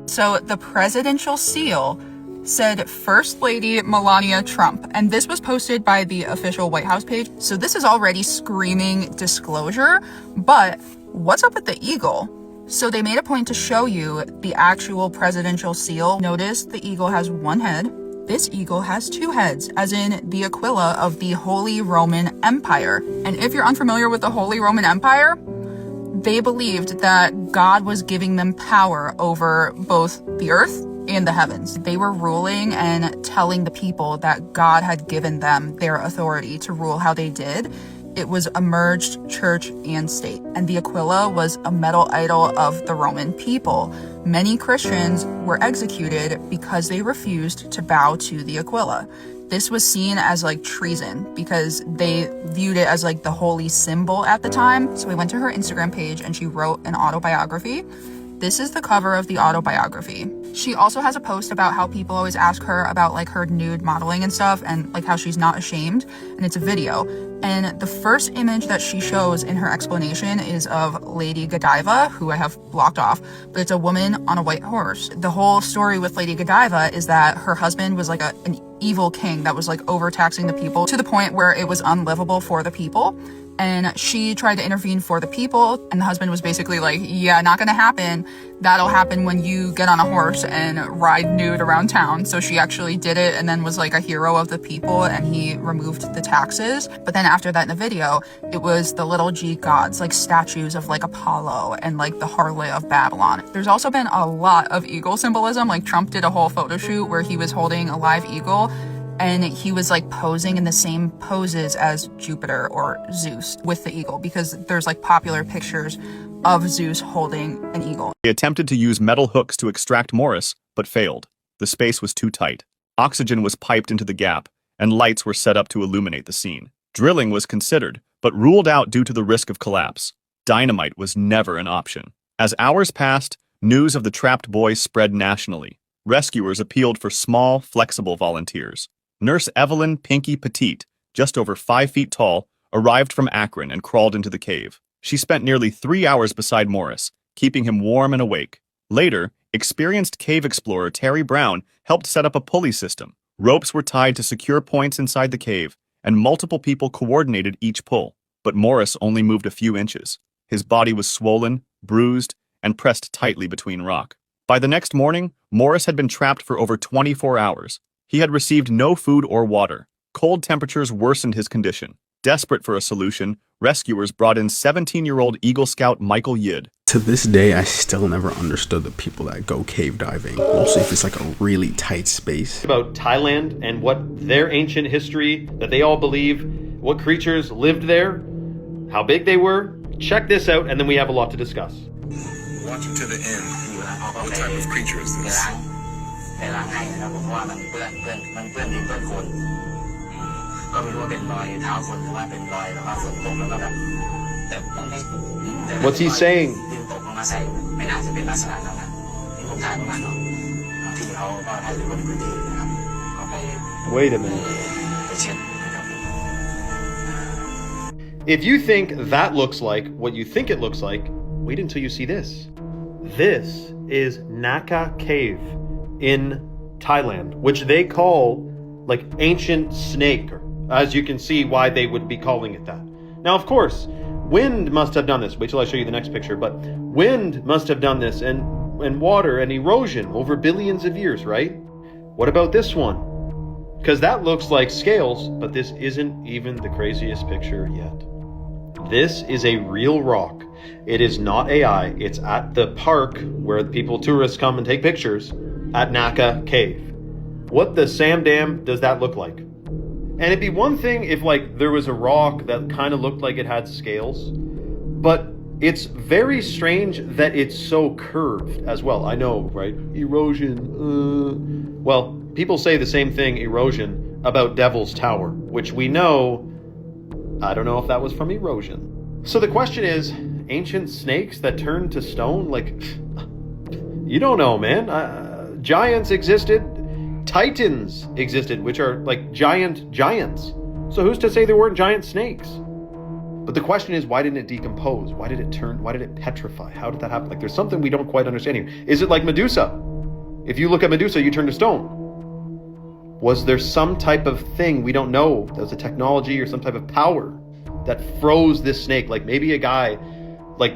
So the presidential seal said First Lady Melania Trump, and this was posted by the official White House page. So this is already screaming disclosure, but what's up with the eagle? So they made a point to show you the actual presidential seal. Notice the eagle has 1 head. This eagle has 2 heads, as in the Aquila of the Holy Roman Empire. And if you're unfamiliar with the Holy Roman Empire, they believed that God was giving them power over both the earth and the heavens. They were ruling and telling the people that God had given them their authority to rule how they did. It was a merged church and state. And the Aquila was a metal idol of the Roman people. Many Christians were executed because they refused to bow to the Aquila. This was seen as like treason because they viewed it as like the holy symbol at the time. So we went to her Instagram page and she wrote an autobiography. This is the cover of the autobiography. She also has a post about how people always ask her about like her nude modeling and stuff and like how she's not ashamed, and it's a video. And the first image that she shows in her explanation is of Lady Godiva, who I have blocked off, but it's a woman on a white horse. The whole story with Lady Godiva is that her husband was like an evil king that was like overtaxing the people to the point where it was unlivable for the people. and she tried to intervene for the people, and the husband was basically like, yeah, not gonna happen. That'll happen when you get on a horse and ride nude around town. So she actually did it and then was like a hero of the people, and he removed the taxes. But then after that in the video, it was the little G gods, like statues of like Apollo and like the harlot of Babylon. There's also been a lot of eagle symbolism. Like Trump did a whole photo shoot where he was holding a live eagle, and he was like posing in the same poses as Jupiter or Zeus with the eagle, because there's like popular pictures of Zeus holding an eagle. He attempted to use metal hooks to extract Morris, but failed. The space was too tight. Oxygen was piped into the gap, and lights were set up to illuminate the scene. Drilling was considered, but ruled out due to the risk of collapse. Dynamite was never an option. As hours passed, news of the trapped boy spread nationally. Rescuers appealed for small, flexible volunteers. Nurse Evelyn Pinky Petite, just over 5 feet tall, arrived from Akron and crawled into the cave. She spent nearly 3 hours beside Morris, keeping him warm and awake. Later, experienced cave explorer Terry Brown helped set up a pulley system. Ropes were tied to secure points inside the cave, and multiple people coordinated each pull. But Morris only moved a few inches. His body was swollen, bruised, and pressed tightly between rock. By the next morning, Morris had been trapped for over 24 hours. He had received no food or water. Cold temperatures worsened his condition. Desperate for a solution, rescuers brought in 17-year-old Eagle Scout Michael Yid. To this day, I still never understood the people that go cave diving, mostly if it's like a really tight space. About Thailand and what their ancient history, that they all believe, what creatures lived there, how big they were. Check this out, and then we have a lot to discuss. Watching to the end, what type of creature is this? What's he saying? Wait a minute. If you think that looks like what you think it looks like, wait until you see this. This is Naka Cave in Thailand, which they call like ancient snake, as you can see why they would be calling it that. Now, of course, wind must have done this. Wait till I show you the next picture. But wind must have done this, and water and erosion over billions of years, right? What about this one? Because that looks like scales, but this isn't even the craziest picture yet. This is a real rock. It is not AI. It's at the park where tourists come and take pictures at Naka Cave. What the Sam Dam does that look like? And it'd be one thing if like there was a rock that kind of looked like it had scales, but it's very strange that it's so curved as well. I know, right? Erosion. Well, people say the same thing, erosion, about Devil's Tower, which we know, I don't know if that was from erosion. So the question is, ancient snakes that turned to stone? Like, you don't know, man. Giants existed. Titans existed, which are like giants. So who's to say there weren't giant snakes? But the question is, why didn't it decompose? Why did it turn? Why did it petrify? How did that happen? Like, there's something we don't quite understand here. Is it like Medusa? If you look at Medusa, you turn to stone. Was there some type of thing we don't know? There was a technology or some type of power that froze this snake. Like maybe a guy like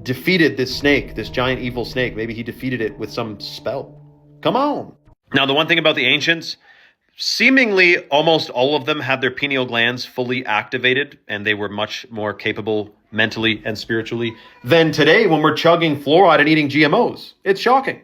defeated this snake, this giant evil snake. Maybe he defeated it with some spell. Come on. Now, the one thing about the ancients, seemingly almost all of them had their pineal glands fully activated, and they were much more capable mentally and spiritually than today when we're chugging fluoride and eating GMOs. It's shocking.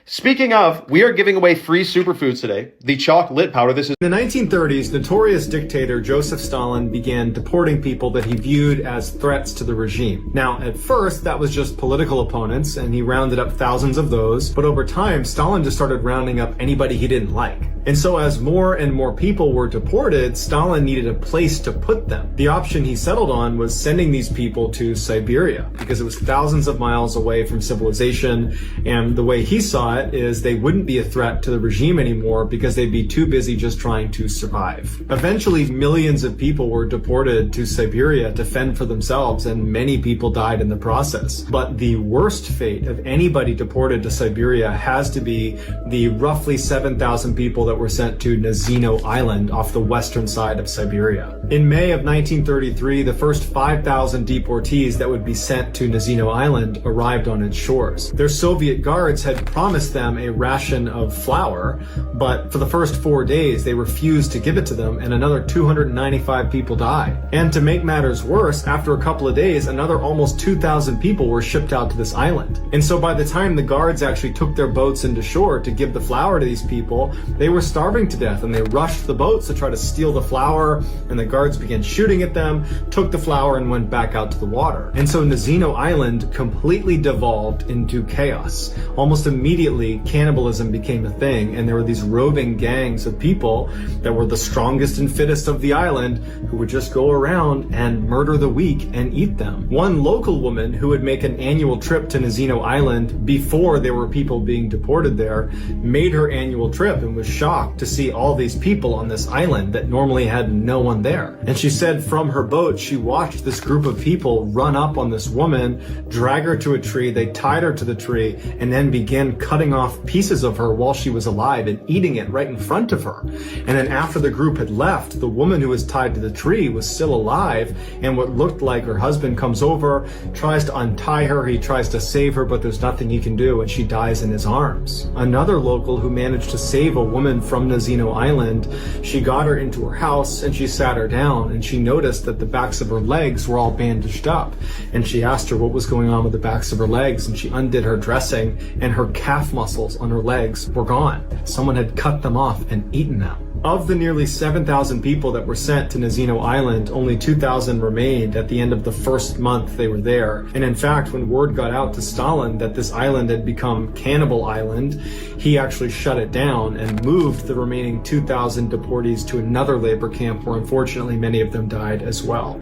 Speaking of, we are giving away free superfoods today. The chalk lit powder. This is in the 1930s, notorious dictator Joseph Stalin began deporting people that he viewed as threats to the regime. Now, at first, that was just political opponents, and he rounded up thousands of those. But over time, Stalin just started rounding up anybody he didn't like. And so as more and more people were deported, Stalin needed a place to put them. The option he settled on was sending these people to Siberia, because it was thousands of miles away from civilization, and the way he saw thought is they wouldn't be a threat to the regime anymore because they'd be too busy just trying to survive. Eventually, millions of people were deported to Siberia to fend for themselves, and many people died in the process. But the worst fate of anybody deported to Siberia has to be the roughly 7,000 people that were sent to Nazino Island off the western side of Siberia. In May of 1933, the first 5,000 deportees that would be sent to Nazino Island arrived on its shores. Their Soviet guards had promised them a ration of flour, but for the first 4 days they refused to give it to them, and another 295 people died. And to make matters worse, after a couple of days, another almost 2,000 people were shipped out to this island. And so by the time the guards actually took their boats into shore to give the flour to these people, they were starving to death, and they rushed the boats to try to steal the flour, and the guards began shooting at them, took the flour, and went back out to the water. And so Nazino Island completely devolved into chaos. Almost immediately, cannibalism became a thing, and there were these roving gangs of people that were the strongest and fittest of the island who would just go around and murder the weak and eat them. One local woman who would make an annual trip to Nazino Island before there were people being deported there made her annual trip and was shocked to see all these people on this island that normally had no one there. And she said from her boat she watched this group of people run up on this woman, drag her to a tree, they tied her to the tree, and then began cutting off pieces of her while she was alive and eating it right in front of her. And then after the group had left, the woman who was tied to the tree was still alive, and what looked like her husband comes over, tries to untie her, he tries to save her, but there's nothing he can do, and she dies in his arms. Another local who managed to save a woman from Nazino Island, she got her into her house and she sat her down, and she noticed that the backs of her legs were all bandaged up, and she asked her what was going on with the backs of her legs, and she undid her dressing, and her calf muscles on her legs were gone. Someone had cut them off and eaten them. Of the nearly 7,000 people that were sent to Nazino Island, only 2,000 remained at the end of the first month they were there. And in fact, when word got out to Stalin that this island had become Cannibal Island, he actually shut it down and moved the remaining 2,000 deportees to another labor camp where unfortunately many of them died as well.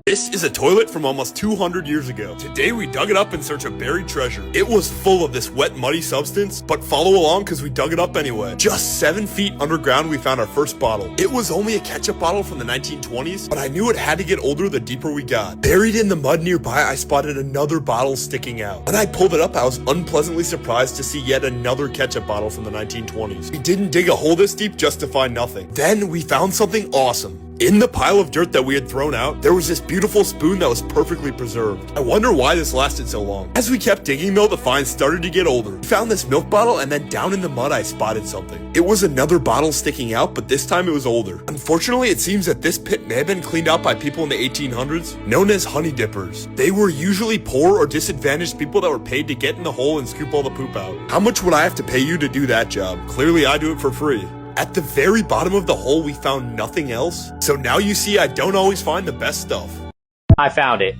This is a toilet from almost 200 years ago. Today we dug it up in search of buried treasure. It was full of this wet, muddy substance, but follow along because we dug it up anyway. Just 7 feet underground we found our first bottle. It was only a ketchup bottle from the 1920s, but I knew it had to get older the deeper we got. Buried in the mud nearby, I spotted another bottle sticking out. When I pulled it up, I was unpleasantly surprised to see yet another ketchup bottle from the 1920s. We didn't dig a hole this deep just to find nothing. Then we found something awesome. In the pile of dirt that we had thrown out, there was this beautiful spoon that was perfectly preserved. I wonder why this lasted so long. As we kept digging though, the finds started to get older. We found this milk bottle, and then down in the mud I spotted something. It was another bottle sticking out, but this time it was older. Unfortunately, it seems that this pit may have been cleaned out by people in the 1800s, known as honey dippers. They were usually poor or disadvantaged people that were paid to get in the hole and scoop all the poop out. How much would I have to pay you to do that job? Clearly I do it for free. At the very bottom of the hole, we found nothing else. So now you see I don't always find the best stuff. I found it.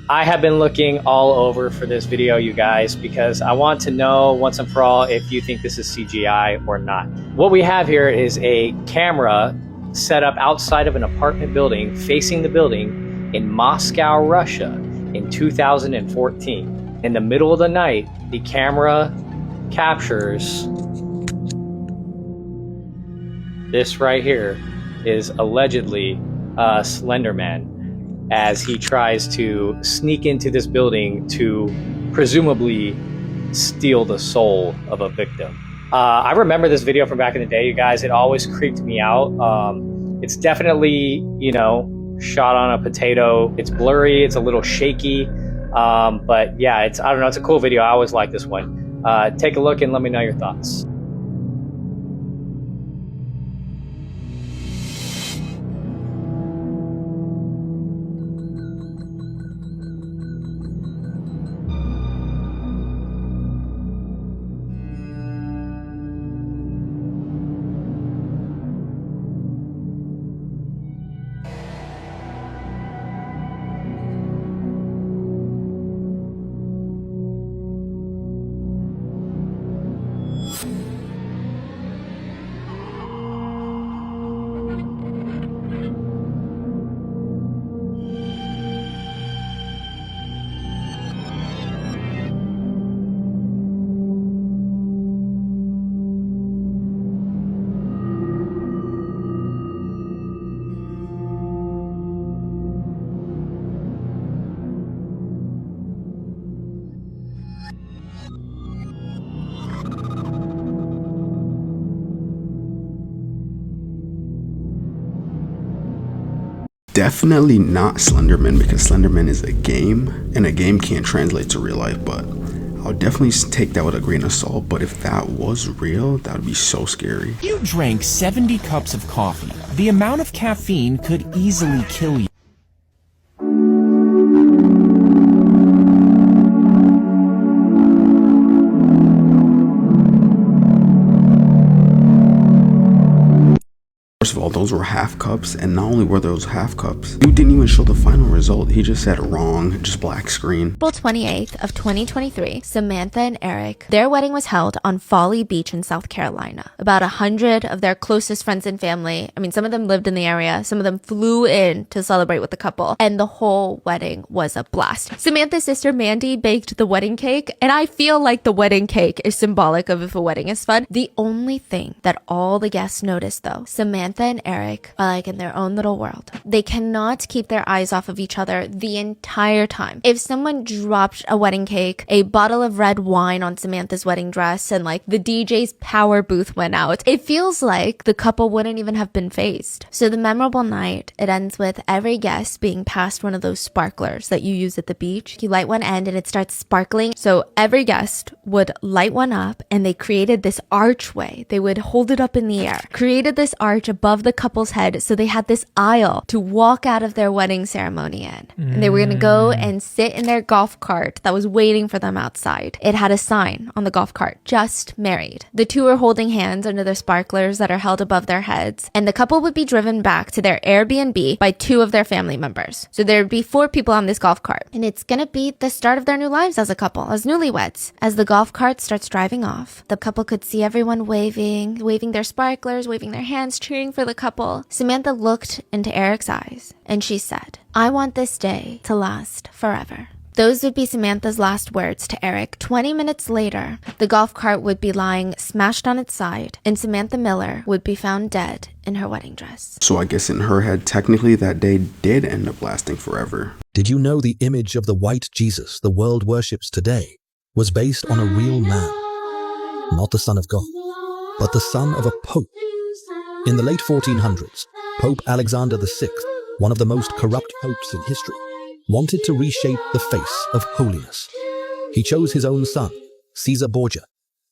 I have been looking all over for this video, you guys, because I want to know once and for all if you think this is CGI or not. What we have here is a camera set up outside of an apartment building facing the building in Moscow, Russia in 2014. In the middle of the night, the camera captures this right here is allegedly Slender Man as he tries to sneak into this building to presumably steal the soul of a victim. I remember this video from back in the day, you guys. It always creeped me out. It's definitely, you know, shot on a potato. It's blurry, it's a little shaky. But yeah, I don't know, it's a cool video. I always like this one. Take a look and let me know your thoughts. definitely not Slenderman, because Slenderman is a game, and a game can't translate to real life, but I'll definitely take that with a grain of salt. But if that was real, that would be so scary. You drank 70 cups of coffee. The amount of caffeine could easily kill you. First of all, those were half cups, and not only were those half cups, dude didn't even show the final result. He just said wrong, just black screen. April 28th of 2023, Samantha and Eric, their wedding was held on Folly Beach in South Carolina. About 100 of their closest friends and family, I mean, some of them lived in the area, some of them flew in to celebrate with the couple, and the whole wedding was a blast. Samantha's sister Mandy baked the wedding cake, and I feel like the wedding cake is symbolic of if a wedding is fun. The only thing that all the guests noticed though, Samantha and Eric are like in their own little world. They cannot keep their eyes off of each other the entire time. If someone dropped a wedding cake, a bottle of red wine on Samantha's wedding dress, and like the DJ's power booth went out, it feels like the couple wouldn't even have been phased. So the memorable night, it ends with every guest being passed one of those sparklers that you use at the beach. You light one end and it starts sparkling. So every guest would light one up, and they created this archway. They would hold it up in the air, created this arch above the couple's head, so they had this aisle to walk out of their wedding ceremony in. And they were gonna go and sit in their golf cart that was waiting for them outside. It had a sign on the golf cart, just married. The two were holding hands under the sparklers that are held above their heads, and the couple would be driven back to their Airbnb by two of their family members. So there'd be 4 people on this golf cart, and it's gonna be the start of their new lives as a couple, as newlyweds. As the golf cart starts driving off, the couple could see everyone waving their sparklers, waving their hands, cheering for the couple. Samantha looked into Eric's eyes and she said, "I want this day to last forever." Those would be Samantha's last words to Eric. 20 minutes later, the golf cart would be lying smashed on its side, and Samantha Miller would be found dead in her wedding dress. So I guess in her head, technically that day did end up lasting forever. Did you know the image of the white Jesus the world worships today was based on a real man? Not the Son of God, but the son of a pope. In the late 1400s, Pope Alexander VI, one of the most corrupt popes in history, wanted to reshape the face of holiness. He chose his own son, Caesar Borgia,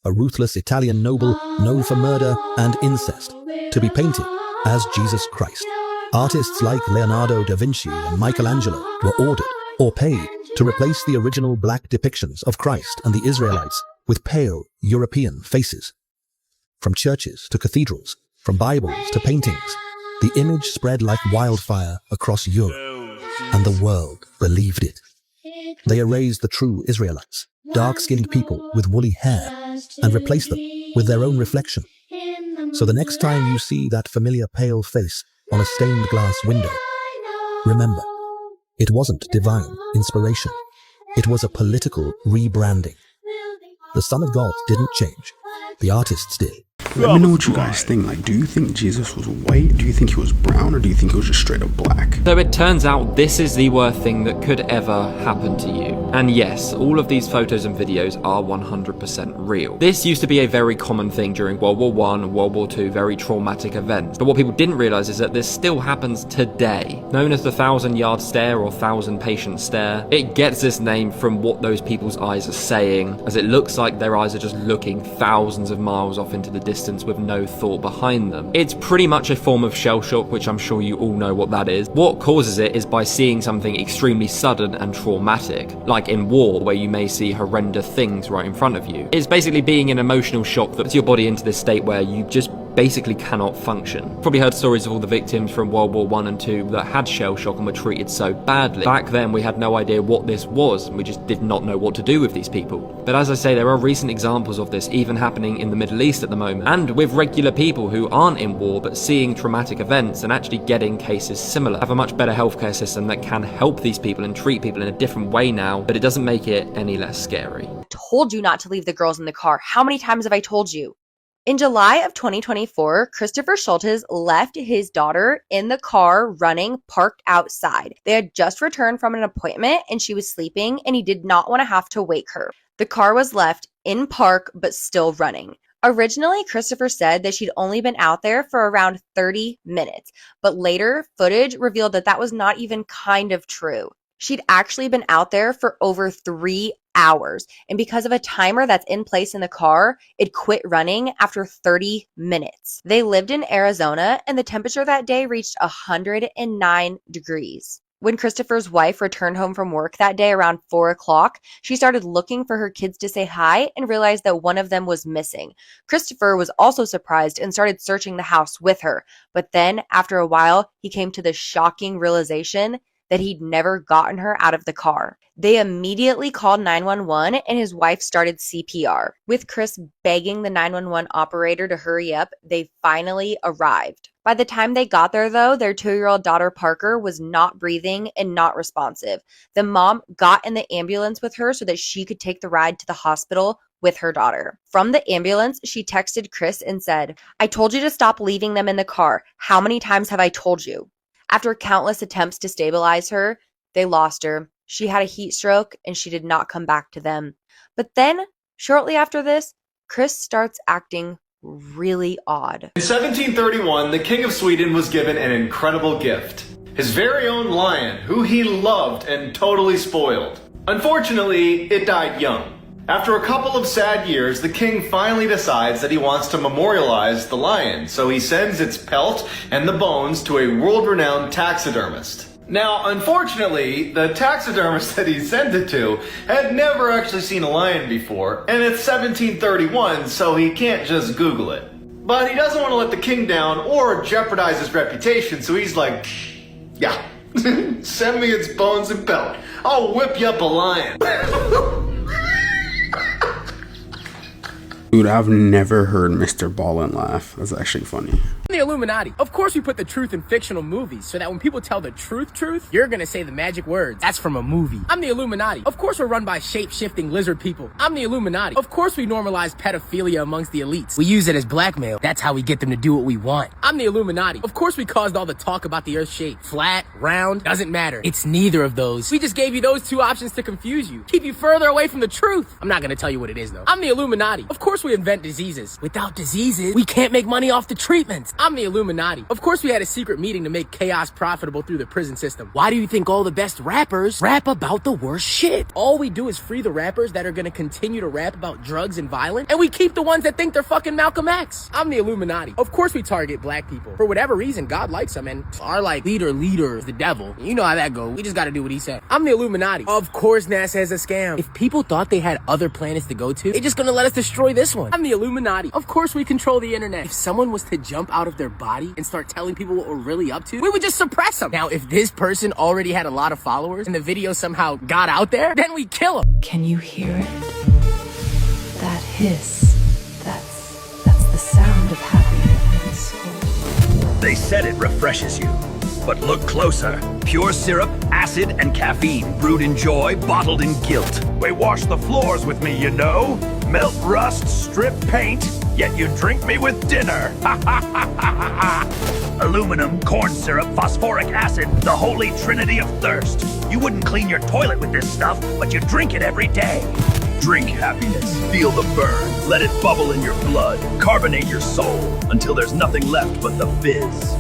a ruthless Italian noble known for murder and incest, to be painted as Jesus Christ. Artists like Leonardo da Vinci and Michelangelo were ordered or paid to replace the original black depictions of Christ and the Israelites with pale European faces. From churches to cathedrals, from Bibles to paintings, the image spread like wildfire across Europe, and the world believed it. They erased the true Israelites, dark-skinned people with woolly hair, and replaced them with their own reflection. So the next time you see that familiar pale face on a stained glass window, remember, it wasn't divine inspiration. It was a political rebranding. The Son of God didn't change. The artists did. Let me know what you guys think. Like, do you think Jesus was white? Do you think he was brown? Or do you think he was just straight up black? So it turns out this is the worst thing that could ever happen to you. And yes, all of these photos and videos are 100% real. This used to be a very common thing during World War I, World War II, very traumatic events. But what people didn't realize is that this still happens today. Known as the 1,000-yard stare or 1,000-patient stare, it gets this name from what those people's eyes are saying, as it looks like their eyes are just looking thousands of miles off into the distance with no thought behind them. It's pretty much a form of shell shock, which I'm sure you all know what that is. What causes it is by seeing something extremely sudden and traumatic, like in war, where you may see horrendous things right in front of you. It's basically being an emotional shock that puts your body into this state where you just basically cannot function. Probably heard stories of all the victims from World War I and II that had shell shock and were treated so badly. Back then we had no idea what this was, and we just did not know what to do with these people. But as I say, there are recent examples of this even happening in the Middle East at the moment, and with regular people who aren't in war but seeing traumatic events and actually getting cases similar. Have a much better healthcare system that can help these people and treat people in a different way now, but it doesn't make it any less scary. Told you not to leave the girls in the car. How many times have I told you? In July of 2024, Christopher Schultes left his daughter in the car running, parked outside. They had just returned from an appointment and she was sleeping, and he did not want to have to wake her. The car was left in park but still running. Originally, Christopher said that she'd only been out there for around 30 minutes, but later footage revealed that that was not even kind of true. She'd actually been out there for over 3 hours, and because of a timer that's in place in the car, it quit running after 30 minutes. They lived in Arizona, and the temperature that day reached 109 degrees. When Christopher's wife returned home from work that day around 4 o'clock, she started looking for her kids to say hi and realized that one of them was missing. Christopher was also surprised and started searching the house with her, but then after a while, he came to the shocking realization that he'd never gotten her out of the car. They immediately called 911 and his wife started CPR. With Chris begging the 911 operator to hurry up, they finally arrived. By the time they got there, though, their 2-year-old daughter Parker was not breathing and not responsive. The mom got in the ambulance with her so that she could take the ride to the hospital with her daughter. From the ambulance, she texted Chris and said, "I told you to stop leaving them in the car. How many times have I told you?" After countless attempts to stabilize her, they lost her. She had a heat stroke and she did not come back to them. But then, shortly after this, Chris starts acting really odd. In 1731, the King of Sweden was given an incredible gift. His very own lion, who he loved and totally spoiled. Unfortunately, it died young. After a couple of sad years, the king finally decides that he wants to memorialize the lion, so he sends its pelt and the bones to a world-renowned taxidermist. Now, unfortunately, the taxidermist that he sent it to had never actually seen a lion before, and it's 1731, so he can't just Google it. But he doesn't want to let the king down or jeopardize his reputation, so he's like, yeah, send me its bones and pelt. I'll whip you up a lion. Dude, I've never heard Mr. Ballin laugh. That's actually funny. The Illuminati. Of course we put the truth in fictional movies so that when people tell the truth, you're gonna say the magic words. That's from a movie. I'm the Illuminati. Of course we're run by shape-shifting lizard people. I'm the Illuminati. Of course we normalize pedophilia amongst the elites. We use it as blackmail. That's how we get them to do what we want. I'm the Illuminati. Of course we caused all the talk about the Earth's shape. Flat, round, doesn't matter. It's neither of those. We just gave you those 2 options to confuse you. Keep you further away from the truth. I'm not gonna tell you what it is though. I'm the Illuminati. Of course we invent diseases. Without diseases, we can't make money off the treatments. I'm the Illuminati. Of course we had a secret meeting to make chaos profitable through the prison system. Why do you think all the best rappers rap about the worst shit? All we do is free the rappers that are gonna continue to rap about drugs and violence, and we keep the ones that think they're fucking Malcolm X. I'm the Illuminati. Of course we target black people. For whatever reason, God likes them, and our leader is the devil. You know how that goes. We just gotta do what he said. I'm the Illuminati. Of course NASA is a scam. If people thought they had other planets to go to, they're just gonna let us destroy this one. I'm the Illuminati. Of course we control the internet. If someone was to jump out of their body and start telling people what we're really up to, we would just suppress them. Now, if this person already had a lot of followers and the video somehow got out there, then we kill them. Can you hear it? That hiss. That's the sound of happiness and soul. They said it refreshes you. But look closer. Pure syrup, acid, and caffeine brewed in joy, bottled in guilt. They wash the floors with me, you know. Melt rust, strip paint, yet you drink me with dinner. Aluminum, corn syrup, phosphoric acid, the holy trinity of thirst. You wouldn't clean your toilet with this stuff, but you drink it every day. Drink happiness, feel the burn, let it bubble in your blood, carbonate your soul, until there's nothing left but the fizz.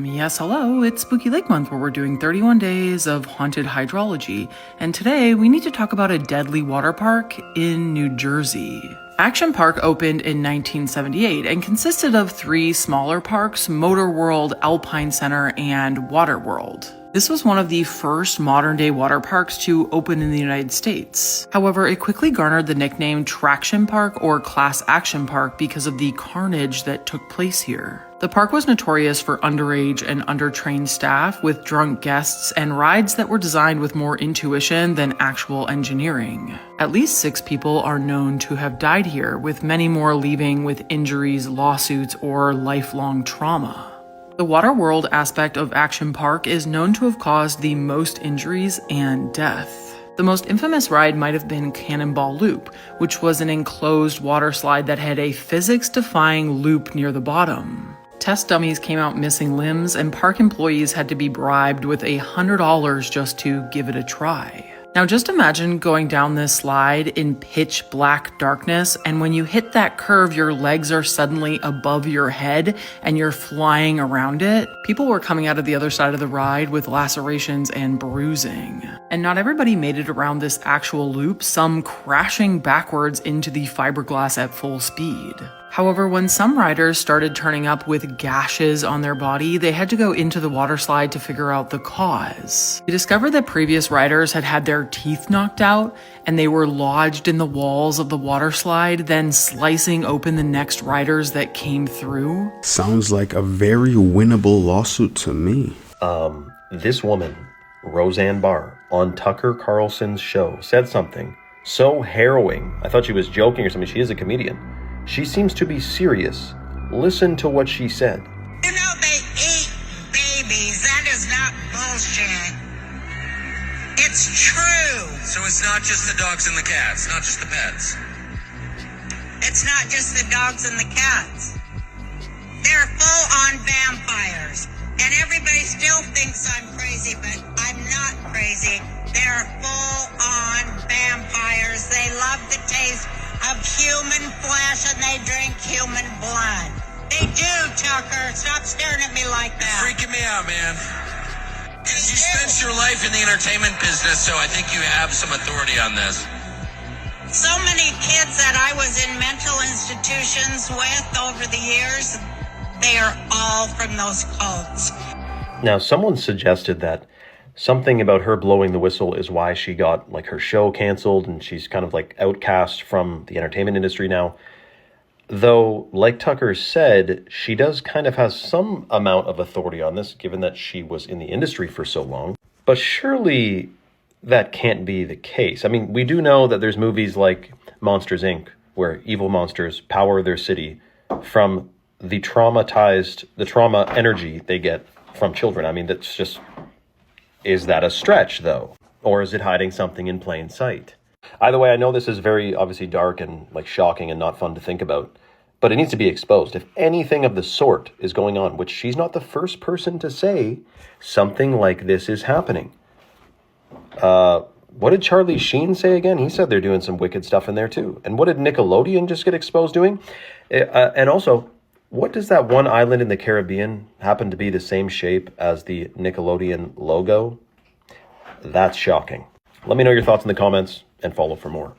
Yes, hello, it's Spooky Lake Month where we're doing 31 days of haunted hydrology, and today we need to talk about a deadly water park in New Jersey. Action Park opened in 1978 and consisted of 3 smaller parks, Motor World, Alpine Center, and Water World. This was one of the first modern-day water parks to open in the United States. However, it quickly garnered the nickname Traction Park or Class Action Park because of the carnage that took place here. The park was notorious for underage and undertrained staff with drunk guests and rides that were designed with more intuition than actual engineering. At least 6 people are known to have died here, with many more leaving with injuries, lawsuits, or lifelong trauma. The Water World aspect of Action Park is known to have caused the most injuries and death. The most infamous ride might have been Cannonball Loop, which was an enclosed water slide that had a physics-defying loop near the bottom. Test dummies came out missing limbs, and park employees had to be bribed with $100 just to give it a try. Now just imagine going down this slide in pitch black darkness, and when you hit that curve, your legs are suddenly above your head and you're flying around it. People were coming out of the other side of the ride with lacerations and bruising. And not everybody made it around this actual loop, some crashing backwards into the fiberglass at full speed. However, when some riders started turning up with gashes on their body, they had to go into the water slide to figure out the cause. They discovered that previous riders had had their teeth knocked out and they were lodged in the walls of the water slide, then slicing open the next riders that came through. Sounds like a very winnable lawsuit to me. This woman, Roseanne Barr, on Tucker Carlson's show, said something so harrowing. I thought she was joking or something. She is a comedian. She seems to be serious. Listen to what she said. You know they eat babies. That is not bullshit. It's true. So it's not just the dogs and the cats, not just the pets. It's not just the dogs and the cats. They're full-on vampires. And everybody still thinks I'm crazy, but I'm not crazy. They're full-on vampires. They love the taste of human flesh and they drink human blood. They do, Tucker. Stop staring at me like that. You're freaking me out, man. You spent your life in the entertainment business, so I think you have some authority on this. So many kids that I was in mental institutions with over the years, they are all from those cults. Now, someone suggested that something about her blowing the whistle is why she got like her show canceled and she's kind of like outcast from the entertainment industry now. Though, like Tucker said, she does kind of have some amount of authority on this, given that she was in the industry for so long. But surely that can't be the case. I mean, we do know that there's movies like Monsters, Inc., where evil monsters power their city from the trauma energy they get from children. I mean, that's just... Is that a stretch, though? Or is it hiding something in plain sight? Either way, I know this is very obviously dark and like shocking and not fun to think about, but it needs to be exposed. If anything of the sort is going on, which she's not the first person to say, something like this is happening. What did Charlie Sheen say again? He said they're doing some wicked stuff in there too. And what did Nickelodeon just get exposed doing? And also, what does that one island in the Caribbean happen to be the same shape as the Nickelodeon logo? That's shocking. Let me know your thoughts in the comments and follow for more.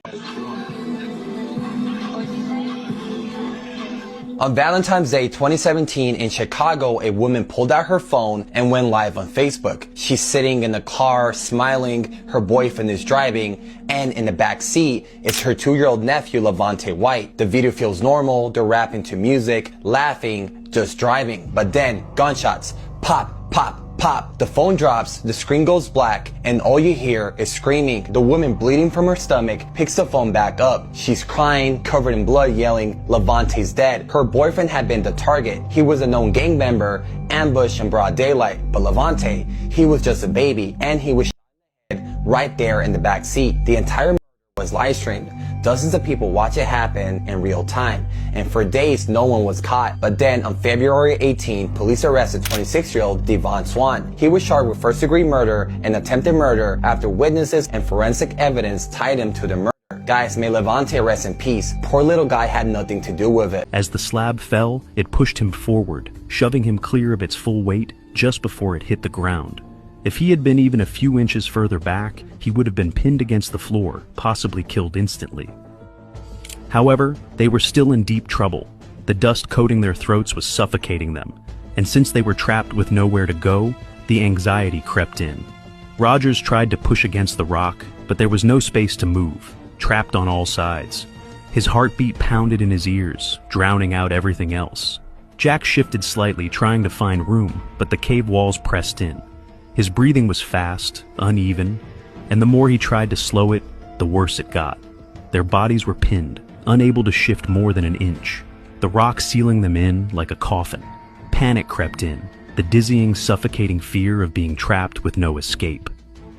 On Valentine's Day 2017 in Chicago, a woman pulled out her phone and went live on Facebook. She's sitting in the car, smiling, her boyfriend is driving, and in the back seat is her 2-year-old nephew, Levante White. The video feels normal, they're rapping to music, laughing, just driving. But then, gunshots, pop, pop, pop. The phone drops, the screen goes black, and all you hear is screaming. The woman, bleeding from her stomach, picks the phone back up. She's crying, covered in blood, yelling, Levante's dead. Her boyfriend had been the target. He was a known gang member, ambushed in broad daylight. But Levante, he was just a baby, and he was right there in the back seat. The entire was live streamed. Dozens of people watch it happen in real time, and for days no one was caught. But then on February 18, police arrested 26-year-old Devon Swan. He was charged with first-degree murder and attempted murder after witnesses and forensic evidence tied him to the murder. Guys, may Levante rest in peace. Poor little guy had nothing to do with it. As the slab fell, it pushed him forward, shoving him clear of its full weight just before it hit the ground. If he had been even a few inches further back, he would have been pinned against the floor, possibly killed instantly. However, they were still in deep trouble. The dust coating their throats was suffocating them, and since they were trapped with nowhere to go, the anxiety crept in. Rogers tried to push against the rock, but there was no space to move, trapped on all sides. His heartbeat pounded in his ears, drowning out everything else. Jack shifted slightly, trying to find room, but the cave walls pressed in. His breathing was fast, uneven, and the more he tried to slow it, the worse it got. Their bodies were pinned, unable to shift more than an inch, the rock sealing them in like a coffin. Panic crept in, the dizzying, suffocating fear of being trapped with no escape.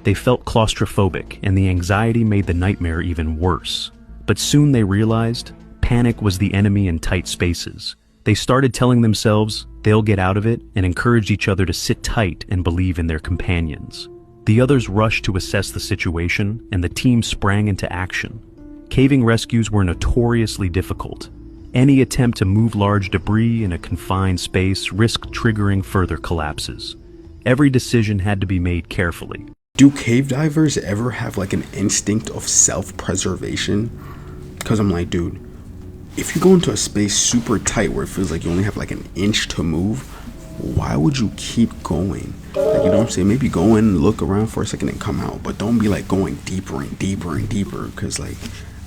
They felt claustrophobic, and the anxiety made the nightmare even worse. But soon they realized panic was the enemy in tight spaces. They started telling themselves they'll get out of it and encouraged each other to sit tight and believe in their companions. The others rushed to assess the situation, and the team sprang into action. Caving rescues were notoriously difficult. Any attempt to move large debris in a confined space risked triggering further collapses. Every decision had to be made carefully. Do cave divers ever have like an instinct of self-preservation? Because I'm like, dude, if you go into a space super tight where it feels like you only have like an inch to move, why would you keep going? Like, you know what I'm saying? Maybe go in, look around for a second and come out, but don't be like going deeper and deeper and deeper, because like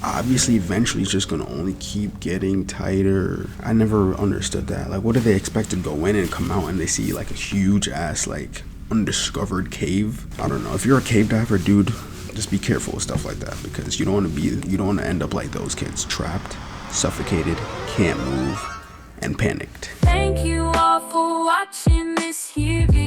obviously eventually it's just gonna only keep getting tighter. I never understood that. Like, what do they expect to go in and come out and they see like a huge ass like undiscovered cave? I don't know. If you're a cave diver, dude, just be careful with stuff like that, because you don't want to end up like those kids, trapped, suffocated, can't move, and panicked. Thank you all for watching this here video.